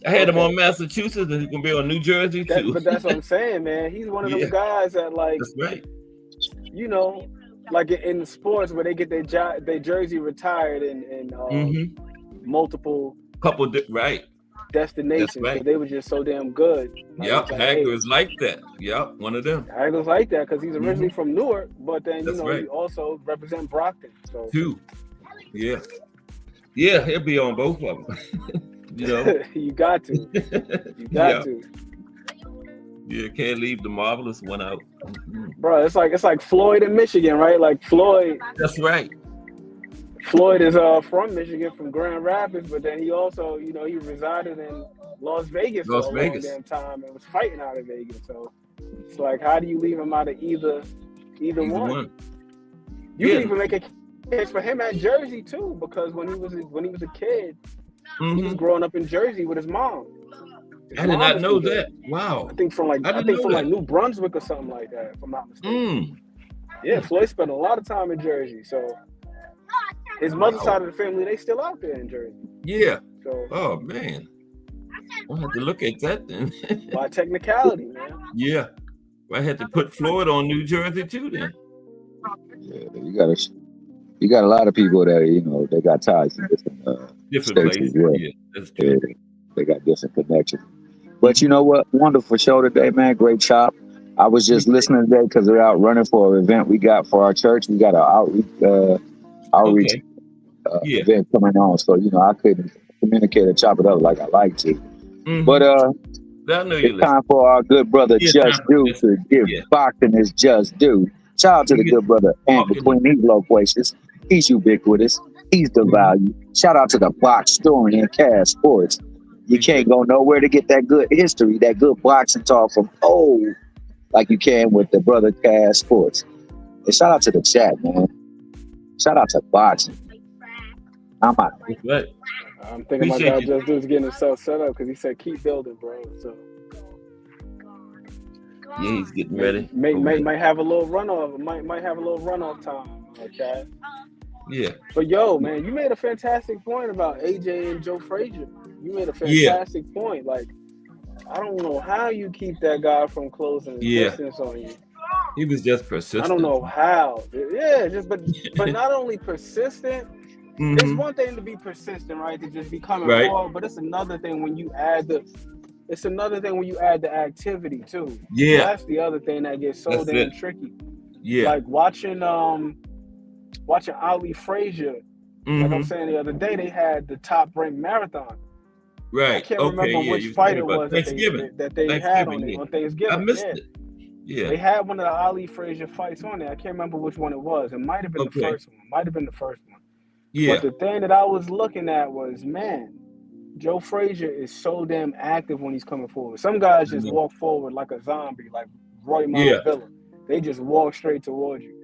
I had him on Massachusetts, and he's gonna be on New Jersey too. But that's what I'm saying, man. He's one of them guys that, like, that's right. You know, like in sports where they get their jersey retired in multiple right destinations because they were just so damn good. Like, yep, Hagler is like that. Yep, one of them. Hagler's like that because he's originally from Newark, but then he also represents Brockton. So too. Yeah, he'll be on both of them. You know, you got to. You got to. Yeah, can't leave the marvelous one out. Bro, it's like Floyd in Michigan, right? Like Floyd. That's right. Floyd is from Michigan, from Grand Rapids, but then he also, he resided in Las Vegas for a long damn time and was fighting out of Vegas. So it's like, how do you leave him out of either one? You can even make a case for him at Jersey too, because when he was a kid, he was growing up in Jersey with his mom. I did not know that. Wow. I think from like New Brunswick or something like that, if I'm not mistaken. Yeah, Floyd spent a lot of time in Jersey, so his mother's side of the family, they still out there in Jersey. Yeah. So, oh man, I'll have to look at that then. By technicality, man. Yeah, I had to put Floyd on New Jersey too then. Yeah, you got a lot of people that they got ties to different places. Yeah, that's true. Yeah, they got different connections. But you know what? Wonderful show today, man. Great job. I was just listening today because they're out running for an event we got for our church. We got an outreach event coming on. So, I couldn't communicate or chop it up like I like to. But it's time for our good brother Just Do to give boxing his just due. Shout out to the good brother and between these locations. He's ubiquitous. He's the value. Shout out to the box store and Cash Sports. You can't go nowhere to get that good history, that good boxing talk from old, like you can with the brother Cash Sports. And shout out to the chat, man. Shout out to boxing. I'm out. I'm thinking my guy Just Dude's getting himself set up because he said keep building, bro. So yeah, he's getting ready. Might have a little runoff. Might have a little runoff time. Okay. Yeah. But yo, man, you made a fantastic point about AJ and Joe Frazier. You made a fantastic point. Like, I don't know how you keep that guy from closing distance on you. He was just persistent. I don't know how. Yeah, but not only persistent. It's one thing to be persistent, right? To just be coming forward, but it's another thing when you add the activity too. Yeah. So that's the other thing that gets so damn tricky. Yeah. Like watching Ali Frazier, like I'm saying the other day, they had the top ranked marathon. Right. I can't remember which fight it was that they had on Thanksgiving. I missed it. Yeah. They had one of the Ali Frazier fights on there. I can't remember which one it was. It might have been the first one. Might have been the first one. Yeah. But the thing that I was looking at was, man, Joe Frazier is so damn active when he's coming forward. Some guys just walk forward like a zombie, like Roy Montevilla. They just walk straight towards you.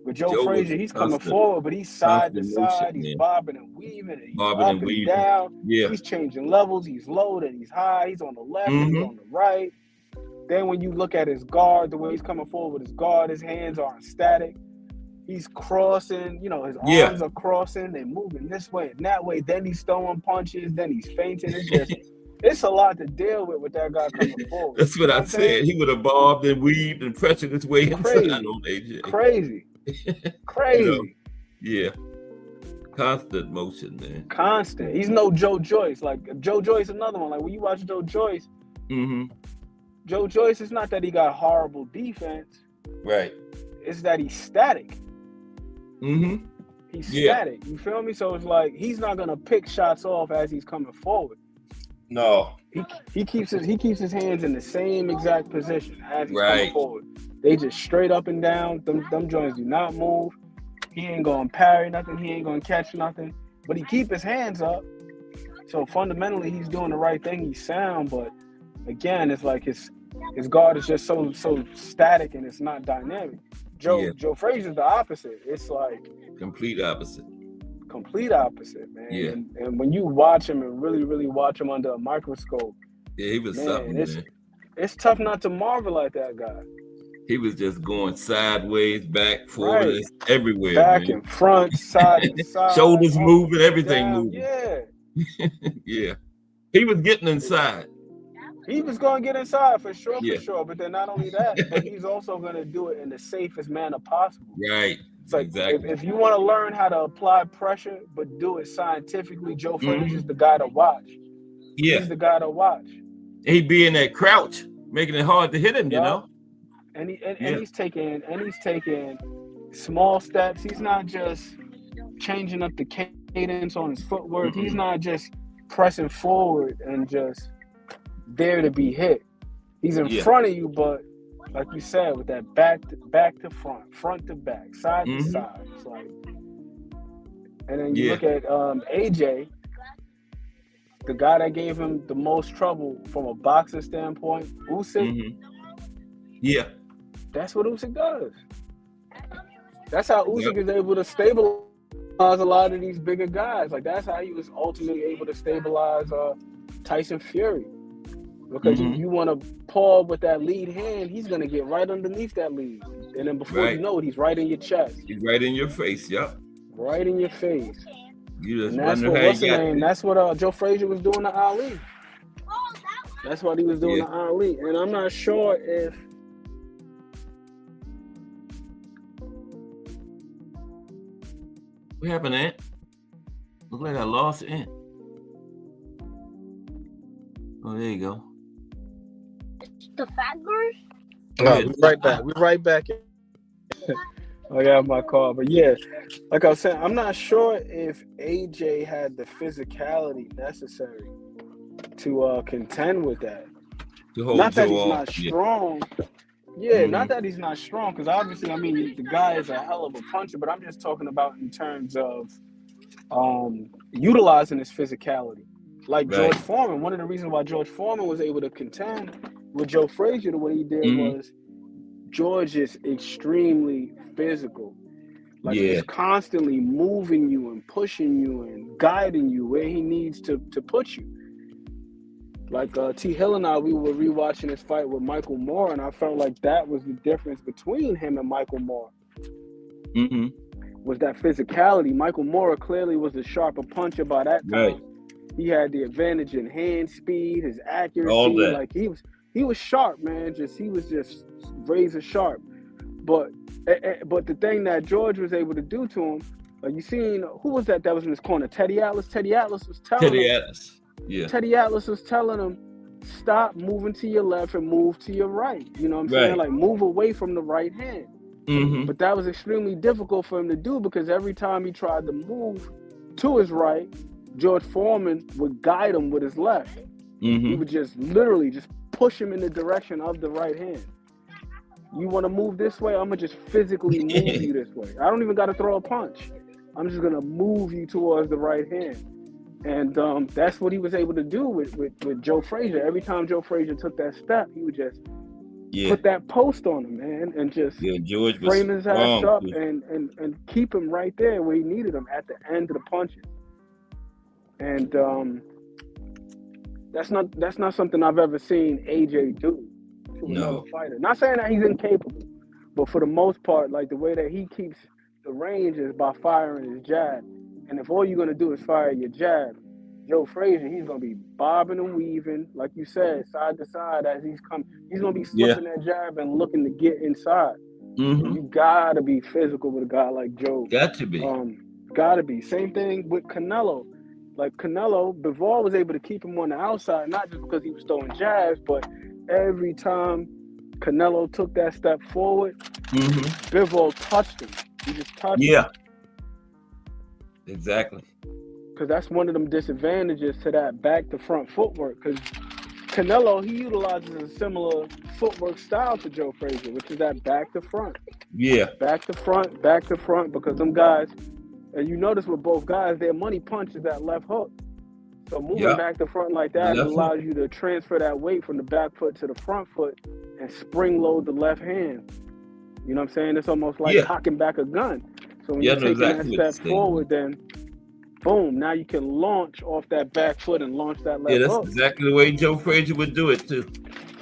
But Joe Frazier, he's coming forward, but he's side to side. He's bobbing and weaving. He's up and down. Yeah. He's changing levels. He's low, then he's high. He's on the left, and he's on the right. Then when you look at his guard, the way he's coming forward with his guard, his hands aren't static. He's crossing, his arms are crossing. They're moving this way and that way. Then he's throwing punches. Then he's fainting. It's a lot to deal with that guy coming forward. That's what I said. He would have bobbed and weaved and pressured his way inside on AJ. Crazy. Yeah. Constant motion, man. Constant. He's no Joe Joyce. Like Joe Joyce, another one. Like when you watch Joe Joyce, Joe Joyce, it's not that he got horrible defense. Right. It's that he's static. He's static. You feel me? So it's like he's not gonna pick shots off as he's coming forward. No. He keeps his hands in the same exact position as he's coming forward. They just straight up and down. Them joints do not move. He ain't gonna parry nothing. He ain't gonna catch nothing. But he keep his hands up. So fundamentally, he's doing the right thing. He's sound, but again, it's like his guard is just so static and it's not dynamic. Joe Frazier's the opposite. It's like complete opposite, man. Yeah. And when you watch him and really, really watch him under a microscope, he was something, man. It's tough not to marvel at that guy. He was just going sideways, back, forward, everywhere, back man. and front, side to side, shoulders moving, everything down. moving. Yeah. Yeah. He was getting inside. He was going to get inside for sure. But then not only that, but he's also going to do it in the safest manner possible. Right. It's like if you want to learn how to apply pressure, but do it scientifically, Joe Frazier's the guy to watch. Yeah. He's the guy to watch. He be in that crouch, making it hard to hit him, you know? And he's taking small steps. He's not just changing up the cadence on his footwork. He's not just pressing forward and just there to be hit. He's in front of you, but like you said, with that back to front to back, side to side. It's like, and then you look at AJ, the guy that gave him the most trouble from a boxing standpoint, Usyk. Yeah. That's what Usyk does. That's how Usyk is able to stabilize a lot of these bigger guys. Like, that's how he was ultimately able to stabilize Tyson Fury. Because you want to paw with that lead hand, he's going to get right underneath that lead. And then before you know it, he's right in your chest. He's right in your face, Right in your face. You just and that's what, that's what Joe Frazier was doing to Ali. That's what he was doing to Ali. And I'm not sure if... What happened, Ant? Look like I lost Ant. Oh, there you go. The fat girls? No, we're right back. We're right back. I got my call. But yeah, like I was saying, I'm not sure if AJ had the physicality necessary to contend with that. Not that he's not strong. Yeah, not that he's not strong, because obviously, I mean, the guy is a hell of a puncher, but I'm just talking about in terms of utilizing his physicality. Like George Foreman, one of the reasons why George Foreman was able to contend with Joe Frazier the way he did was George is extremely physical. Like he's constantly moving you and pushing you and guiding you where he needs to put you. Like T. Hill and I, we were rewatching his fight with Michael Moore, and I felt like that was the difference between him and Michael Moore. Was that physicality. Michael Moore clearly was the sharper puncher by that time. He had the advantage in hand speed, his accuracy. All that. Like he was sharp, man. He was just razor sharp. But the thing that George was able to do to him, like you seen, who was that was in his corner? Teddy Atlas. Teddy Atlas was telling him. Yeah. Teddy Atlas was telling him, stop moving to your left and move to your right. You know what I'm saying? Like move away from the right hand. But that was extremely difficult for him to do, because every time he tried to move to his right, George Foreman would guide him with his left. He would just literally just push him in the direction of the right hand. You want to move this way? I'm going to just physically move you this way. I don't even got to throw a punch. I'm just going to move you towards the right hand. And that's what he was able to do with Joe Frazier. Every time Joe Frazier took that step, he would just put that post on him, man, and just George frame his ass up and keep him right there where he needed him at the end of the punches. And that's not something I've ever seen AJ do to another fighter. Not saying that he's incapable, but for the most part, like the way that he keeps the range is by firing his jab. And if all you're gonna do is fire your jab, Joe Frazier, he's gonna be bobbing and weaving, like you said, side to side as he's coming. He's gonna be slipping that jab and looking to get inside. You gotta be physical with a guy like Joe. Got to be. Gotta be. Same thing with Canelo. Like Canelo, Bivol was able to keep him on the outside, not just because he was throwing jabs, but every time Canelo took that step forward, Bivol touched him. He just touched him. Exactly. Because that's one of them disadvantages to that back to front footwork. Because Canelo, he utilizes a similar footwork style to Joe Frazier, which is that back to front. Back to front, because them guys, and you notice with both guys, their money punch is that left hook. So moving back to front like that allows you to transfer that weight from the back foot to the front foot and spring load the left hand. You know what I'm saying? It's almost like cocking back a gun. So when you're taking that step forward, then boom, now you can launch off that back foot and launch that left hook. That's exactly the way Joe Frazier would do it too.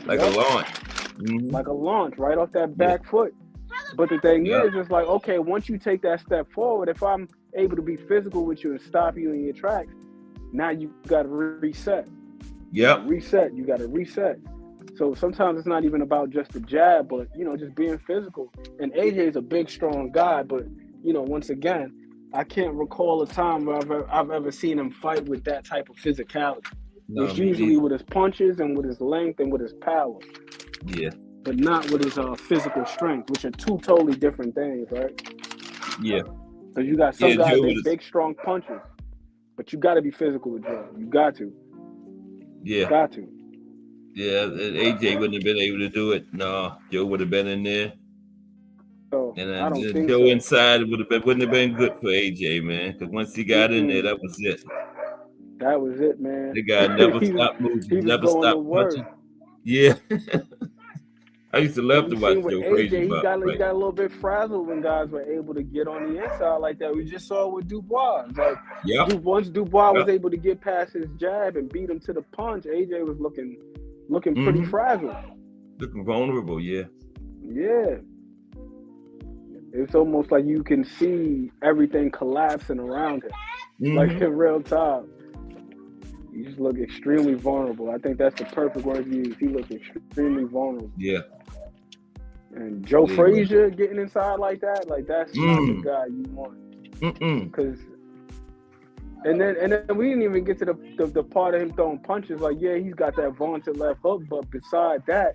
Like a launch. like a launch right off that back foot. But the thing is, it's like, okay, once you take that step forward, if I'm able to be physical with you and stop you in your tracks, now you got to reset. Yep. Reset. You got to reset. So sometimes it's not even about just the jab, but, you know, just being physical. And AJ is a big, strong guy, but, you know, once again, I can't recall a time where I've ever seen him fight with that type of physicality. No, it's usually with his punches and with his length and with his power. Yeah. But not with his physical strength, which are two totally different things, right? Yeah. Because you got some guys, they big, strong punches. But you got to be physical with Joe. You got to. Yeah. You got to. Yeah, AJ wouldn't have been able to do it. No, Joe would have been in there. So, and I don't think Joe so. inside wouldn't have been good for AJ, man. Because once he got in there, that was it. That was it, man. The guy never stopped moving. He was Never going to stopped work. punching. Yeah. I used to love to watch with Joe AJ, Frazier. he got a little bit frazzled when guys were able to get on the inside like that. We just saw it with Dubois. Like, once Dubois was able to get past his jab and beat him to the punch, AJ was looking pretty frazzled. Looking vulnerable, yeah. Yeah. It's almost like you can see everything collapsing around him. Like in real time. You just look extremely vulnerable. I think that's the perfect word to use. He looked extremely vulnerable. Yeah. And Joe Frazier getting inside like that, like that's not the guy you want. Because and then we didn't even get to the part of him throwing punches. Like, yeah, he's got that vaunted left hook, but beside that,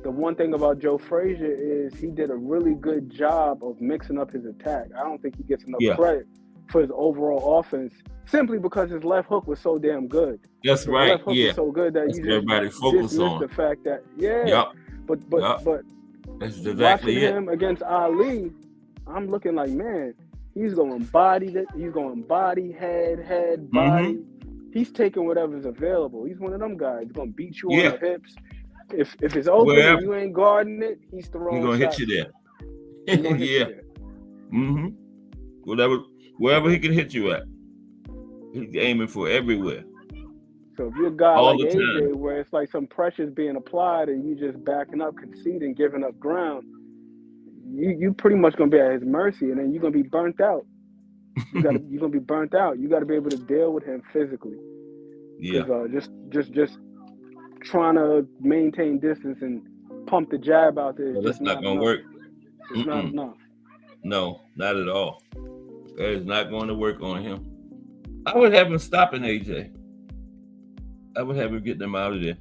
the one thing about Joe Frazier is he did a really good job of mixing up his attack. I don't think he gets enough credit for his overall offense, simply because his left hook was so damn good. That's right. His left hook was so good that that's you just dismiss the fact that but that's exactly watching him against Ali, I'm looking like, man, he's going body, head, body. He's taking whatever's available. He's one of them guys. He's gonna beat you on the hips. If it's open and you ain't guarding it, he's throwing. He's gonna hit you there. Yeah. Wherever he can hit you at, he's aiming for everywhere. So if you're a guy like AJ, where it's like some pressure's being applied and you just backing up, conceding, giving up ground, you pretty much gonna be at his mercy, and then you're gonna be burnt out. You're gonna be burnt out. You got to be able to deal with him physically. Yeah. Just trying to maintain distance and pump the jab out there. Well, that's not gonna work. It's not enough. No, not at all. That is not going to work on him. I would have him stopping AJ. I would have him getting him out of there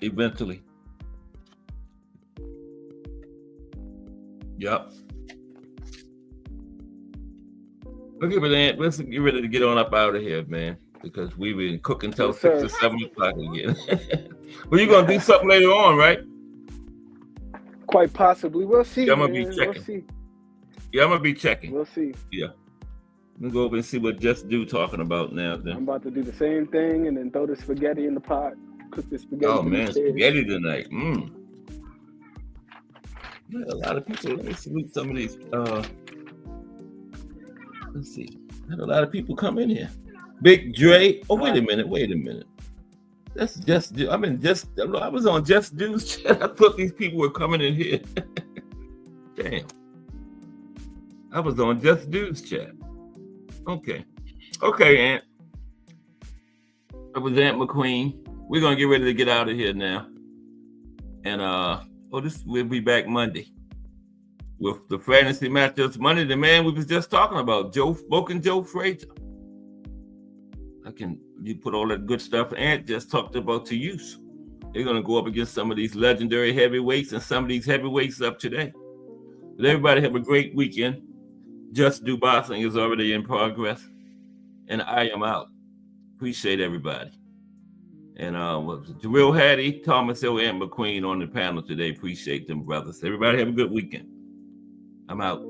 eventually. Yep. Let's get ready to get on up out of here, man, because we've been cooking till 6 or 7 o'clock again. Well, you're going to do something later on, right? Quite possibly. We'll see. Yeah, I'm going to be checking. We'll see. Yeah, I'm going to be checking. We'll see. Yeah. We'll go over and see what Just Do talking about now. Then. I'm about to do the same thing and then throw the spaghetti in the pot. Cook the spaghetti. Oh, man, spaghetti tonight. Yeah, a lot of people. Let me salute some of these. Let's see. Had a lot of people come in here. Big Dre. Oh, wait a minute. That's Just Do. I was on Just Do's chat. I thought these people were coming in here. Damn. I was on Just Do's chat. Okay, Aunt. That was Aunt McQueen. We're gonna get ready to get out of here now. And we'll be back Monday with the fantasy matchups. Monday, the man we was just talking about, Joe Frazier. You put all that good stuff Aunt just talked about to use. They're gonna go up against some of these legendary heavyweights and some of these heavyweights up today. But everybody have a great weekend. Just Do Boxing is already in progress. And I am out. Appreciate everybody. And Real Hattie, Thomas Hill, and McQueen on the panel today. Appreciate them, brothers. Everybody have a good weekend. I'm out.